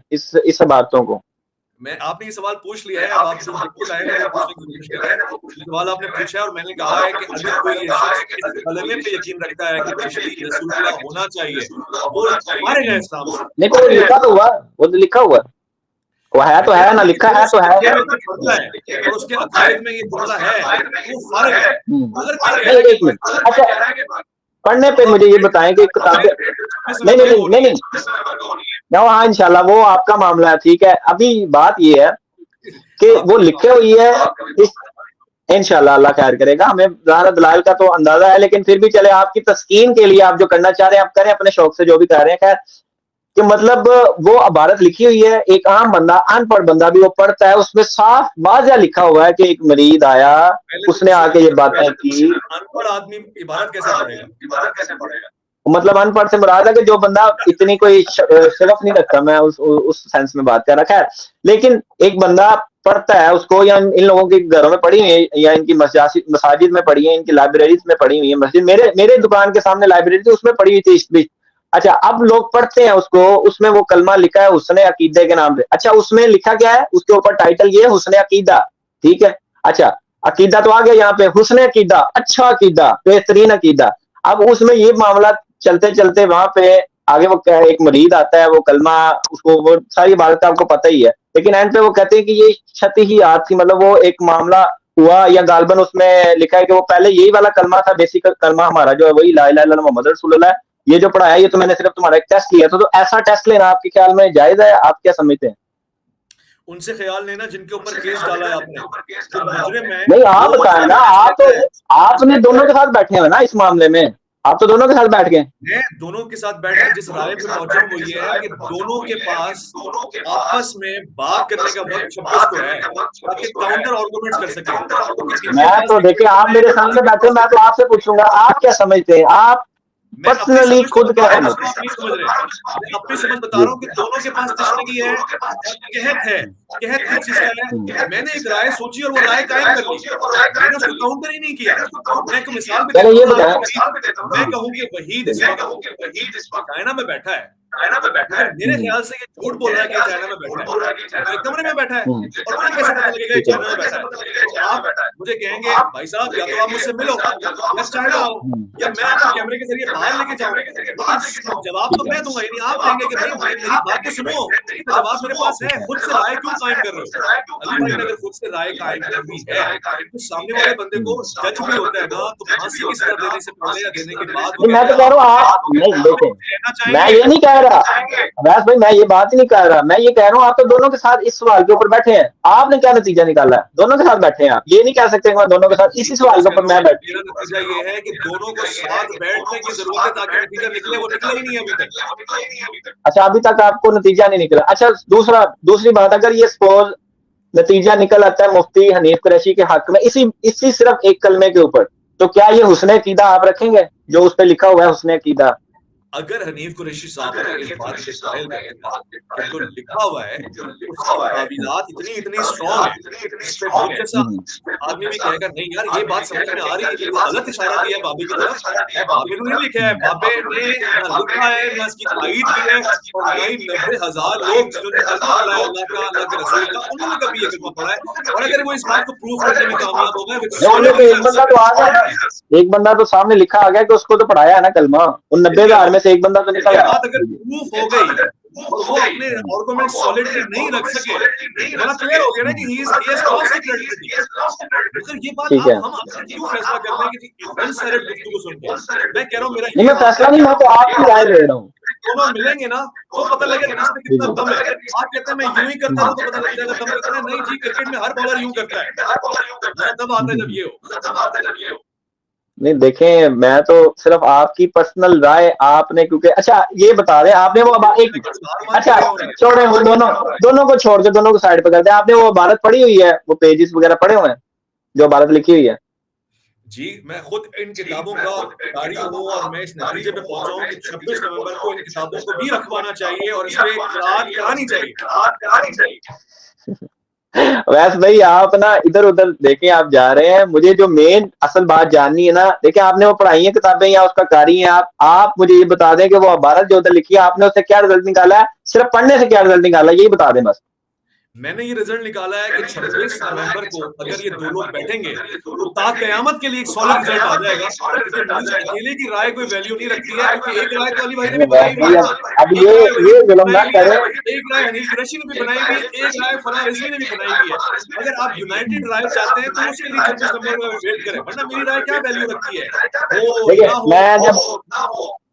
S1: इस बातों को?
S2: मैं आपने ये सवाल पूछ लिया है, अब आप जो बिल्कुल आए हैं पूछने की कोशिश कर रहे हैं, सवाल आपने पूछा है और मैंने कहा है कि अगर कोई इस कलमे पे यकीन रखता है कि चिश्ती रसूलुल्लाह होना चाहिए वो मारेगा इस्लाम से।
S1: नहीं तो लिखा तो हुआ, वो तो लिखा हुआ वो है तो है ना, लिखा है तो है,
S2: और उसके अकायद में ये जुमला है वो फर्क है। अगर
S1: अच्छा पढ़ने पे मुझे ये बताएं कि किताबें नहीं हाँ इंशाल्लाह वो आपका मामला है, ठीक है। अभी बात ये है कि वो लिखे हुई है, इंशाल्लाह अल्लाह खैर करेगा, हमें ज़ाहिर दलाइल का तो अंदाजा है, लेकिन फिर भी चले आपकी तस्कीन के लिए आप जो करना चाह रहे हैं आप करें, अपने शौक से जो भी कर रहे हैं। खैर कि मतलब वो इबारत लिखी हुई है, एक आम बंदा अनपढ़ बंदा भी वो पढ़ता है, उसमें साफ वाज़ह लिखा हुआ है कि एक मरीद आया, उसने आके ये बातें की।
S2: अनपढ़ आदमी इबारत कैसे पढ़ेगा?
S1: मतलब अनपढ़ से मुराद है कि जो बंदा इतनी कोई सिर्फ नहीं रखता, मैं उस सेंस में बात कर रखा है। लेकिन एक बंदा पढ़ता है उसको, या इन लोगों के घरों में पढ़ी हुई है या इनकी मसाजिद में पढ़ी है, इनकी लाइब्रेरीज में पढ़ी हुई है, मस्जिद मेरे दुकान के सामने लाइब्रेरी थी उसमें पढ़ी हुई थी। अच्छा अब लोग पढ़ते हैं उसको, उसमें वो कलमा लिखा है हुस्ने अकीदे के नाम पे। अच्छा उसमें लिखा क्या है, उसके ऊपर टाइटल ये है हुस्ने अकीदा, ठीक है। अच्छा अकीदा तो आ गया यहाँ पे, हुस्ने अकीदा, अच्छा अकीदा, बेहतरीन अकीदा। अब उसमें ये मामला चलते चलते वहां पे आगे वो एक मरीद आता है, वो कलमा उसको वो सारी बात आपको पता ही है, लेकिन एंड पे वो कहते हैं कि ये क्षति ही याद थी, मतलब वो एक मामला हुआ या गालबन उसमें लिखा है कि वो पहले यही वाला कलमा था, बेसिक कलमा हमारा जो है वही ला इलाहा इल्लल्लाह मुहम्मद रसूलुल्लाह, ये जो पढ़ाया ये तो मैंने सिर्फ तुम्हारा एक टेस्ट लिया था, तो ऐसा टेस्ट लेना आपके ख्याल में जायज है? आप क्या समझते हैं?
S2: उनसे ख्याल लेना जिनके ऊपर केस डाला है आपने, जो मुजरिम है।
S1: नहीं आप बताए ना, आप तो आपने दोनों के साथ बैठे हो ना इस मामले में, आप तो दोनों के साथ बैठ गए।
S2: मैं दोनों के साथ बैठा, जिस राय पे पहुंचा हूं वो ये है कि दोनों के पास आपस में बात करने का वक्त 26 को है ताकि काउंटर आर्गुमेंट्स कर सके।
S1: मैं तो देखिए आप मेरे सामने बैठे, मैं तो आपसे पूछूंगा आप क्या समझते हैं, आप पर्सनली खुद क्या समझते हैं?
S2: मैं अपनी समझ बता रहा हूँ कि दोनों के पास तशरीह है, कहत है, कहत किस चीज का है। मैंने एक राय सोची और वो राय कायम कर ली, मैंने उसको काउंटर ही नहीं किया। मैं एक मिसाल भी देता हूँ, मैं कहूँ कि वहीद इस वक्त चाइना में बैठा है, मेरे ख्याल से ये झूठ बोल रहा है कि चाइना में बैठा है, कमरे में बैठा है, और मुझे कैसे पता लगेगा कि चाइना में बैठा है? तो आप मुझे कहेंगे भाई साहब या तो आप मुझसे मिलो, मैं चाइना आऊं, या मैं आपको कैमरे के जरिए बाहर लेके जाऊं। जवाब तो मैं दूंगा, यानी आप कहेंगे कि भाई मेरी बात तो सुनो, जवाब मेरे पास है, खुद से राय क्यों कायम कर रहे हो? अली भाई ने अगर खुद से राय कायम करनी है तो सामने वाले बंदे को जज भी होता है ना, तो फांसी की सजा देने से पहले या देने के बाद
S1: मैं तो कह रहा हूँ आप नहीं देखें, मैं ये नहीं कह रहा वैस भाई, मैं ये बात ही नहीं कर रहा, मैं ये कह रहा हूँ आप तो दोनों के साथ इस सवाल के ऊपर बैठे हैं, आपने क्या नतीजा निकाला है? दोनों के साथ बैठे हैं, आप ये नहीं कह सकते कि मैं दोनों के साथ इसी सवाल के ऊपर मैं बैठा।
S2: मेरा नतीजा ये है कि दोनों को साथ बैठने की जरूरत है ताकि नतीजा निकले, वो निकला ही नहीं अभी तक।
S1: अच्छा अभी तक आपको नतीजा नहीं निकला। अच्छा दूसरी बात, अगर ये सपोज नतीजा निकल आता है मुफ्ती हनीफ कुरैशी के हक में इसी सिर्फ एक कलमे के ऊपर, तो क्या ये हुस्न अकीदा आप रखेंगे जो उस पर लिखा हुआ है हुस्न अकीदा?
S2: अगर हनीफ कुरैशी साहब ने इस बात के कायल है जो लिखा हुआ है उसकी काबिलात इतनी स्ट्रांग है, इस पे मुझ जैसा आदमी भी कहेगा नहीं यार ये बात समझ में आ रही है, ये गलत इशारा दिया है बाबे की तरफ, बाबे ने नहीं लिखा है, बाबे ने ना लिखा है ना इसकी तायीद की है, और ना ही 90,000 लोग जिन्होंने कलमा पढ़ा है अल्लाह का, अल्लाह के रसूल का, उन्होंने कभी ये कलमा पढ़ा है। और अगर वो इस बात को प्रूव करने में कामयाब हो गए,
S1: एक बंदा तो सामने लिखा आ गया कि उसको तो पढ़ाया है ना कलमा, उन 90,000 में से एक बंदा तो निकल
S2: बात अगर प्रूफ हो गई और वो अपने आर्गुमेंट सॉलिडली नहीं रख सके, बड़ा क्लियर हो गया ना कि he is lost the credibility. लेकिन ये बात हम क्यों फैसला करते हैं कि वन साइडेड गुफ्तगू सुन के? मैं कह रहा हूं मेरा
S1: मैं फैसला नहीं, मैं तो आपकी राय ले रहा हूं।
S2: दोनों मिलेंगे ना तो पता लगेगा किसमें कितना दम है। आप कहते हैं मैं यूं ही करता हूं तो पता लग जाएगा दम कितना है। नहीं जी, क्रिकेट में हर बॉलर यूं करता है, तब आता है जब ये हो।
S1: नहीं देखें, मैं तो सिर्फ आपकी पर्सनल राय आपने, क्योंकि अच्छा ये बता दें आपने वो एक अच्छा छोड़े वो दोनों को छोड़ के दोनों को साइड पे कर दे, आपने वो इबारत पढ़ी हुई है, वो पेजेस वगैरह पढ़े हुए हैं जो इबारत लिखी हुई है?
S2: जी मैं खुद इन किताबों का कारी हूँ और मैं इस नतीजे पे पहुंचा हूँ कि 26 नवंबर को इन किताबों को भी रखवाना चाहिए और इस पे क़िराअत करानी चाहिए।
S1: वैसे भाई आप ना इधर उधर देखें, आप जा रहे हैं, मुझे जो मेन असल बात जाननी है ना, देखिए आपने वो पढ़ाई है किताबें या उसका कारी है आप मुझे ये बता दें कि वो इबारत जो उधर लिखी है आपने उससे क्या रिजल्ट निकाला है, सिर्फ पढ़ने से क्या रिजल्ट निकाला है, यही बता दें बस।
S2: मैंने ये रिजल्ट निकाला है कि 26 नवंबर को अगर ये दो लोग बैठेंगे तो ता कयामत के लिए एक सॉलिड रिजल्ट आ जाएगा। अकेले की राय कोई वैल्यू नहीं रखती है, क्योंकि एक राय तो अली भाई ने भी बनाई हुई है,
S1: अब ये जुल्म ना करें,
S2: एक राय हनीफ कुरैशी ने भी बनाई हुई है, एक राय फराह रिजवी ने भी बनाई हुई है। अगर आप यूनाइटेड राय चाहते हैं तो उसके लिए 26 नवंबर में वेट करें, वरना मेरी राय क्या वैल्यू रखती है।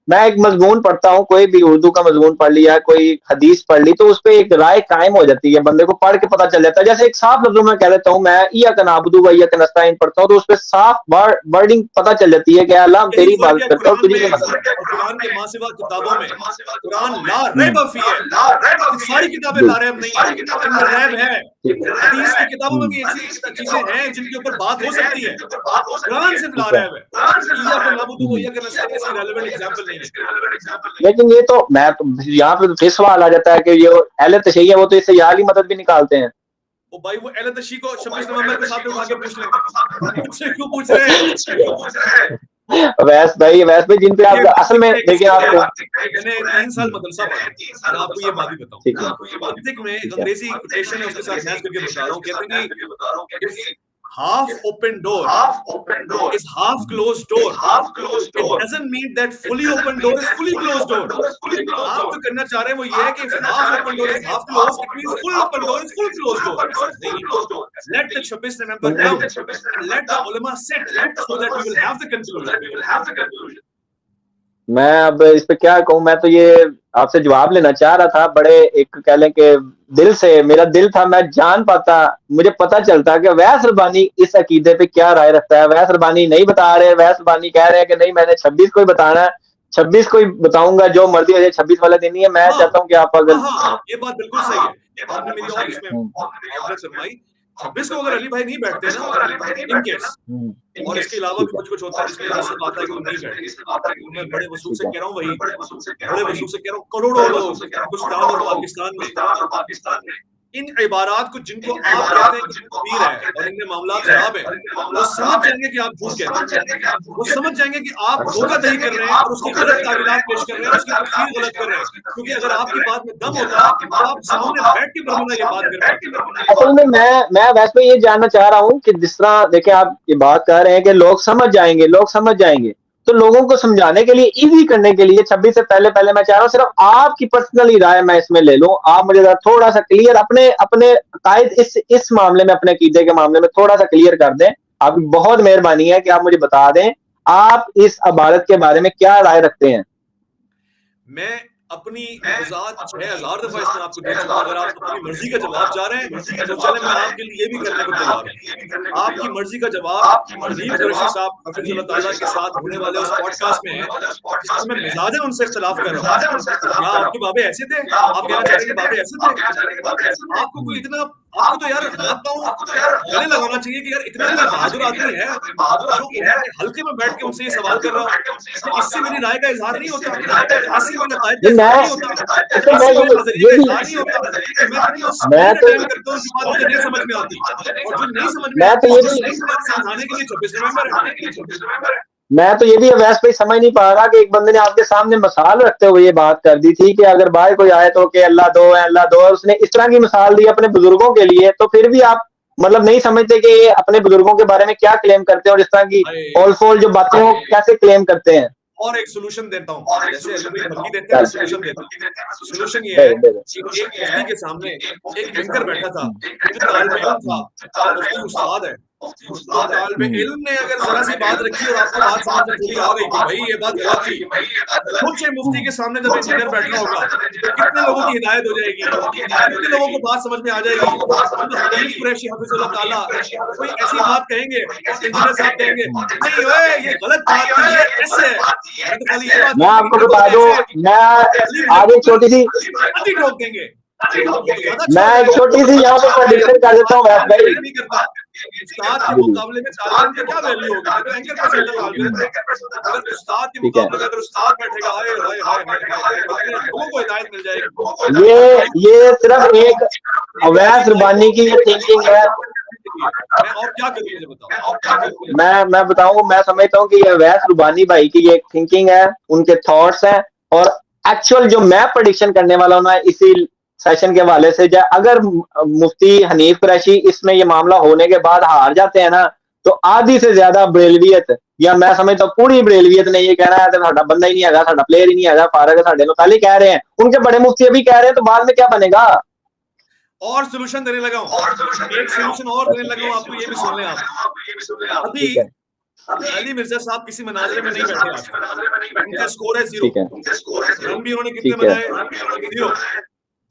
S1: मैं एक मजमून पढ़ता हूँ, कोई भी उर्दू का मजमून पढ़ लिया, कोई हदीस पढ़ ली, तो उस पर एक राय कायम हो जाती है, बंदे को पढ़ के पता चल जाता है। जैसे एक साफ लफ्जों में कह देता हूँ मैं इय्याका नअबुदु व इय्याका नस्तईन पढ़ता हूँ तो उस पर साफ वर्डिंग पता चल जाती है कि अल्लाह हम तेरी इबादत करता हूँ, तुझे मदद।
S2: कुरान के मासिवा किताबों में कुरान ला रैब फी है, सारी किताबें ला रैब नहीं है, इनमें रैब है। हदीस की किताबों में भी ऐसी चीजें हैं जिनके ऊपर बात हो सकती है, कुरान से ला रैब है। इय्याका नअबुदु व इय्याका नस्तईन इसकी रेलेवेंट एग्जांपल नहीं है।
S1: लेकिन ये तो मैं तो यहाँ पे फिर सवाल आ जाता है कि ये अहले तशय्युअ है, वो तो इससे याली मदद भी निकालते हैं।
S2: ओ भाई वो अहले तशय्युअ को 26 नवंबर के साथ में उठा के पूछ लेंगे, मुझसे क्यों पूछ रहे हैं?
S1: वैस भाई जिन पे आप असल में देखिए, आपको
S2: मैंने 3 साल मदरसा पढ़ा, मैं आपको ये बात भी बताऊं, मंतिक में अंग्रेजी कोटेशन है उसके साथ मैच करके बता रहा हूं। कहते हैं कि half open door is half closed door. It doesn't mean that fully open door is fully closed door. आप तो करना चाह रहे हैं वो ये है कि if half open door is half closed, it means full open door is full closed door. Let the 26 November come and let the ulama sit so that we will have the conclusion.
S1: मैं अब इस पे क्या कहूँ, मैं तो ये आपसे जवाब लेना चाह रहा था, बड़े एक कह लें कि दिल से, मेरा दिल था, मैं जान पाता, मुझे पता चलता कि वैस रबानी इस अकीदे पे क्या राय रखता है। वैस रबानी नहीं बता रहे, वैस रबानी कह रहे हैं कि नहीं मैंने 26 को ही बताना है, 26 को ही बताऊंगा, जो मर्जी हो जाए, 26 वाला दिन ही है। मैं चाहता हूँ कि आप अगर
S2: ये बात बिल्कुल सही है, आपने मेरी और इसमें फरमाई 26 को अगर अली भाई नहीं बैठते ना इन केस, और इसके अलावा भी कुछ होता है जिसमें ऐसा बात है कि नहीं बैठते, मैं बड़े वसूल से कह रहा हूँ, वही बड़े वसूल से कह रहा हूँ, करोड़ों लोग हिंदुस्तान और पाकिस्तान में इन इबारात को जिनको आप कहते हैं कि तकफीर है और इनमें मामला खराब है, वो समझ जाएंगे कि आप झूठ कहते हैं, वो समझ जाएंगे कि आप धोखाधड़ी कर रहे हैं और उसकी गलत तावीलात पेश कर रहे हैं, उसकी तकफीर गलत कर रहे हैं। क्योंकि अगर आपकी बात में दम होता तो आप सामने बैठ के बरमुना ये बात कर पाते।
S1: असल में मैं वैसे ये जानना चाह रहा हूँ कि जिस तरह देखिए आप ये बात कर रहे हैं कि लोग समझ जाएंगे, तो लोगों को समझाने के लिए, इजी करने के लिए 26 से पहले मैं चाह रहा हूँ सिर्फ आपकी पर्सनली राय मैं इसमें ले लूं। आप मुझे थोड़ा सा क्लियर अपने कायद इस मामले में, अपने अकीदे के मामले में थोड़ा सा क्लियर कर दें। आपकी बहुत मेहरबानी है कि आप मुझे बता दें आप इस इबारत के बारे में क्या राय रखते हैं।
S2: मैं अपनी वजाहत 6000 दफा इसमें आपको दे चुका। अगर आप अपनी मर्जी का जवाब चाह रहे हैं तो चले मैं आपके लिए ये भी करने को तैयार हूं। आपकी मर्जी का जवाब हनीफ कुरैशी साहब हफिज़ुल्लाह ताला के साथ होने वाले उस पॉडकास्ट में है जिसमें मैं मिजाजन उनसे इख्तिलाफ कर रहा हूं। क्या आपके बाबे ऐसे थे? आप कहना चाह रहे हैं कि बाबे ऐसे थे? आपको कोई इतना, आपको तो यार गले लगाना चाहिए कि यार इतना बहादुर आदमी है जो हल्के में बैठ के उनसे ये सवाल कर रहा हूं, इससे मेरी राय का इजहार नहीं होता, इससे मेरे नताइज का इजहार नहीं होता, इससे मेरे नजरिए का इजहार नहीं होता। मैं तो करता हूं, बात मुझे नहीं समझ में आती, और जो नहीं समझ में आती है समझाने के लिए 26 नवंबर है।
S1: मैं तो ये भी अवैस भाई समझ नहीं पा रहा कि एक बंदे ने आपके सामने मिसाल रखते हुए ये बात कर दी थी कि अगर बाहर कोई आए तो कि अल्लाह दो है, अल्लाह दो है, उसने इस तरह की मिसाल दी अपने बुजुर्गों के लिए, तो फिर भी आप मतलब नहीं समझते कि ये अपने बुजुर्गों के बारे में क्या क्लेम करते हैं और इस तरह की ऑल फोल जो बातें हो कैसे क्लेम करते हैं।
S2: और एक सोल्यूशन देता हूँ, जैसे अलवी देते हैं, सोल्यूशन देता हूँ। सोल्यूशन ये है कि एक मुफ्ती के सामने एक बैंकर बैठा था जो तालिब इल्म था, मुफ्ती उस्ताद है, तो तालिब इल्म ने अगर जरा सी बात रखी और आपको बात समझ में थोड़ी आ गई कि भाई ये बात गलत थी, खुद से मुफ्ती के सामने जब इंजीनियर बैठना होगा तो कितने लोगों की हिदायत हो जाएगी, कितने लोगों को बात समझ में आ जाएगी। हनीफ कुरैशी हफिज़ुल्लाह ताला कोई ऐसी बात कहेंगे और इंजीनियर साहब कहेंगे नहीं ओए ये गलत बात थी, ये ऐसे है।
S1: मैं आपको बता दूं, मैं आगे छोटी सी
S2: ठोक देंगे,
S1: मैं छोटी सी यहाँ पे प्रेडिक्शन कर देता हूँ भाई।
S2: उस्ताद के मुकाबले में तालिब की क्या वैल्यू होगी? तो एंकर पर चलता तालिब, अगर उस्ताद के मुकाबले में अगर उस्ताद बैठेगा, हाय हाय हाय लोगों को हिदायत मिल जाएगी।
S1: ये सिर्फ एक अवैस रबानी की थिंकिंग है।
S2: मैं और क्या करूं मुझे बताओ।
S1: मैं बताऊंगा, मैं समझता हूँ कि ये अवैस रबानी भाई की ये थिंकिंग है, उनके थॉट्स हैं, और एक्चुअल जो मैं प्रेडिक्शन करने वाला हूँ ना इसी सेशन के हवाले से, अगर मुफ्ती हनीफ कुरैशी इसमें ये मामला होने के बाद हार जाते हैं ना, तो आधी से ज्यादा बरेलवियत, या मैं समझता हूँ पूरी बरेलवियत ने ये कहना है कि साडा बंदा ही नहीं है, साडा प्लेयर ही नहीं है, फारग है साडे मुतालिक कह रहे हैं, उनके बड़े मुफ्ती अभी कह रहे हैं, तो बाद में क्या बनेगा।
S2: और सोल्यूशन देने लगा हूं, एक सोल्यूशन और देने लगा हूं आपको, ये भी सुन लें आप। अभी अली मिर्जा साहब किसी मनाजरे में नहीं बैठे आज, उनका स्कोर है 0, रन भी उन्होंने कितने बनाए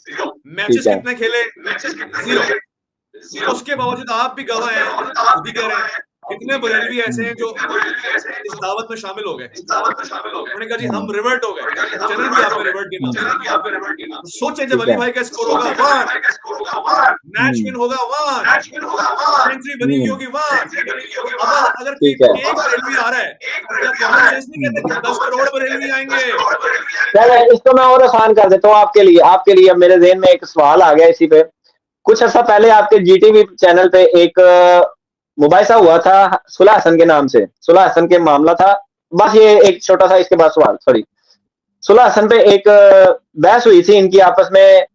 S2: 0, मैचेस कितने खेले 0। उसके बावजूद आप भी गवाह हैं, खुद ही कह रहे हैं कितने बरेलवी ऐसे हैं जो इस दावत में शामिल हो गए। उन्होंने कहा जी हम रिवर्ट हो गए, चैनल भी आपने रिवर्ट किया। सोचें जब अली भाई का स्कोर होगा 1, मैच विन होगा 1, सेंचुरी बनी होगी 1, अब अगर एक बरेलवी आ रहा है क्या कॉमन सेंस नहीं कहते कि 10 करोड़ बरेलवी आएंगे।
S1: चलो इसको मैं और आसान कर देता हूँ आपके लिए मेरे ज़हन में एक सवाल आ गया इसी पे। कुछ अर्सा पहले आपके जीटीवी चैनल पे एक मुबाहिसा हुआ था सुलह हसन के नाम से, सुलह हसन के मामला था, बस ये एक छोटा सा इसके बाद सवाल, सॉरी, सुलह हसन पे एक बहस हुई थी इनकी आपस में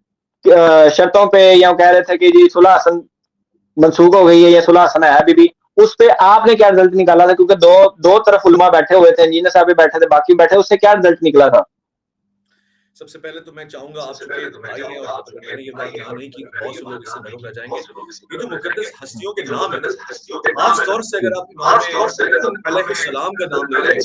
S1: शर्तों पे, या कह रहे थे कि जी सुलह हसन मनसूख हो गई है या सुलह हसन है अभी भी, उस पे आपने क्या रिजल्ट निकाला था? क्योंकि दो तरफ उलमा बैठे हुए थे, इंजीनियर साहब भी बैठे थे, बाकी बैठे, उससे क्या रिजल्ट निकला था?
S2: सबसे पहले तो मैं चाहूंगा, आप चूंकि भाई हैं और मैंने ये बात यहाँ नहीं की, बहुत से लोग इससे महरूम रह जाएंगे। ये जो मुकद्दस हस्तियों के नाम है ना, खास तौर से अगर आप इमाम अलैहिस्सलाम का नाम ले रहे हैं,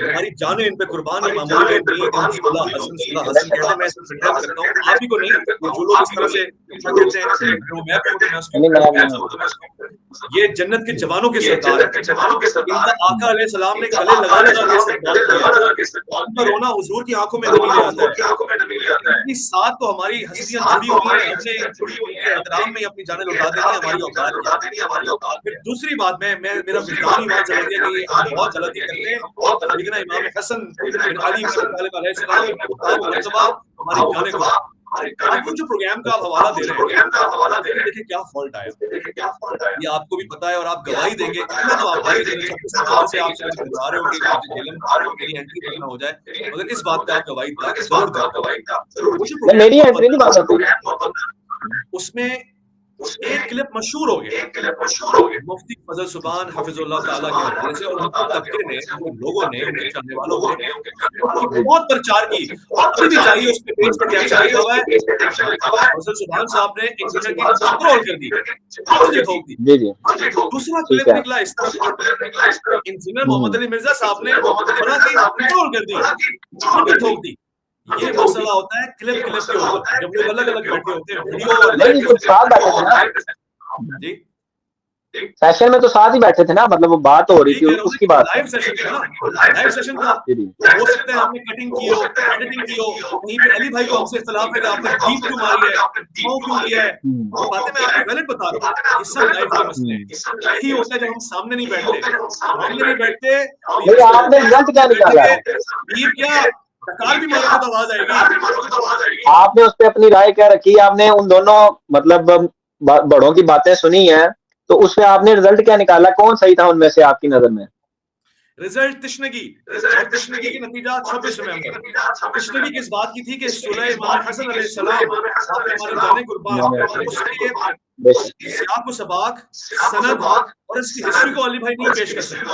S2: हमारी जानें इन पे कुर्बान है। मामूली लोग नहीं, सुलह हसन कहते हैं, मैं इसको कंडेम करता हूँ, आप ही को नहीं, जो लोग इस तरह से कहते हैं, जो मैं ये जन्नत के जवानों के सरदार है। इनका आका अलैहिस्सलाम ने गले लगा लगा के इस्तेमाल, उनका रोना हुजूर की आंखों में नमी ले आता है। इनकी साथ तो हमारी हस्तियां जुड़ी हुई हैं, हमने उनके एहतराम में अपनी जानें लौटा देनी है, हमारी औकात। फिर दूसरी बात, मेरा विजदान ही बहुत जल्दी है कि हम बहुत गलती करते हैं, लेकिन इमाम हसन बिन अली अलैहिस्सलाम हमारी जानें को आपको जो प्रोग्राम का आप हवाला दे रहे हैं, देखिए क्या फॉल्ट आया, ये आपको भी पता है और आप गवाही देंगे। इतना तो आप गवाही देंगे से आप बता रहे हो कि मेरी एंट्री करना हो जाए, मगर इस बात पे आप गवाही जरूर
S1: मेरी एंट्री नहीं बात होती।
S2: उसमें एक क्लिप मशहूर हो गया मुफ्ती फजल सुभान हफिजुल्लाह ताला के हवाले से, और उनके तबके ने, लोगों ने, उनके चाहने वालों ने बहुत प्रचार की, और अभी भी चाहिए उस पे पेज पे क्या लिखा हुआ है, फजल सुभान साहब ने इंजीनियर की कंट्रोल कर दी, ठोक दी।
S1: जी जी।
S2: दूसरा क्लिप निकला इस तरह, इंजीनियर मोहम्मद अली मिर्जा साहब ने फला की कंट्रोल कर दी, ठोक दी। ये मसला होता है क्लिप के ऊपर, जब लोग अलग अलग बैठे होते हैं, वीडियो
S1: जी सेशन में तो साथ ही बैठे थे ना, मतलब वो बात हो रही थी उसकी बात,
S2: लाइव सेशन था, लाइव सेशन था। हो सकता है आपने कटिंग की हो, एडिटिंग की हो, कहीं पे अली भाई को हमसे इख्तिलाफ है कि आपने बीप क्यों मारी है, क्यों किया है, वो बातें मैं आपको गलत बता रहा हूँ। ये सब लाइव के मसले हैं। यही होता है जब हम सामने नहीं बैठते,
S1: आपने रिजल्ट क्या निकाला?
S2: बीप क्या सरकार भी मारो तो आवाज आएगी।
S1: आपने उस पर अपनी राय क्या रखी? आपने उन दोनों मतलब बड़ों की बातें सुनी है, तो उसमें आपने रिजल्ट क्या निकाला? कौन सही था उनमें से आपकी नजर में?
S2: रिजल्ट तिश्नगी की नतीजा 26 नवंबर। तिश्नगी किस बात की थी कि सुलह इमाम हसन अलैहिस्सलाम आपने हमारी जाने कुर्बान, उसके सियाक व सबाक, सनद और इसकी हिस्ट्री को अली भाई नहीं पेश कर सकते,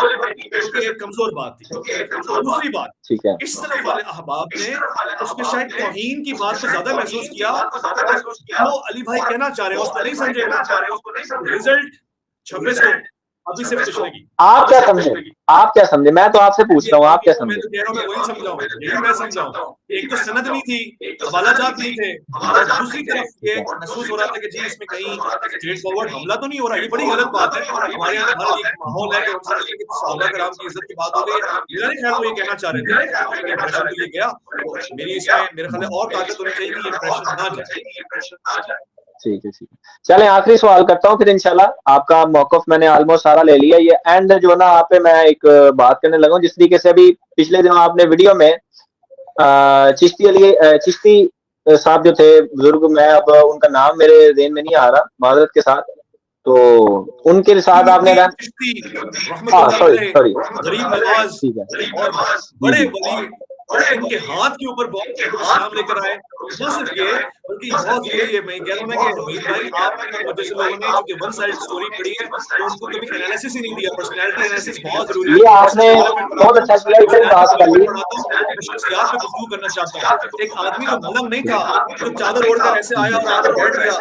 S2: क्योंकि एक कमजोर बात थी। दूसरी बात, इस तरफ वाले अहबाब ने उसमें शायद तौहीन की बात को ज्यादा महसूस किया, वो अली भाई कहना चाह रहे हैं उसको नहीं समझे। रिजल्ट 26 को अभी सिर्फ तिश्नगी।
S1: आप क्या समझे? आप क्या समझे? मैं तो आपसे पूछ रहा हूँ, आप क्या समझे?
S2: मैं तो कह रहा हूँ, मैं वही समझाऊं, यही मैं समझाऊं। एक तो सनद नहीं थी, हवालाजात नहीं थे, और दूसरी तरफ ये महसूस हो रहा था कि जी इसमें कहीं स्ट्रेट फॉरवर्ड हमला तो नहीं हो रहा। ये बड़ी गलत बात है। हमारे यहाँ हर एक माहौल है कि सहाबा कराम की इज्जत की बात हो गई। मेरा ख्याल वो ये कहना चाह रहे थे, इंप्रेशन तो ये गया, मेरी इसमें मेरे ख्याल और ताकत होनी चाहिए कि इंप्रेशन ना जाए।
S1: ठीक है, ठीक है। चलें आखिरी सवाल करता हूँ, फिर इंशाल्लाह आपका मौकफ मैंने ऑलमोस्ट सारा ले लिया। ये एंड जो ना आप पे मैं एक बात करने लगा हूँ, जिस तरीके से अभी पिछले दिनों आपने वीडियो में चिश्ती साहब जो थे बुजुर्ग, मैं अब उनका नाम मेरे ज़हन में नहीं आ रहा माजरत के साथ, तो उनके साथ आपने सॉरी
S2: गरीब नवाज
S1: ठीक है
S2: और बड़े वली इनके हाथ के ऊपर बहुत इस्लाम लेकर आए, न सिर्फ ये बल्कि बहुत जरूरी है, मैं कह रहा हूं कि हमीद भाई आप वजह से लोगों ने जो वन साइड स्टोरी पढ़ी है तो उनको कभी एनालिसिस ही नहीं दिया। पर्सनालिटी एनालिसिस बहुत जरूरी है।
S1: ये आपने बहुत अच्छा किया, इसे बात कर ली।
S2: शख्सियत पे गुफ्तगू करना चाहता हूं। एक आदमी जो मलंग नहीं था, जो चादर ओढ़कर ऐसे आया और आकर बैठ गया,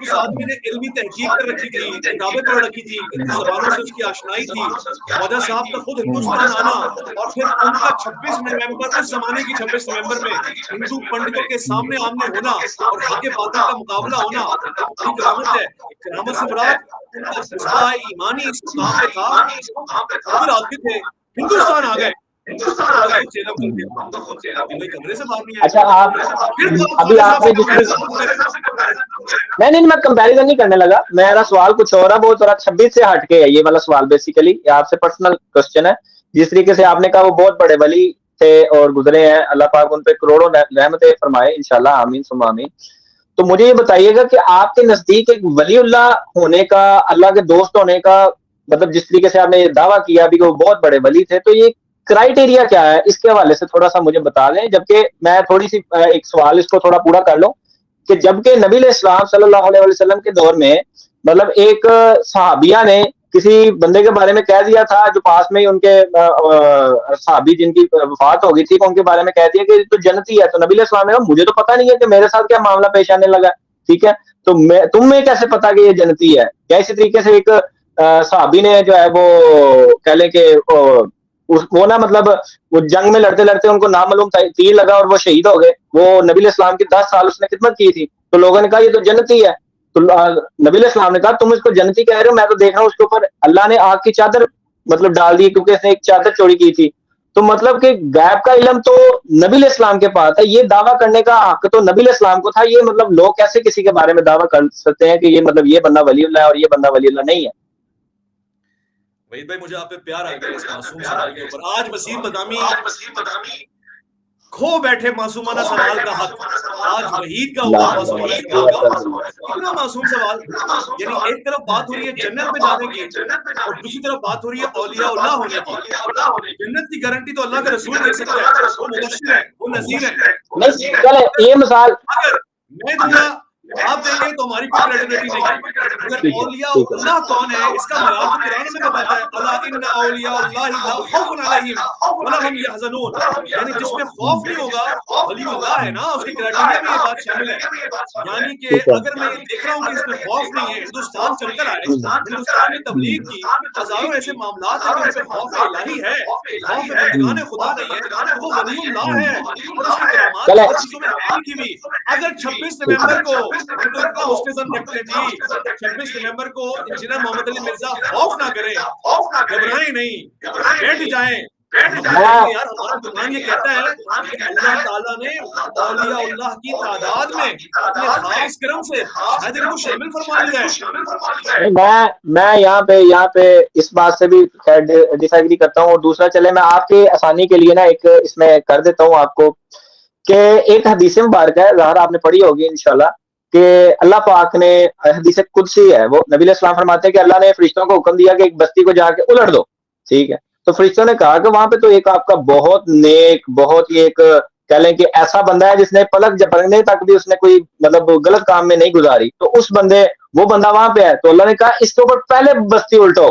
S2: उस आदमी ने इल्मी तहकीक कर रखी थी, किताबें पढ़ रखी थी, ज़बानों से उसकी आशनाई थी। ख्वाजा साहब का खुद हिंदुस्तान आना और फिर उनका 26 नवंबर उस जमाने की 26 नवंबर में हिंदू पंडितों के सामने आमने होना और हक बातिल का मुकाबला होना बड़ी करामत है। करामत से मुराद उनका जज्बा ईमानी इस मुकाम पे था। फिर आदमी थे, हिंदुस्तान आ गए,
S1: अच्छा आप अभी आपने नहीं मैं कंपैरिजन नहीं करने लगा, मेरा सवाल कुछ और है, वो थोड़ा 26 से हटके है ये वाला सवाल। बेसिकली आपसे पर्सनल क्वेश्चन है। जिस तरीके से आपने कहा वो बहुत बड़े वली थे और गुजरे हैं, अल्लाह पाक उन पे करोड़ों रहमतें फरमाए इंशाल्लाह, आमीन सुम्मा आमीन। तो मुझे ये बताइएगा कि आपके नजदीक एक वलीउल्लाह होने का, अल्लाह के दोस्त होने का, मतलब जिस तरीके से आपने ये दावा किया अभी कि वो बहुत बड़े वली थे, तो ये क्राइटेरिया क्या है? इसके हवाले से थोड़ा सा मुझे बता दें। जबकि मैं थोड़ी सी एक सवाल इसको थोड़ा पूरा कर लूं कि जबकि नबी इस्लाम सल्लल्लाहु अलैहि वसल्लम के दौर में मतलब एक सहाबिया ने किसी बंदे के बारे में कह दिया था जो पास में ही उनके सहाबी जिनकी वफात हो गई थी, उनके बारे में कह दिया कि तो जन्नती है। तो नबी अलैहिस्सलाम ने कहा मुझे तो पता नहीं है कि मेरे साथ क्या मामला पेश आने लगा, ठीक है, तो मैं तुम्हें कैसे पता कि ये जन्नती है? क्या इसी तरीके से एक सहाबी ने जो है वो कह लें कि वो ना मतलब वो जंग में लड़ते लड़ते उनको नामालूम तीर लगा और वो शहीद हो गए। वो नबी अलैहिस्सलाम की 10 साल उसने खिदमत की थी, तो लोगों ने कहा ये तो जन्नती है। तो नबी अलैहिस्सलाम ने कहा तुम इसको जन्नती कह रहे हो, मैं तो देख रहा हूँ उसके ऊपर अल्लाह ने आग की चादर मतलब डाल दी क्योंकि इसने एक चादर चोरी की थी। तो मतलब कि गैब का इल्म तो नबी अलैहिस्सलाम के पास है, ये दावा करने का हक तो नबी अलैहिस्सलाम को था। ये मतलब लोग कैसे किसी के बारे में दावा कर सकते हैं कि ये मतलब ये बंदा वलीउल्लाह है और ये बंदा वलीउल्लाह नहीं है?
S2: वहीद भाई मुझे आप पे प्यार आ गया इस मासूम सवाल के ऊपर। आज वसीम बदामी खो बैठे मासूमाना सवाल का हक आज वहीद का हुआ मासूमाना सवाल का। कितना मासूम सवाल, यानी एक तरफ बात हो रही है जन्नत में जाने की और दूसरी तरफ बात हो रही है औलियाउल्लाह होने की। जन्नत की गारंटी तो अल्लाह का रसूल दे सकता है, वो मुबश्शिर है, वो नज़ीर है।
S1: नहीं चले ये मिसाल
S2: अगर मैं दूंगा आप देंगे तो हमारी कोई क्रेडिबिलिटी नहीं है। अगर औलियाउल्लाह कौन है इसका बयान तो कुरान में बताता है, अला इन्ना औलियाउल्लाहि ला खौफुन अलैहिम वला हुम यहज़नून, यानी जिसमें खौफ नहीं होगा वलीउल्लाह है ना, उसकी क्राइटेरिया में ये बात शामिल है। यानी कि अगर मैं ये देख रहा हूँ कि इसमें खौफ नहीं है, हिंदुस्तान चलकर आए, हिंदुस्तान में तबलीग की हजारों ऐसे मामलात हैं कि उसमें खौफ इलाही है, खौफ बंदगाने खुदा नहीं है, तो वो वलीउल्लाह है और उसकी करामात हर चीजों में है लिखी हुई। अगर 26 नवंबर को तो इतना मुस्तज़न रखते हैं जी, 26 नवंबर को इंजीनियर मोहम्मद अली मिर्जा खौफ ना करें, घबराएं नहीं, बैठ जाएं। यार हमारा कुरान ये कहता है कि अल्लाह ताला ने औलियाउल्लाह की तादाद में अपने खास करम से शायद इनको शामिल फरमा लिया है।
S1: मैं यहाँ पे इस बात से भी डिसएग्री करता हूँ। और दूसरा चले मैं आपके आसानी के लिए ना एक इसमें कर देता हूँ आपको कि एक हदीस मुबारक है, ज़ाहिर आपने पढ़ी होगी इंशाल्लाह, कि अल्लाह पाक ने हदीस कुदसी है, वो नबी अलैहिस्सलाम फरमाते हैं कि अल्लाह ने फरिश्तों को हुक्म दिया कि एक बस्ती को जाके उलट दो, ठीक है। तो फरिश्तों ने कहा कि वहां पे तो एक आपका बहुत नेक, बहुत ही एक कह लें कि ऐसा बंदा है जिसने पलक झपकने तक भी उसने कोई मतलब गलत काम में नहीं गुजारी, तो उस बंदे वो बंदा वहां पे है। तो अल्लाह ने कहा इसके ऊपर पहले बस्ती उल्टो,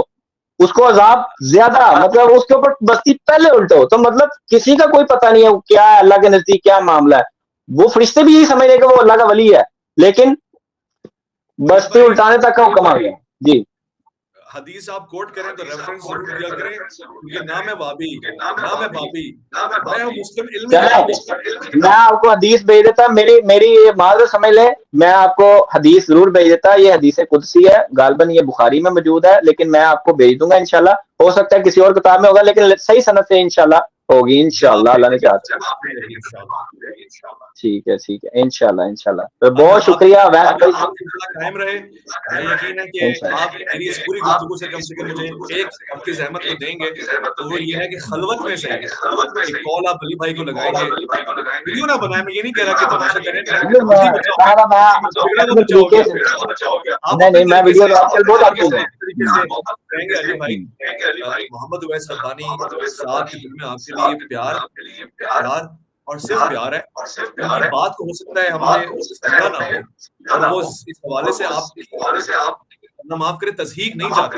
S1: उसको अजाब ज्यादा मतलब उसके ऊपर बस्ती पहले उल्टो। तो मतलब किसी का कोई पता नहीं है क्या है अल्लाह के नजदीक क्या मामला है। वो फरिश्ते भी यही समझ रहे कि वो अल्लाह का वली है, लेकिन बस्ती उल्टाने तक का हुक्म आ गया। जी
S2: हदीस आप कोट करें तो रेफरेंस जरूर दिया करें, क्योंकि ना मैं वाबी ना मैं बाबी, मैं हूं मुस्लिम इल्मी।
S1: मैं आपको हदीस भेज देता, मेरी माजर समझ ले, मैं आपको हदीस जरूर भेज देता। ये हदीस कुदसी है, गालबन ये बुखारी में मौजूद है, लेकिन मैं आपको भेज दूंगा इंशाल्लाह। हो सकता है किसी और किताब में होगा, लेकिन सही सनद से इंशाल्लाह होगी इंशाल्लाह, अल्लाह ने चाहा। ठीक है इंशाल्लाह इंशाल्लाह। तो बहुत शुक्रिया
S2: कायम रहे। मुझे यकीन है कि आप मेरी इस पूरी गुफ्तगू से कम मुझे एक आपकी ज़हमत तो देंगे, तो वो ये है कि खलवत में से एक कॉल आप अली भाई को लगाएंगे। वीडियो ना बनाए, मैं ये नहीं कह रहा कि तमाशा करें,
S1: नहीं मैं वीडियो आजकल बहुत आती हूं।
S2: कहेंगे अली भाई मोहम्मद उवैस रब्बानी साहब के दिल में आपके लिए प्यार और सिर्फ प्यार है। उनकी बात को हो सकता है हमने समझा ना हो, और वो इस हवाले से आप ना माफ करे तस्हीक नहीं चाहते।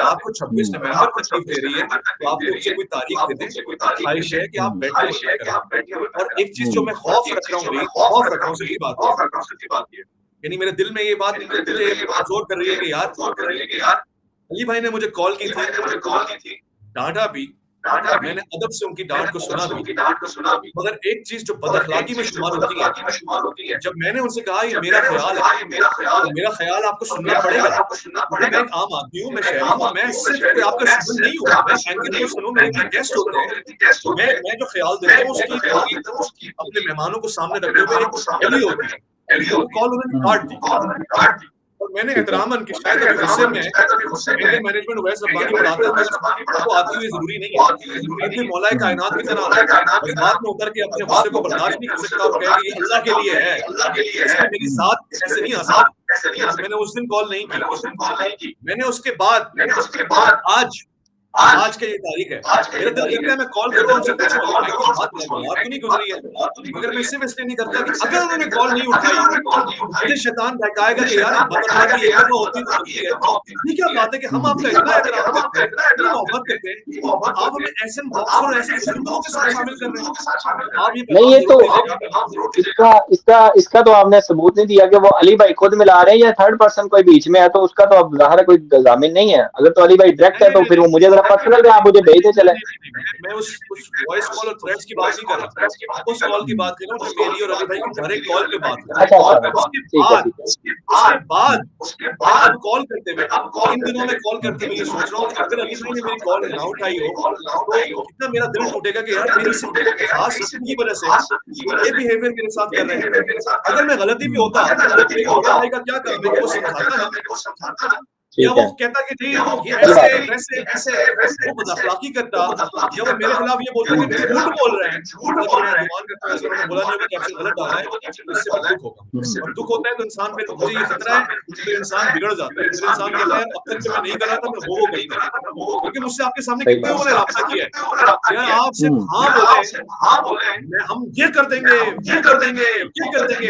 S2: आपको 26 नवंबर तकलीफ दे रही है तो आप मुझसे कोई तारीख दे दें, ख्वाहिश है कि आप बैठे। और एक चीज जो मैं खौफ रख रहा हूँ सच्ची बात है, यानी मेरे दिल में ये बात मुझे जोर कर रही है कि यार अली भाई ने मुझे कॉल की थी, डांटा भी, मैंने अदब से उनकी डांट को सुना भी, मगर एक चीज जो बदअखलाकी में शुमार होती है, जब मैंने उनसे कहा ये मेरा ख्याल है, तो मेरा ख्याल आपको सुनना पड़ेगा। मैं एक आम आदमी हूँ, मैं शहरी हूँ, मैं सिर्फ आपका शुगल नहीं हूँ, मैं एंकर को सुनूं, मेरे गेस्ट होते हैं, मैं जो ख्याल देता हूँ उसकी अपने मेहमानों को सामने रखते हुए एक अली होती है, कॉल उन्होंने काट दी। और मैंने एहतरामन कि शायद अभी गुस्से में एंकर मैनेजमेंट वैस रब्बानी पढ़ाते हैं तो आती हुई जरूरी नहीं है, लेकिन मौलाए कायनात की तरह जज्बात में उतर के अपने गुस्से को बर्दाश्त नहीं कर सकता और कहे कि अल्लाह के लिए है, इसमें मेरी जात ऐसे नहीं आ सकती। मैंने उस दिन कॉल नहीं की, मैंने उसके बाद आज आज की ये तारीख है, मेरा दिल करता है मैं कॉल करूँ उनसे पूछूं भाई कोई बात नागवार तो नहीं गुजरी है, मगर मैं सिर्फ इसलिए नहीं करता कि अगर उन्होंने कॉल नहीं उठाई मुझे शैतान बहकाएगा कि यार बदतमीजी एक दफा होती है। ये क्या बात है कि हम आपका इतना एहतराम करते हैं, इतनी मोहब्बत करते हैं और आप हमें ऐसे बॉक्स और ऐसे बुजुर्गों के साथ शामिल कर रहे हैं। आप ये
S1: नहीं, ये तो इसका इसका इसका तो आपने सबूत नहीं दिया कि वो अली भाई खुद मिला रहे हैं या थर्ड पर्सन कोई बीच में है, तो उसका तो अब ज़ाहिर है कोई जामिन नहीं है। अगर तो अली भाई डायरेक्ट है तो फिर वो मुझे जरा पर्सनल पे आप मुझे भेजते चले।
S2: मैं उस वॉइस कॉल और थ्रेड्स की बात नहीं कर रहा, उस कॉल की बात कर रहा हूँ जो मेरी और अली भाई की डायरेक्ट कॉल पे बात कर
S1: अच्छा
S2: रहा हूँ।
S1: उसके बाद
S2: अब कॉल करते हुए इन दिनों में कॉल करते हुए ये सोच रहा हूँ कि अगर अली भाई ने मेरी कॉल ना उठाई हो तो कितना मेरा दिल टूटेगा कि यार मेरी सिर्फ खास की वजह से ये बिहेवियर मेरे साथ कर रहे हैं। अगर मैं गलती भी होता तो मेरे भाई का क्या काम है कि वो समझाता ना, या वो कहता कि नहीं ये ऐसे वैसे ऐसे वो बदअखलाकी करता, या वो मेरे खिलाफ ये बोलता कि झूठ बोल रहे हैं, अगर मैं गुमान करता हूं ऐसा उन्होंने बोला नहीं होगा कैप्शन गलत डाला है, इससे बहुत दुख होगा। और दुख होता है तो इंसान पे मुझे ये खतरा है कि इंसान बिगड़ जाता है, फिर इंसान कहता है अब तक जो मैं नहीं कर रहा था मैं वो करता है, क्योंकि मुझसे आपके सामने कितने लोगों ने राब्ता किया है यार आप सिर्फ हाँ बोले मैं हम ये कर देंगे ये कर देंगे ये कर देंगे,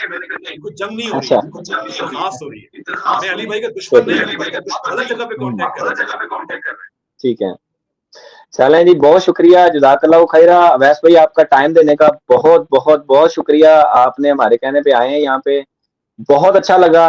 S2: मैंने कहा नहीं कुछ जंग नहीं हो रही, खास हो रही है। मैं अली भाई का दुश्मन नहीं, अली भाई का गलत जगह पे कांटेक्ट कर रहा है।
S1: ठीक है, चलें जी, बहुत शुक्रिया, जज़ाकल्लाह खैरा। अवैस भाई आपका टाइम देने का बहुत बहुत बहुत शुक्रिया। आपने हमारे कहने पे आए हैं यहाँ पे, बहुत अच्छा लगा।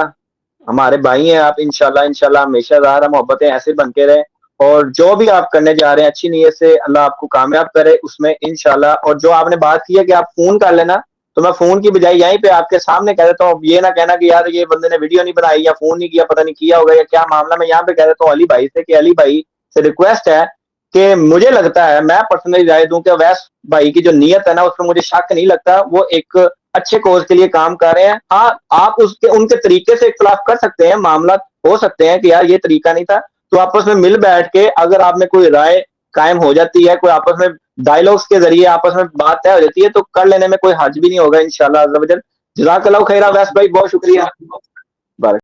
S1: हमारे भाई हैं आप, इंशाल्लाह इंशाल्लाह हमेशा ज़ाहिर मोहब्बतें ऐसे बनके रहे, और जो भी आप करने जा रहे हैं अच्छी नीयत से अल्लाह आपको कामयाब करे उसमें इंशाल्लाह। और जो आपने बात की है कि आप फोन कर लेना, तो मैं फोन की बजाय यहीं पे आपके सामने कह देता हूँ। अब ये ना कहना कि यार ये बंदे ने वीडियो नहीं बनाई या फोन नहीं किया, पता नहीं किया होगा या क्या मामला। मैं यहाँ पे कह देता हूँ अली भाई से कि अली भाई से रिक्वेस्ट है कि मुझे लगता है, मैं पर्सनली राय दूं कि अवैस भाई की जो नीयत है ना उसमें मुझे शक नहीं लगता, वो एक अच्छे कोज के लिए काम कर रहे हैं। हाँ, आप उसके उनके तरीके से इख्तिलाफ कर सकते हैं, मामला हो सकते हैं कि यार ये तरीका नहीं था, तो आपस में मिल बैठ के अगर आप में कोई राय कायम हो जाती है, कोई आपस में डायलॉग्स के जरिए आपस में बात तय हो जाती है, तो कर लेने में कोई हर्ज भी नहीं होगा इंशाल्लाह अज़्ज़ा वजल। जज़ाकल्लाह खैरा अवैस भाई, बहुत शुक्रिया।